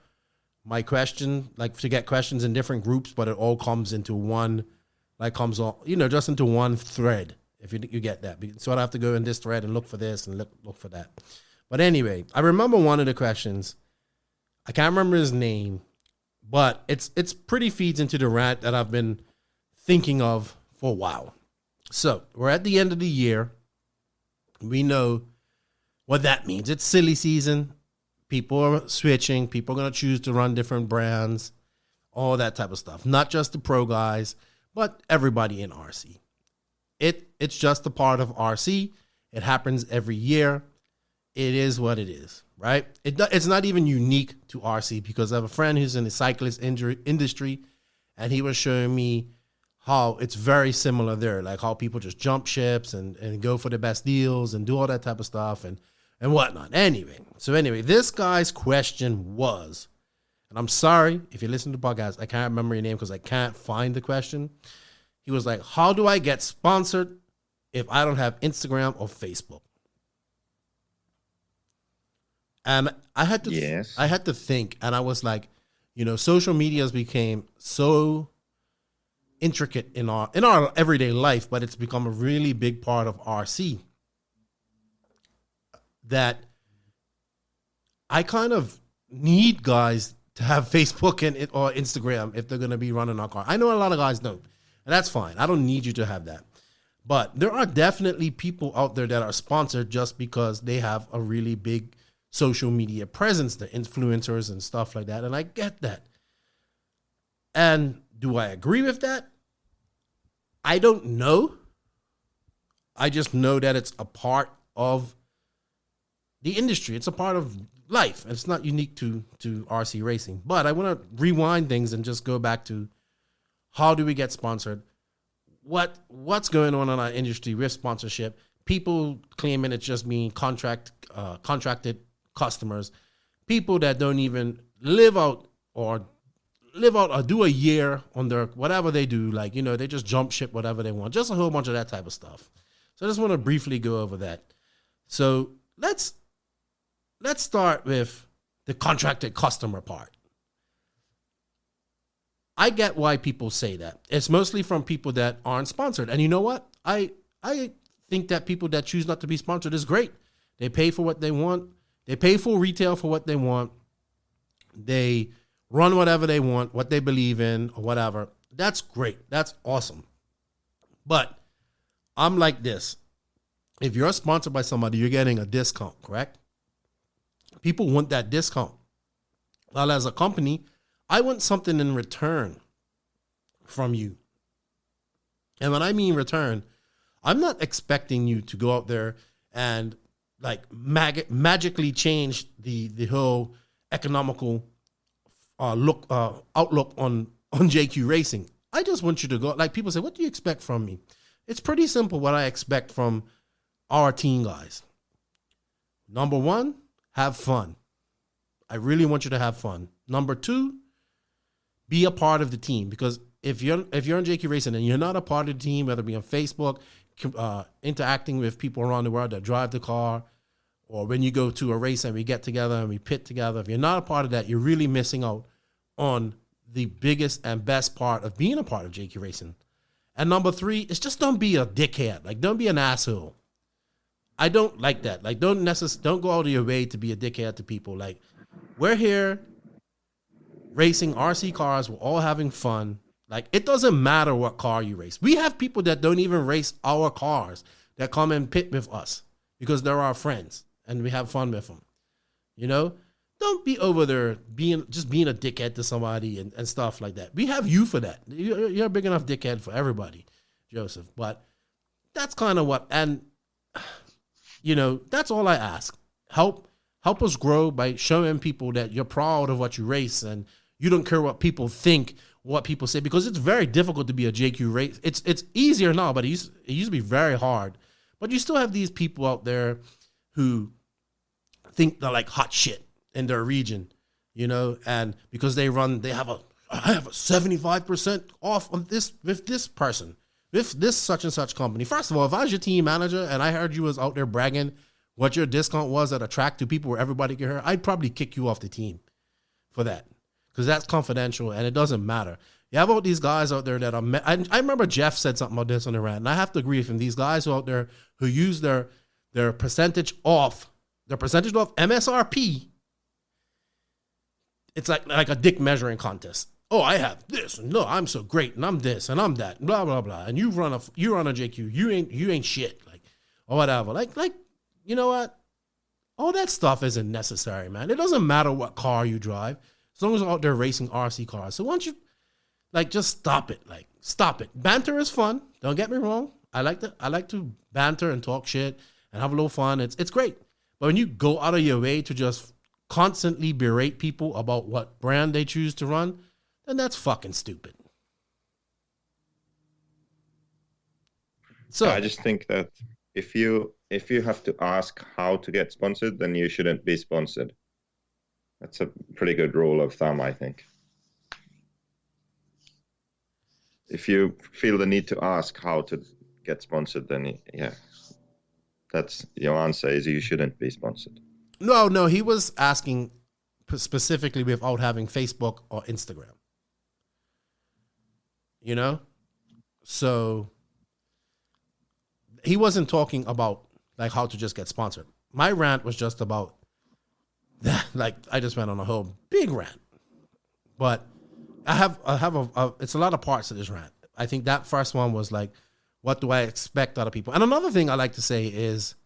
my question, like to get questions in different groups, but it all comes into one, like comes all, just into one thread. If you get that. So I'd have to go in this thread and look for this and look for that. But anyway, I remember one of the questions. I can't remember his name, but it's pretty feeds into the rant that I've been thinking of for a while. So we're at the end of the year. We know what that means. It's silly season. People are switching. People are going to choose to run different brands, all that type of stuff. Not just the pro guys, but everybody in RC. It's just a part of RC. It happens every year. It is what it is, right? It's not even unique to RC because I have a friend who's in the cyclist industry, and he was showing me how it's very similar there, like how people just jump ships and go for the best deals and do all that type of stuff and whatnot. Anyway, this guy's question was, and I'm sorry if you listen to the podcast, I can't remember your name because I can't find the question. He was like, how do I get sponsored if I don't have Instagram or Facebook? And I had to think, and I was like, social media has became so intricate in our everyday life, but it's become a really big part of RC that I kind of need guys to have Facebook or Instagram if they're going to be running our car. I know a lot of guys don't, and that's fine. I don't need you to have that. But there are definitely people out there that are sponsored just because they have a really big social media presence, the influencers and stuff like that, and I get that. And do I agree with that? I don't know. I just know that it's a part of the industry. It's a part of life. It's not unique to RC racing. But I want to rewind things and just go back to how do we get sponsored? What's going on in our industry with sponsorship? People claiming it's just being contracted customers. People that don't even live out or do a year on their whatever they do, like, they just jump ship whatever they want. Just a whole bunch of that type of stuff. So I just want to briefly go over that. So let's start with the contracted customer part. I get why people say that. It's mostly from people that aren't sponsored. And you know what? I think that people that choose not to be sponsored is great. They pay for what they want. They pay full retail for what they want. They run whatever they want, what they believe in, or whatever. That's great. That's awesome. But I'm like this. If you're sponsored by somebody, you're getting a discount, correct? people want that discount. Well, as a company, I want something in return from you. And when I mean return, I'm not expecting you to go out there and like magically change the whole economical outlook on JQ Racing. I just want you to go, like people say, what do you expect from me? It's pretty simple what I expect from our team guys. Number one, have fun. I really want you to have fun. Number two, be a part of the team, because if you're in JQ Racing and you're not a part of the team, whether it be on Facebook, interacting with people around the world that drive the car, or when you go to a race and we get together and we pit together, if you're not a part of that, you're really missing out on the biggest and best part of being a part of JQ Racing. And number three is just don't be a dickhead. Like, don't be an asshole. I don't like that. Like, don't go out of your way to be a dickhead to people. Like, we're here racing RC cars. We're all having fun. Like, it doesn't matter what car you race. We have people that don't even race our cars that come and pit with us because they're our friends and we have fun with them. You know? Don't be over there being a dickhead to somebody and stuff like that. We have you for that. You're a big enough dickhead for everybody, Joseph. But that's kind of what, and you know, that's all I ask. Help us grow by showing people that you're proud of what you race and you don't care what people think, what people say, because it's very difficult to be a JQ race. It's easier now, but it used to be very hard. But you still have these people out there who think they're like hot shit in their region, you know, and because I have a 75% off on this with this person, with this such and such company. First of all, if I was your team manager and I heard you was out there bragging what your discount was at a track to people where everybody can hear, I'd probably kick you off the team for that, because that's confidential and it doesn't matter. You have all these guys out there that are, I remember Jeff said something about this on the rant, and I have to agree with him. These guys out there who use their percentage off MSRP. It's like a dick measuring contest. Oh, I have this. No, I'm so great, and I'm this, and I'm that. Blah blah blah. And you run a JQ. You ain't shit. Like, or whatever. Like you know what? All that stuff isn't necessary, man. It doesn't matter what car you drive, as long as you're out there racing RC cars. So why don't you, like, just stop it? Like, stop it. Banter is fun. Don't get me wrong. I like to banter and talk shit and have a little fun. It's great. But when you go out of your way to just constantly berate people about what brand they choose to run, then that's fucking stupid. So I just think that if you have to ask how to get sponsored, then you shouldn't be sponsored. That's a pretty good rule of thumb, I think. If you feel the need to ask how to get sponsored, then yeah, that's your answer, is you shouldn't be sponsored. No, he was asking specifically without having Facebook or Instagram. You know? So he wasn't talking about like how to just get sponsored. My rant was just about that. Like, I just went on a whole big rant. But I have it's a lot of parts of this rant. I think that first one was like, what do I expect out of people? And another thing I like to say is,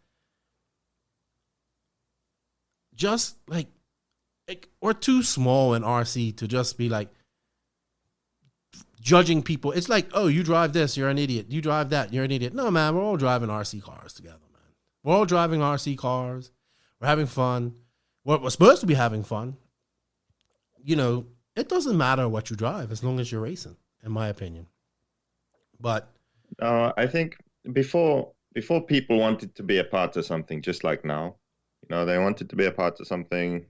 just like we're too small in RC to just be like judging people. It's like, oh, you drive this, you're an idiot. You drive that, you're an idiot. No, man, we're all driving RC cars together, man. We're all driving RC cars. We're having fun. We're supposed to be having fun. You know, it doesn't matter what you drive as long as you're racing, in my opinion. But I think before people wanted to be a part of something, just like now, you know, they wanted to be a part of something,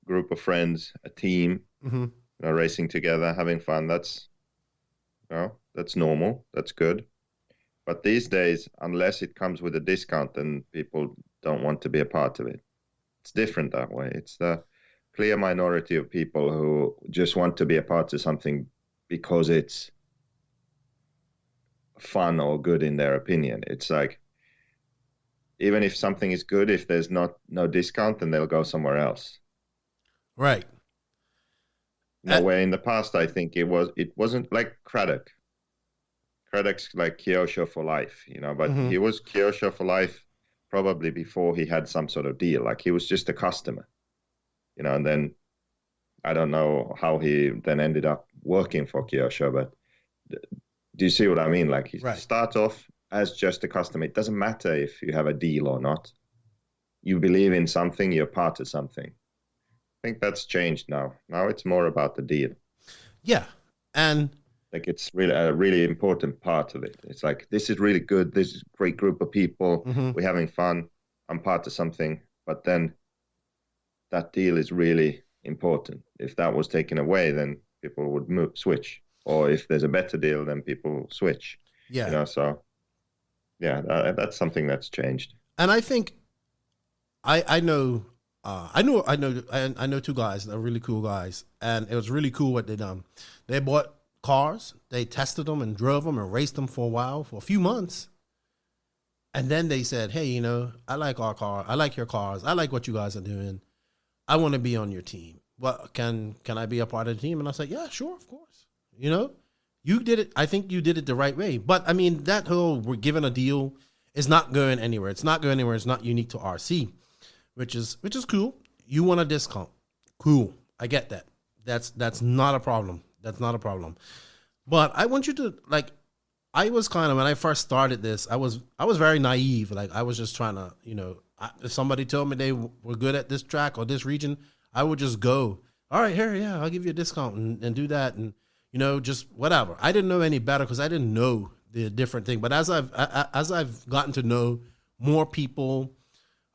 group of friends, a team, you know, racing together, having fun. That's normal. That's good. But these days, unless it comes with a discount, then people don't want to be a part of it. It's different that way. It's the clear minority of people who just want to be a part of something because it's fun or good in their opinion. It's like, even if something is good, if there's no discount, then they'll go somewhere else. Right. No, where in the past, I think it wasn't like Craddock. Craddock's like Kyosho for life, you know, but he was Kyosho for life probably before he had some sort of deal. Like he was just a customer, and then I don't know how he then ended up working for Kyosho, but do you see what I mean? Like he start off as just a customer. It doesn't matter if you have a deal or not. You believe in something, you're part of something. I think that's changed now. Now it's more about the deal. Yeah. And like it's really a really important part of it. It's like, this is really good. This is a great group of people. We're having fun. I'm part of something. But then that deal is really important. If that was taken away, then people would switch. Or if there's a better deal, then people switch. Yeah. So yeah, that's something that's changed. And I think I know two guys that are really cool guys, and it was really cool what they done. They bought cars, they tested them and drove them and raced them for a while, for a few months. And then they said, hey, I like our car. I like your cars. I like what you guys are doing. I want to be on your team. What can I be a part of the team? And I said, yeah, sure, of course. You did it. I think you did it the right way. But I mean, that whole we're given a deal is not going anywhere. It's not going anywhere. It's not unique to RC, which is cool. You want a discount. Cool. I get that. That's not a problem. That's not a problem. But I want you to I was kind of, when I first started this, I was very naive. Like I was just trying to, if somebody told me they were good at this track or this region, I would just go, all right, here, yeah, I'll give you a discount and do that. And, just whatever. I didn't know any better because I didn't know the different thing. But as I've gotten to know more people,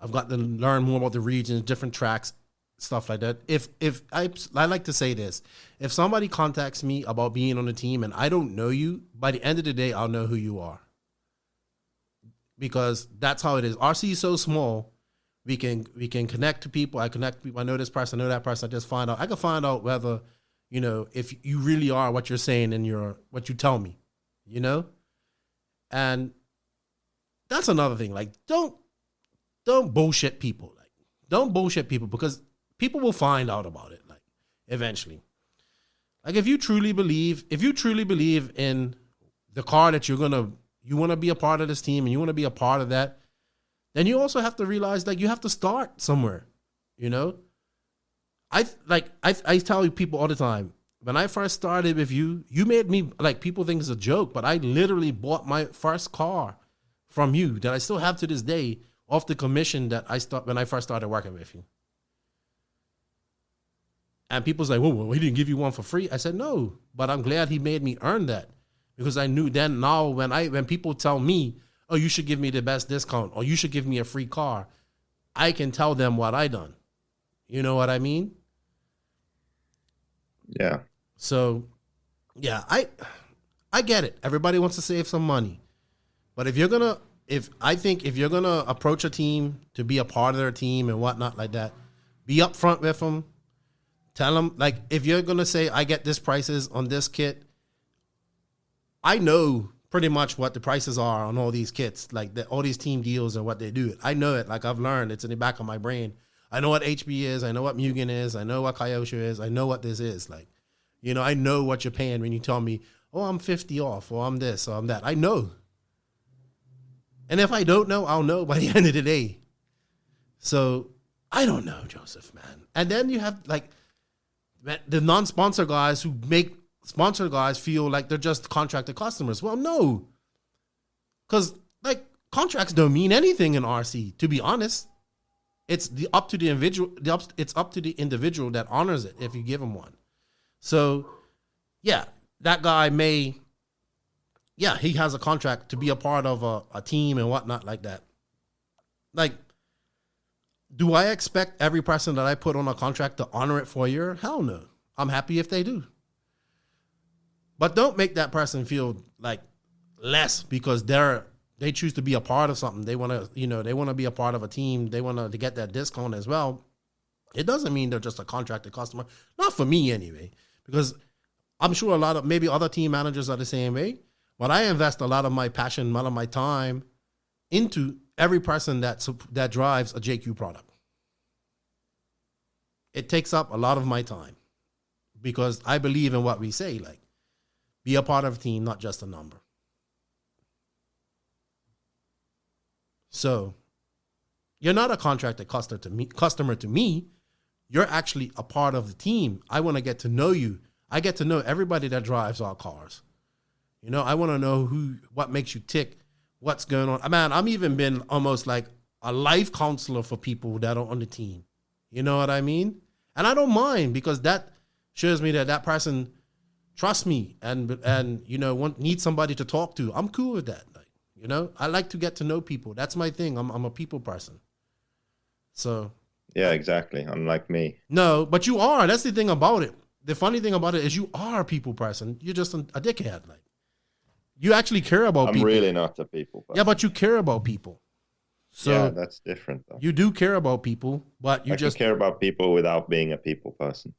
I've gotten to learn more about the regions, different tracks, stuff like that. If I like to say this, if somebody contacts me about being on the team and I don't know you, by the end of the day, I'll know who you are. Because that's how it is. RC is so small, we can connect to people. I connect to people. I know this person, I know that person. I just find out. I can find out whether, if you really are what you're saying in what you tell me, And that's another thing. Like, don't bullshit people. Like, don't bullshit people because people will find out about it, like, eventually. Like, if you truly believe in the car that you want to be a part of this team and you want to be a part of that, then you also have to realize, like, you have to start somewhere, I tell people all the time, when I first started with you made me, like, people think it's a joke, but I literally bought my first car from you that I still have to this day off the commission that when I first started working with you. And people's like, well, he didn't give you one for free. I said, no, but I'm glad he made me earn that because I knew then now when people tell me, oh, you should give me the best discount or you should give me a free car, I can tell them what I done. You know what I mean? Yeah. So, yeah, I get it. Everybody wants to save some money. But if you're going to approach a team to be a part of their team and whatnot like that, be upfront with them. Tell them, like, if you're going to say, I get this prices on this kit, I know pretty much what the prices are on all these kits, like all these team deals and what they do. I know it. Like, I've learned. It's in the back of my brain. I know what HB is. I know what Mugen is. I know what Kyosho is. I know what this is. Like, I know what you're paying when you tell me, oh, I'm 50 off or I'm this or I'm that. I know. And if I don't know, I'll know by the end of the day. So I don't know, Joseph, man. And then you have, like, the non-sponsor guys who make sponsor guys feel like they're just contracted customers. Well, no. Because, like, contracts don't mean anything in RC, to be honest. It's up to the individual. It's up to the individual that honors it if you give him one. So, yeah, that guy he has a contract to be a part of a team and whatnot like that. Like, do I expect every person that I put on a contract to honor it for a year? Hell no. I'm happy if they do. But don't make that person feel like less because they choose to be a part of something. They want to be a part of a team. They want to get that discount as well. It doesn't mean they're just a contracted customer. Not for me anyway, because I'm sure maybe other team managers are the same way. But I invest a lot of my passion, a lot of my time into every person that drives a JQ product. It takes up a lot of my time because I believe in what we say, like, be a part of a team, not just a number. So, you're not a contracted customer to me. You're actually a part of the team. I want to get to know you. I get to know everybody that drives our cars. You know, I want to know what makes you tick, what's going on. Man, I'm even been almost like a life counselor for people that are on the team. You know what I mean? And I don't mind, because that shows me that person trusts me and you know, needs somebody to talk to. I'm cool with that. Like, you know, I like to get to know people. That's my thing. I'm a people person. So. Yeah, exactly. Unlike me. No, but you are. That's the thing about it. The funny thing about it is you are a people person. You're just a dickhead. Like, you actually care about people. I'm really not a people person. Yeah, but you care about people. So yeah, that's different though. You do care about people, but you just care about people without being a people person.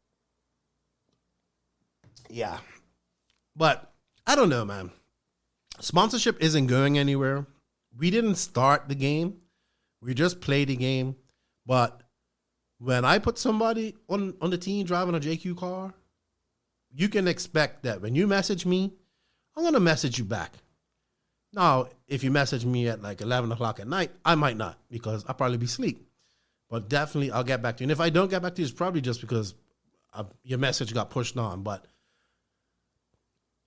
Yeah. But I don't know, man. Sponsorship isn't going anywhere. We didn't start the game. We just played the game. But when I put somebody on the team driving a JQ car, you can expect that when you message me, I'm going to message you back. Now, if you message me at like 11 o'clock at night, I might not, because I'll probably be asleep. But definitely I'll get back to you. And if I don't get back to you, it's probably just because your message got pushed on. But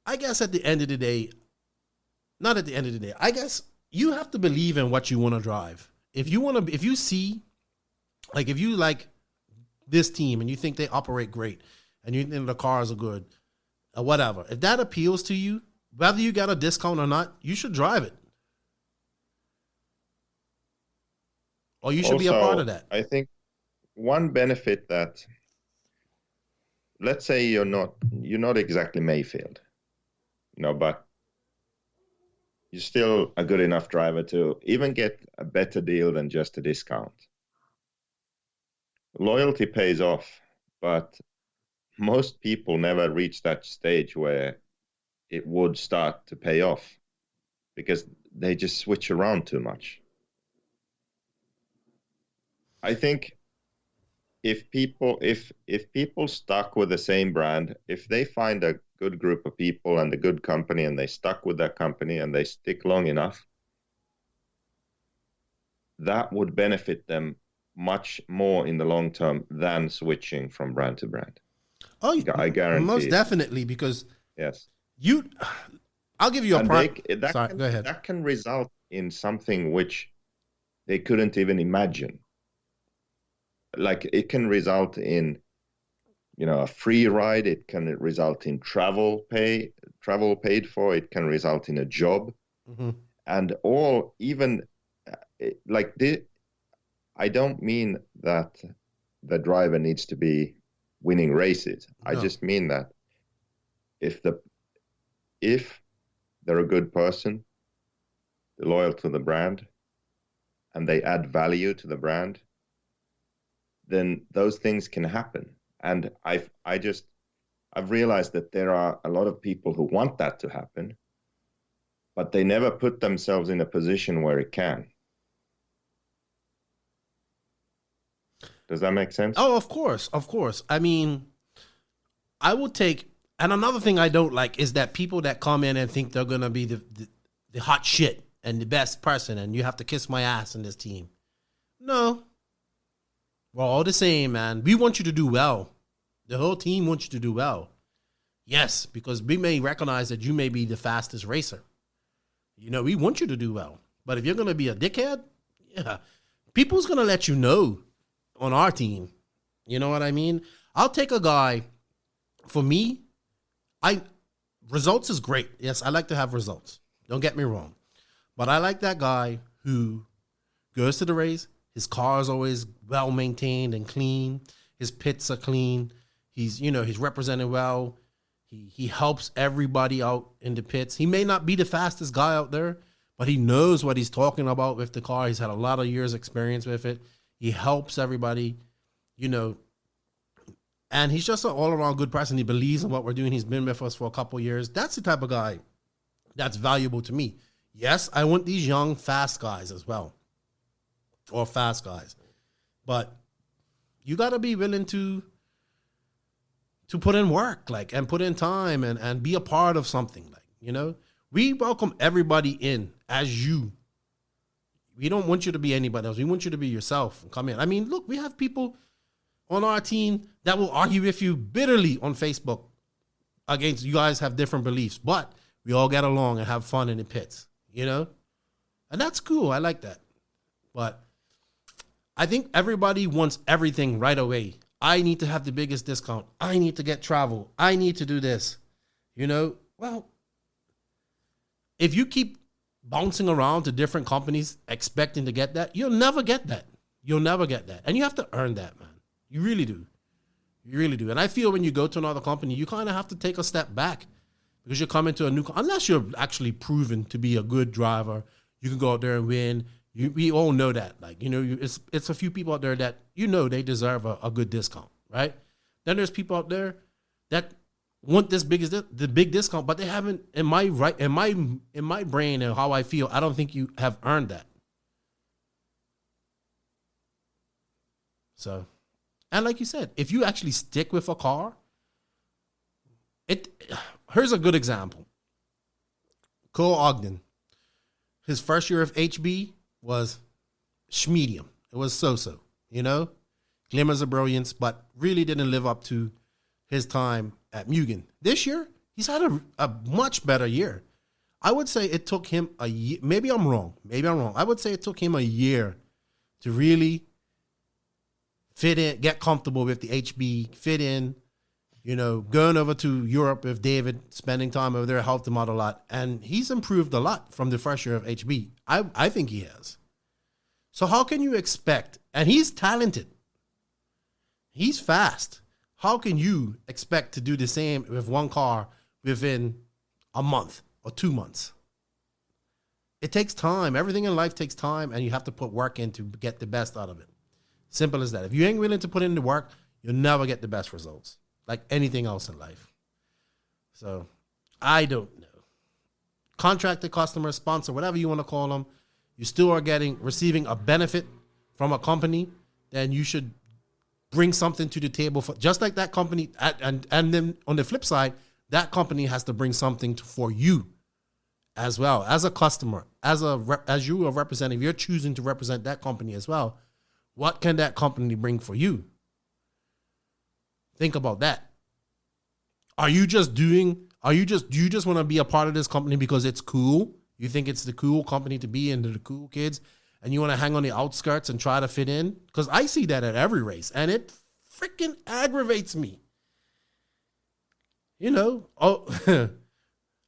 I guess at the end of the day, not at the end of the day, I guess you have to believe in what you want to drive. If you see, like, if you like this team and you think they operate great and you think the cars are good or whatever, if that appeals to you, whether you got a discount or not, you should drive it. Or you should be a part of that. I think one benefit that, let's say you're not exactly Mayfield, you know, but you're still a good enough driver to even get a better deal than just a discount. Loyalty pays off, but most people never reach that stage where it would start to pay off because they just switch around too much. I think if people stuck with the same brand, if they find a good group of people and a good company and they stuck with that company and they stick long enough, that would benefit them much more in the long term than switching from brand to brand. Oh, I guarantee. Most definitely, because yes, I'll give you a prime. Sorry, go ahead. That can result in something which they couldn't even imagine. Like, it can result in, you know, a free ride. It can result in travel paid for. It can result in a job, and all, even like this. I don't mean that the driver needs to be winning races. No. I just mean that if they're a good person, they're loyal to the brand, and they add value to the brand, then those things can happen. And I've realized that there are a lot of people who want that to happen, but they never put themselves in a position where it can. Does that make sense? Oh, of course. Of course. I mean, I will take, and another thing I don't like is that people that come in and think they're going to be the hot shit and the best person and you have to kiss my ass in this team. No. We're all the same, man. We want you to do well. The whole team wants you to do well. Yes, because we may recognize that you may be the fastest racer. You know, we want you to do well. But if you're going to be a dickhead, yeah, people's going to let you know on our team. You know what I mean? I'll take a guy. For me, results is great. Yes, I like to have results. Don't get me wrong. But I like that guy who goes to the race. His car is always well maintained and clean. His pits are clean. He's represented well. He helps everybody out in the pits. He may not be the fastest guy out there, but he knows what he's talking about with the car. He's had a lot of years experience with it. He helps everybody, you know, and he's just an all-around good person. He believes in what we're doing. He's been with us for a couple of years. That's the type of guy that's valuable to me. Yes, I want these young, fast guys as well, or fast guys, but you got to be willing to put in work, like, and put in time and be a part of something, like, you know. We welcome everybody in as you. We don't want you to be anybody else. We want you to be yourself and come in. I mean, look, we have people on our team that will argue with you bitterly on Facebook against you guys have different beliefs, but we all get along and have fun in the pits, you know? And that's cool. I like that. But I think everybody wants everything right away. I need to have the biggest discount. I need to get travel. I need to do this. You know, well, if you keep bouncing around to different companies expecting to get that, you'll never get that. You'll never get that. And you have to earn that, man. You really do. You really do. And I feel when you go to another company, you kind of have to take a step back because you're coming to a new, unless you're actually proven to be a good driver, you can go out there and win. We all know that. Like, you know, it's a few people out there that, you know, they deserve a good discount, right? Then there's people out there that want the big discount, but they haven't, in my brain and how I feel, I don't think you have earned that. So, and like you said, if you actually stick with a car, here's a good example. Cole Ogden, his first year of HB was schmedium. It was so-so, you know? Glimmers of brilliance, but really didn't live up to his time at Mugen. This year, he's had a much better year. I would say it took him a year. Maybe I'm wrong. I would say it took him a year to really fit in, get comfortable with the HB, fit in, you know, going over to Europe with David, spending time over there helped him out a lot. And he's improved a lot from the first year of HB. I think he has. So how can you expect, and he's talented, he's fast. How can you expect to do the same with one car within a month or 2 months? It takes time. Everything in life takes time, and you have to put work in to get the best out of it. Simple as that. If you ain't willing to put in the work, you'll never get the best results, like anything else in life. So, I don't know. Contracted customer, sponsor, whatever you want to call them, you still are receiving a benefit from a company, then you should bring something to the table for just like that company. And then on the flip side, that company has to bring something for you as well. As a customer, as you are representing, you're choosing to represent that company as well. What can that company bring for you? Think about that. Do you just want to be a part of this company because it's cool? You think it's the cool company to be into the cool kids and you want to hang on the outskirts and try to fit in? Because I see that at every race and it freaking aggravates me. You know,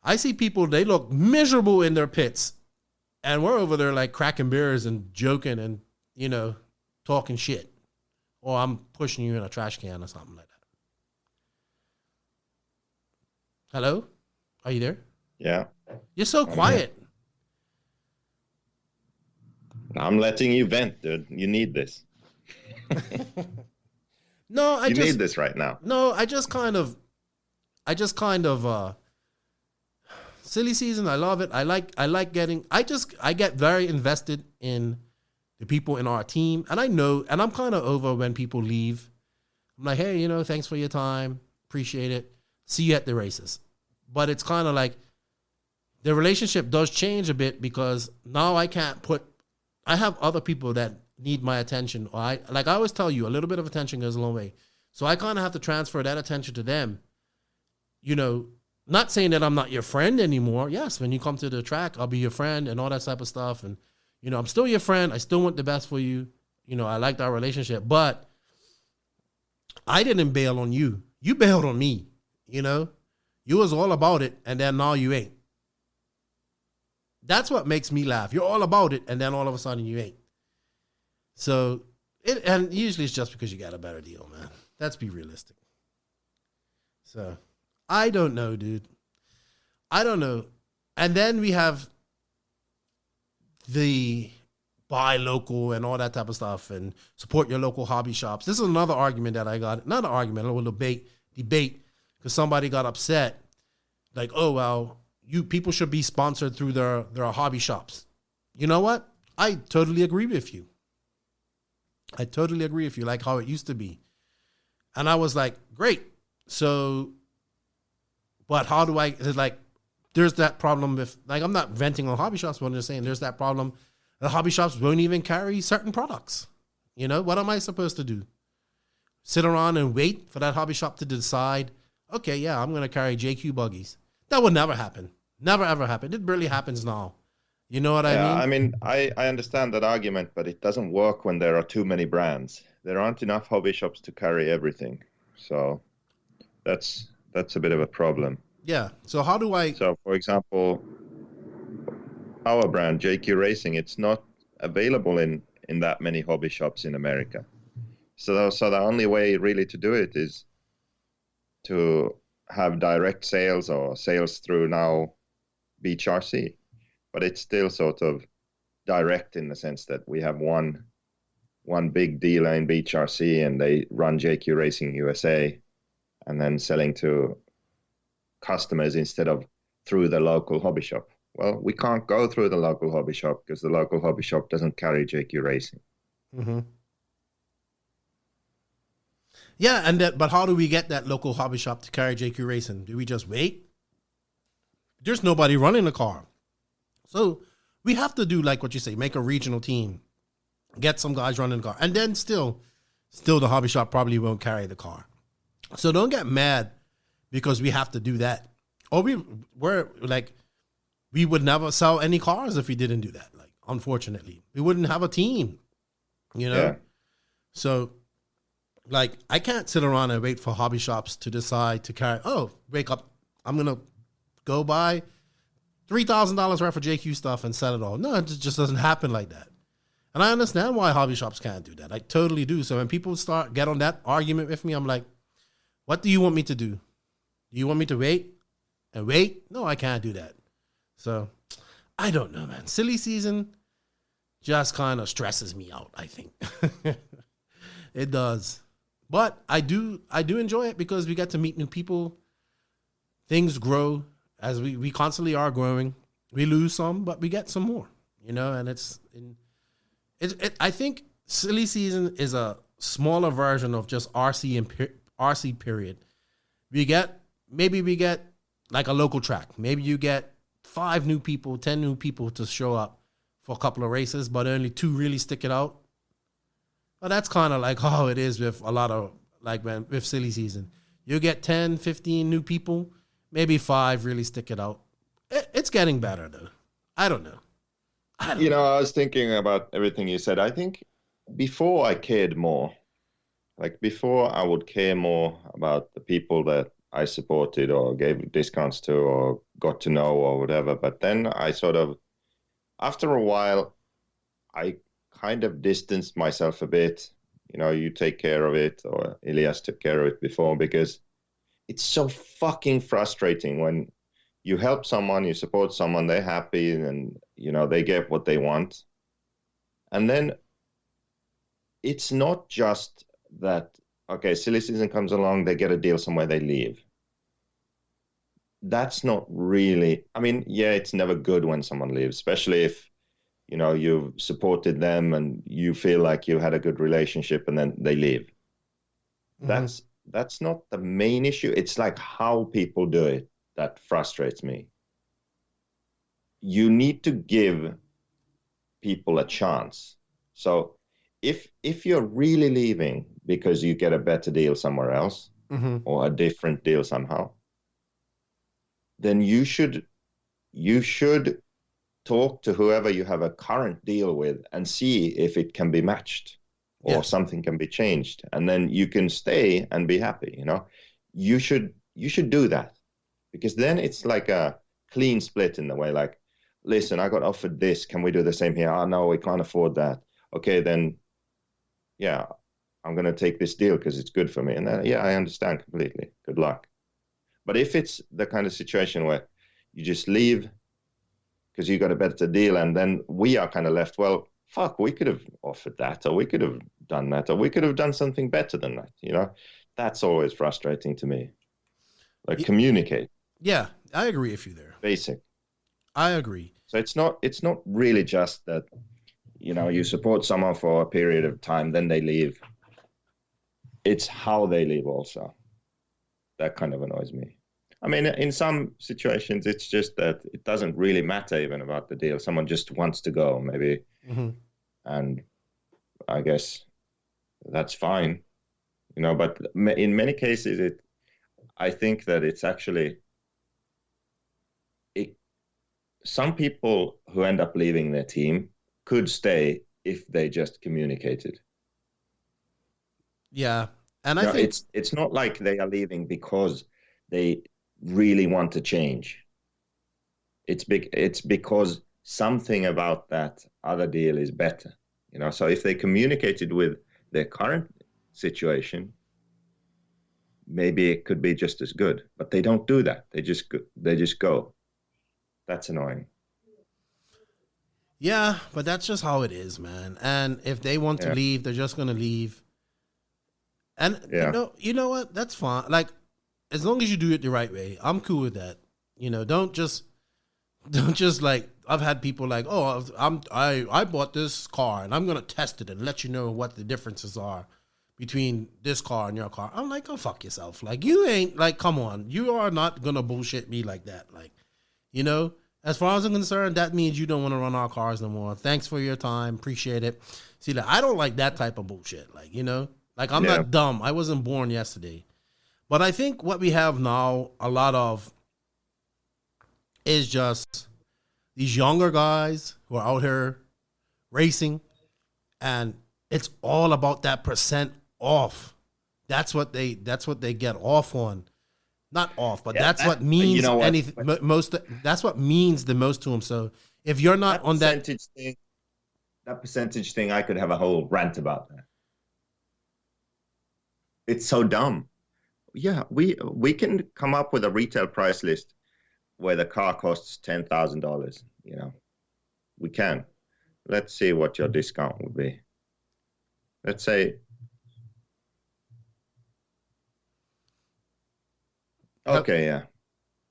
I see people, they look miserable in their pits and we're over there like cracking beers and joking and, you know, talking shit. Or I'm pushing you in a trash can or something like that. Hello? Are you there? Yeah. You're so quiet. I'm letting you vent, dude. You need this. No, I need this right now. No, I just kind of silly season. I love it. I get very invested in the people in our team. And I know, and I'm kind of over when people leave. I'm like, hey, you know, thanks for your time. Appreciate it. See you at the races. But it's kind of like the relationship does change a bit because now I have other people that need my attention. Or I always tell you, a little bit of attention goes a long way. So I kind of have to transfer that attention to them. You know, not saying that I'm not your friend anymore. Yes, when you come to the track, I'll be your friend and all that type of stuff. And, you know, I'm still your friend. I still want the best for you. You know, I liked our relationship. But I didn't bail on you. You bailed on me, you know. You was all about it, and then now you ain't. That's what makes me laugh. You're all about it, and then all of a sudden you ain't. So, and usually it's just because you got a better deal, man. Let's be realistic. So, I don't know, dude. I don't know. And then we have the buy local and all that type of stuff and support your local hobby shops. This is another argument that I got. Not an argument, a little debate, because somebody got upset. Like, oh, well, people should be sponsored through their hobby shops. You know what? I totally agree with you. Like how it used to be. And I was like, great. So, but how do there's that problem with, like, I'm not venting on hobby shops, but I'm just saying there's that problem The hobby shops won't even carry certain products. You know, what am I supposed to do? Sit around and wait for that hobby shop to decide, okay, yeah, I'm going to carry JQ buggies. That would never happen. Never, ever happen. It barely happens now. You know what I mean? I understand that argument, but it doesn't work when there are too many brands. There aren't enough hobby shops to carry everything. So that's a bit of a problem. Yeah. So how do I... So, for example, our brand, JQ Racing, it's not available in that many hobby shops in America. So the only way really to do it is to have direct sales or sales through now Beach RC. But it's still sort of direct in the sense that we have one big dealer in Beach RC and they run JQ Racing USA and then selling to customers instead of through the local hobby shop. Well, we can't go through the local hobby shop because the local hobby shop doesn't carry JQ Racing. Mm-hmm. Yeah, but how do we get that local hobby shop to carry JQ Racing? Do we just wait? There's nobody running the car. So we have to do like what you say, make a regional team, get some guys running the car, and then still the hobby shop probably won't carry the car. So don't get mad because we have to do that. Or we would never sell any cars if we didn't do that. Like, unfortunately, we wouldn't have a team, you know? Yeah. So like, I can't sit around and wait for hobby shops to decide to carry, wake up, I'm going to go buy $3,000 worth of JQ stuff and sell it all. No, it just doesn't happen like that. And I understand why hobby shops can't do that. I totally do. So when people get on that argument with me, I'm like, what do you want me to do? Do you want me to wait and wait? No, I can't do that. So I don't know, man. Silly season just kind of stresses me out, I think. It does. But I do enjoy it because we get to meet new people. Things grow. As we constantly are growing, we lose some, but we get some more, you know. And I think silly season is a smaller version of just RC and RC period. Maybe we get like a local track. Maybe you get 5 new people, 10 new people to show up for a couple of races, but only 2 really stick it out. But that's kind of like how it is with a lot of with silly season. You get 10, 15 new people. Maybe 5 really stick it out. It's getting better, though. I don't know. I was thinking about everything you said. I think before I cared more, like before I would care more about the people that I supported or gave discounts to or got to know or whatever. But then I sort of, after a while, I kind of distanced myself a bit. You know, you take care of it, or Elias took care of it before, because it's so fucking frustrating when you help someone, you support someone, they're happy, and, you know, they get what they want. And then it's not just that, okay, silly season comes along, they get a deal somewhere, they leave. That's not really, I mean, yeah, it's never good when someone leaves, especially if, you know, you've supported them and you feel like you had a good relationship and then they leave. Mm-hmm. That's not the main issue. It's like how people do it that frustrates me. You need to give people a chance. So if you're really leaving because you get a better deal somewhere else, mm-hmm. or a different deal somehow, then you should talk to whoever you have a current deal with and see if it can be matched. Or something can be changed, and then you can stay and be happy. You know, you should do that, because then it's like a clean split in the way. Like, listen, I got offered this. Can we do the same here? Oh no, we can't afford that. Okay, then, yeah, I'm gonna take this deal because it's good for me. And then, I understand completely. Good luck. But if it's the kind of situation where you just leave because you got a better deal, and then we are kind of left, well, fuck, we could have offered that, or we could have done that, or we could have done something better than that, you know? That's always frustrating to me. Like, communicate. Yeah, I agree with you there. Basic. I agree. So it's not really just that, you know, you support someone for a period of time, then they leave. It's how they leave also. That kind of annoys me. I mean, in some situations, it's just that it doesn't really matter even about the deal. Someone just wants to go. Maybe And I guess that's fine, but in many cases, I think that it's actually, some people who end up leaving their team could stay if they just communicated. Yeah. And I think it's not like they are leaving because they really want to change. It's because something about that other deal is better, So if they communicated with their current situation, maybe it could be just as good. But they don't do that. They just go. That's annoying. Yeah, but that's just how it is, man. And if they want to leave, they're just gonna leave. And you know what? That's fine. Like, as long as you do it the right way, I'm cool with that. Don't just like, I've had people like, oh, I bought this car and I'm gonna test it and let you know what the differences are between this car and your car. I'm like, go fuck yourself. Like, you ain't, like, come on, you are not gonna bullshit me like that. Like, as far as I'm concerned, that means you don't want to run our cars no more. Thanks for your time. Appreciate it. See, like, I don't like that type of bullshit. Like, like, I'm not dumb. I wasn't born yesterday. But I think what we have now, a lot of, is just these younger guys who are out here racing, and it's all about that percent off. That's what they get off on. Not off, but that's what means anything. That's what means the most to them. So if you're not on that percentage thing, I could have a whole rant about that. It's so dumb. Yeah, we can come up with a retail price list where the car costs $10,000. We can. Let's see what your discount would be. Let's say. Okay, yeah,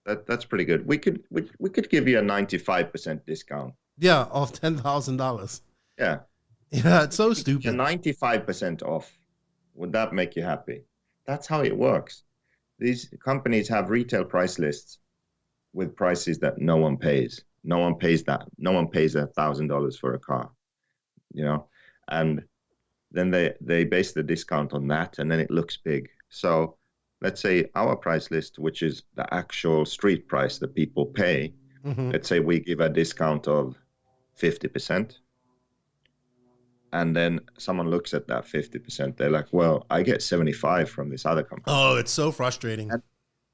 that's pretty good. We could give you a 95% discount. Yeah, off $10,000. Yeah, it's so stupid. 95% off. Would that make you happy? That's how it works. These companies have retail price lists with prices that no one pays. No one pays that. No one pays $1,000 for a car, and then they base the discount on that, and then it looks big. So let's say our price list, which is the actual street price that people pay, let's say we give a discount of 50%. And then someone looks at that 50%. They're like, well, I get 75 from this other company. Oh, it's so frustrating.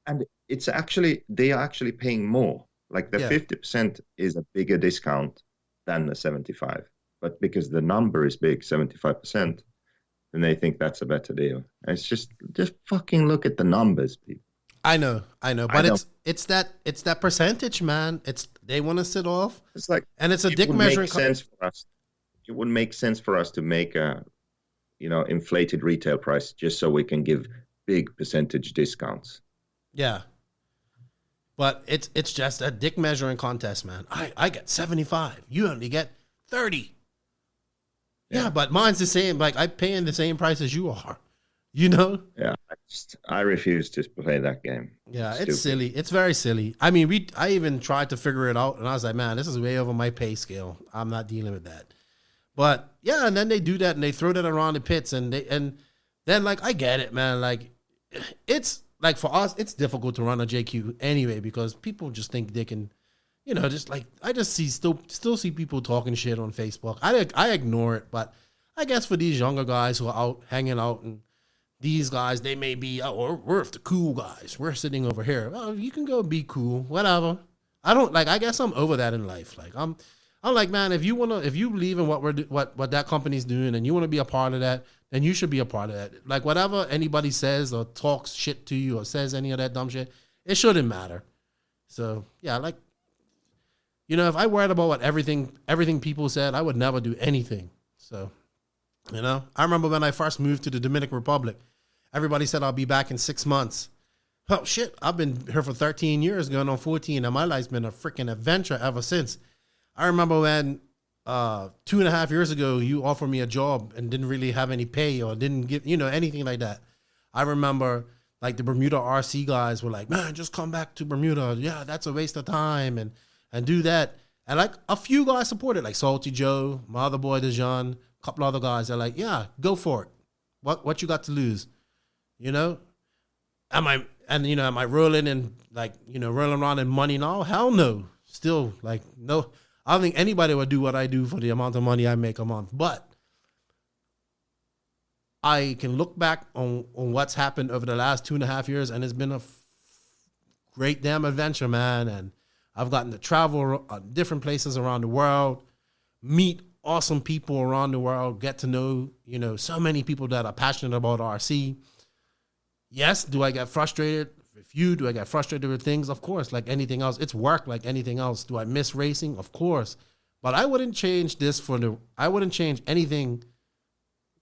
And it's actually, they are actually paying more. Like the 50% is a bigger discount than the 75. But because the number is big, 75%, then they think that's a better deal. And it's just fucking look at the numbers, people. I know. But it's that percentage, man. They want to sit off. It's like, and it's a dick measuring. It would make sense for us to make a, inflated retail price just so we can give big percentage discounts. Yeah. But it's just a dick measuring contest, man. I get 75. You only get 30. Yeah, but mine's the same. Like, I'm paying the same price as you are. Yeah, I refuse to play that game. Yeah, it's silly. It's very silly. I mean, I even tried to figure it out, and I was like, man, this is way over my pay scale. I'm not dealing with that. But yeah, and then they do that and they throw that around the pits and then like, I get it, man. Like, it's like, for us, it's difficult to run a JQ anyway because people just think they can, just like, I just still see people talking shit on Facebook. I ignore it, but I guess for these younger guys who are out hanging out, and these guys, they may be, we're the cool guys. We're sitting over here. Well, you can go be cool, whatever. I guess I'm over that in life. Like, I'm like, man, if you believe in what that company's doing and you want to be a part of that, then you should be a part of that. Like, whatever anybody says or talks shit to you or says any of that dumb shit, it shouldn't matter. So yeah, like, if I worried about what everything people said, I would never do anything. So, I remember when I first moved to the Dominican Republic, everybody said I'll be back in 6 months. Oh shit, I've been here for 13 years, going on 14, and my life's been a freaking adventure ever since. I remember when 2.5 years ago, you offered me a job and didn't really have any pay or didn't give, anything like that. I remember like the Bermuda RC guys were like, man, just come back to Bermuda. Yeah, that's a waste of time and do that. And like a few guys supported, like Salty Joe, my other boy Dejan, a couple other guys. They're like, yeah, go for it. What you got to lose? You know? Am I rolling and like, you know, rolling around in money now? Hell no. Still, like, no. I don't think anybody would do what I do for the amount of money I make a month. But I can look back on what's happened over the last 2.5 years, and it's been a great damn adventure, man. And I've gotten to travel different places around the world, meet awesome people around the world, get to know, you know, so many people that are passionate about RC. Yes, do I get frustrated with you? Do I get frustrated with things? Of course, like anything else. It's work like anything else. Do I miss racing? Of course. But I wouldn't change this I wouldn't change anything.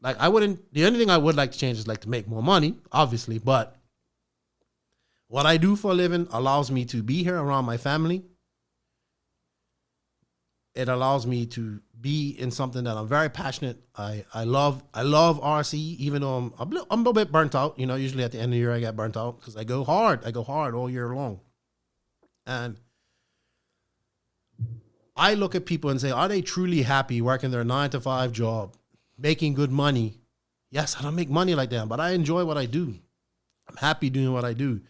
Like the only thing I would like to change is like to make more money, obviously. But what I do for a living allows me to be here around my family. It allows me to be in something that I'm very passionate. I love RC, even though I'm a little bit burnt out. You know, usually at the end of the year I get burnt out because I go hard. I go hard all year long. And I look at people and say, are they truly happy working their 9-to-5 job, making good money? Yes, I don't make money like that, but I enjoy what I do. I'm happy doing what I do.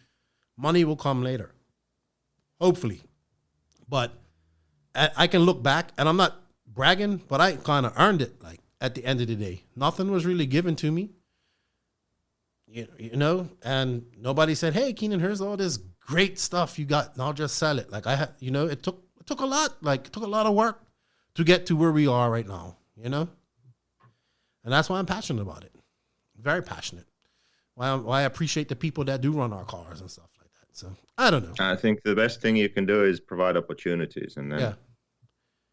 Money will come later, hopefully. But I can look back, and I'm not bragging, but I kind of earned it. Like at the end of the day, nothing was really given to me, you know. And nobody said, "Hey, Keenan, here's all this great stuff you got. Now just sell it." Like I had, you know, it took a lot. Like it took a lot of work to get to where we are right now, you know. And that's why I'm passionate about it. Very passionate. Why I appreciate the people that do run our cars and stuff like that. So I don't know. I think the best thing you can do is provide opportunities, and then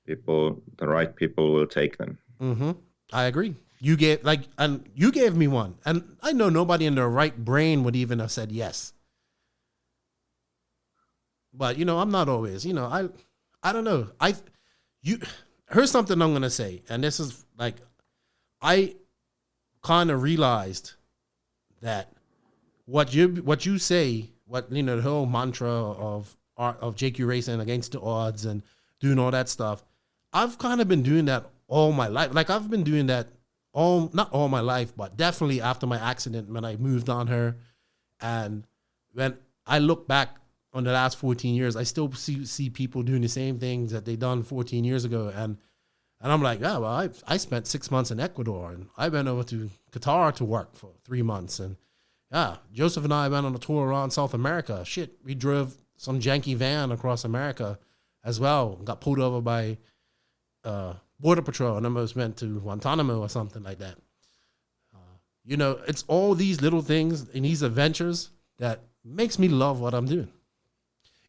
the right people will take them. Mm-hmm. I agree. You gave me one, and I know nobody in their right brain would even have said yes. But you know, I'm not always. You know, I don't know. Here's something I'm gonna say, and this is like, I kind of realized that what you say, you know, the whole mantra of JQ racing against the odds and doing all that stuff, I've kind of been doing that all my life. Like I've been doing that not all my life, but definitely after my accident when I moved on her. And when I look back on the last 14 years, I still see people doing the same things that they done 14 years ago. And I'm like, yeah, well, I spent 6 months in Ecuador, and I went over to Qatar to work for 3 months. And yeah, Joseph and I went on a tour around South America. Shit, we drove some janky van across America as well. Got pulled over by Border Patrol and almost went to Guantanamo or something like that. You know, it's all these little things in these adventures that makes me love what I'm doing.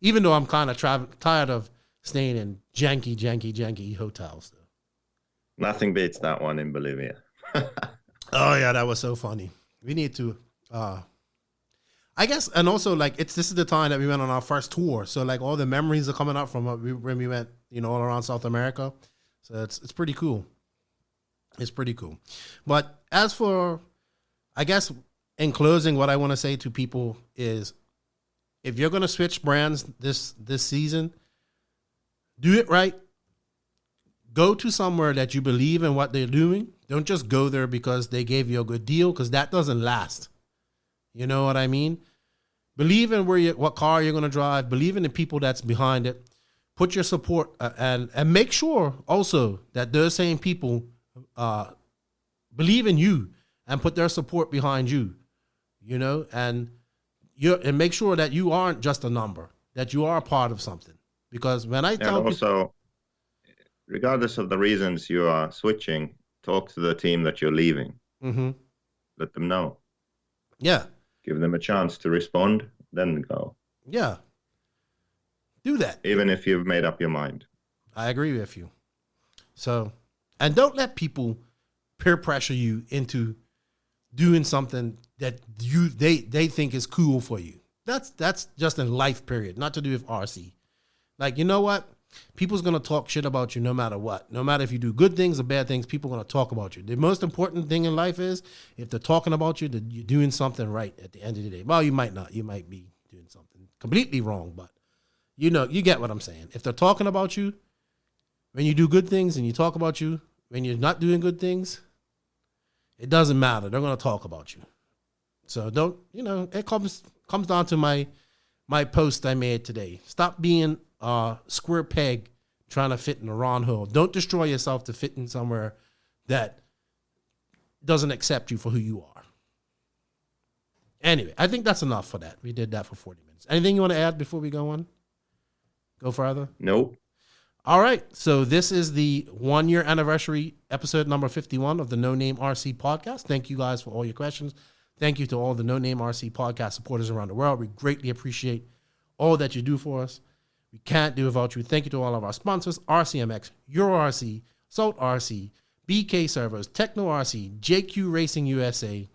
Even though I'm kind of tired of staying in janky hotels. Nothing beats that one in Bolivia. Oh yeah, that was so funny. We need to, I guess, and also like this is the time that we went on our first tour, so like all the memories are coming up from when we went, you know, all around South America. So it's pretty cool. It's pretty cool. But as for, I guess, in closing, what I want to say to people is, if you're going to switch brands this season, do it right. Go to somewhere that you believe in what they're doing. Don't just go there because they gave you a good deal, because that doesn't last. You know what I mean? Believe in what car you're going to drive. Believe in the people that's behind it. Put your support and make sure also that those same people believe in you and put their support behind you. You know, and make sure that you aren't just a number, that you are a part of something. Because when I tell people, regardless of the reasons you are switching, talk to the team that you're leaving. Mm-hmm. Let them know. Yeah. Give them a chance to respond, then go. Yeah. Do that. Even if you've made up your mind. I agree with you. So, and don't let people peer pressure you into doing something that they think is cool for you. That's just in life, period. Not to do with RC. Like, you know what? People's going to talk shit about you no matter what. No matter if you do good things or bad things, people are going to talk about you. The most important thing in life is, if they're talking about you, that you're doing something right at the end of the day. Well, you might not. You might be doing something completely wrong, but you know, you get what I'm saying. If they're talking about you, when you do good things and you talk about you, when you're not doing good things, it doesn't matter. They're going to talk about you. So don't, it comes down to my post I made today. Stop being a square peg trying to fit in a round hole. Don't destroy yourself to fit in somewhere that doesn't accept you for who you are. Anyway, I think that's enough for that. We did that for 40 minutes. Anything you want to add before we go on? Go further? Nope. All right. So this is the 1 year anniversary episode number 51 of the No Name RC podcast. Thank you guys for all your questions. Thank you to all the No Name RC podcast supporters around the world. We greatly appreciate all that you do for us. We can't do without you. Thank you to all of our sponsors, RCMX, EuroRC, Salt RC, BK Servers, Tekno RC, JQ Racing USA,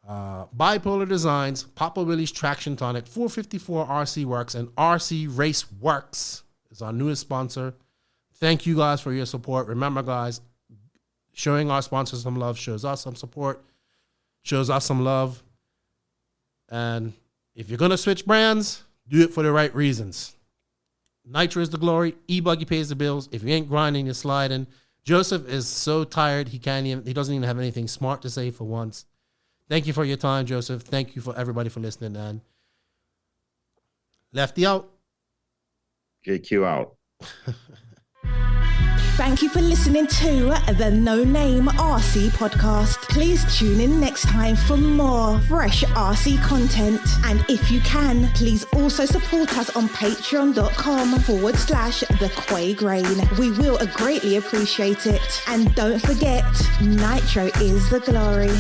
Bipolar Designs, Papa Willie's Traction Tonic, 454 RC Works, and RC Race Works is our newest sponsor. Thank you guys for your support. Remember, guys, showing our sponsors some love shows us some support, shows us some love. And if you're going to switch brands, do it for the right reasons. Nitro is the glory. Ebuggy pays the bills. If you ain't grinding, you're sliding. Joseph is so tired he doesn't even have anything smart to say for once. Thank you for your time, Joseph. Thank you for everybody for listening. And Lefty out. JQ out. Thank you for listening to the No Name RC podcast. Please tune in next time for more fresh RC content. And if you can, please also support us on patreon.com/The Quay Grain. We will greatly appreciate it. And don't forget, Nitro is the glory.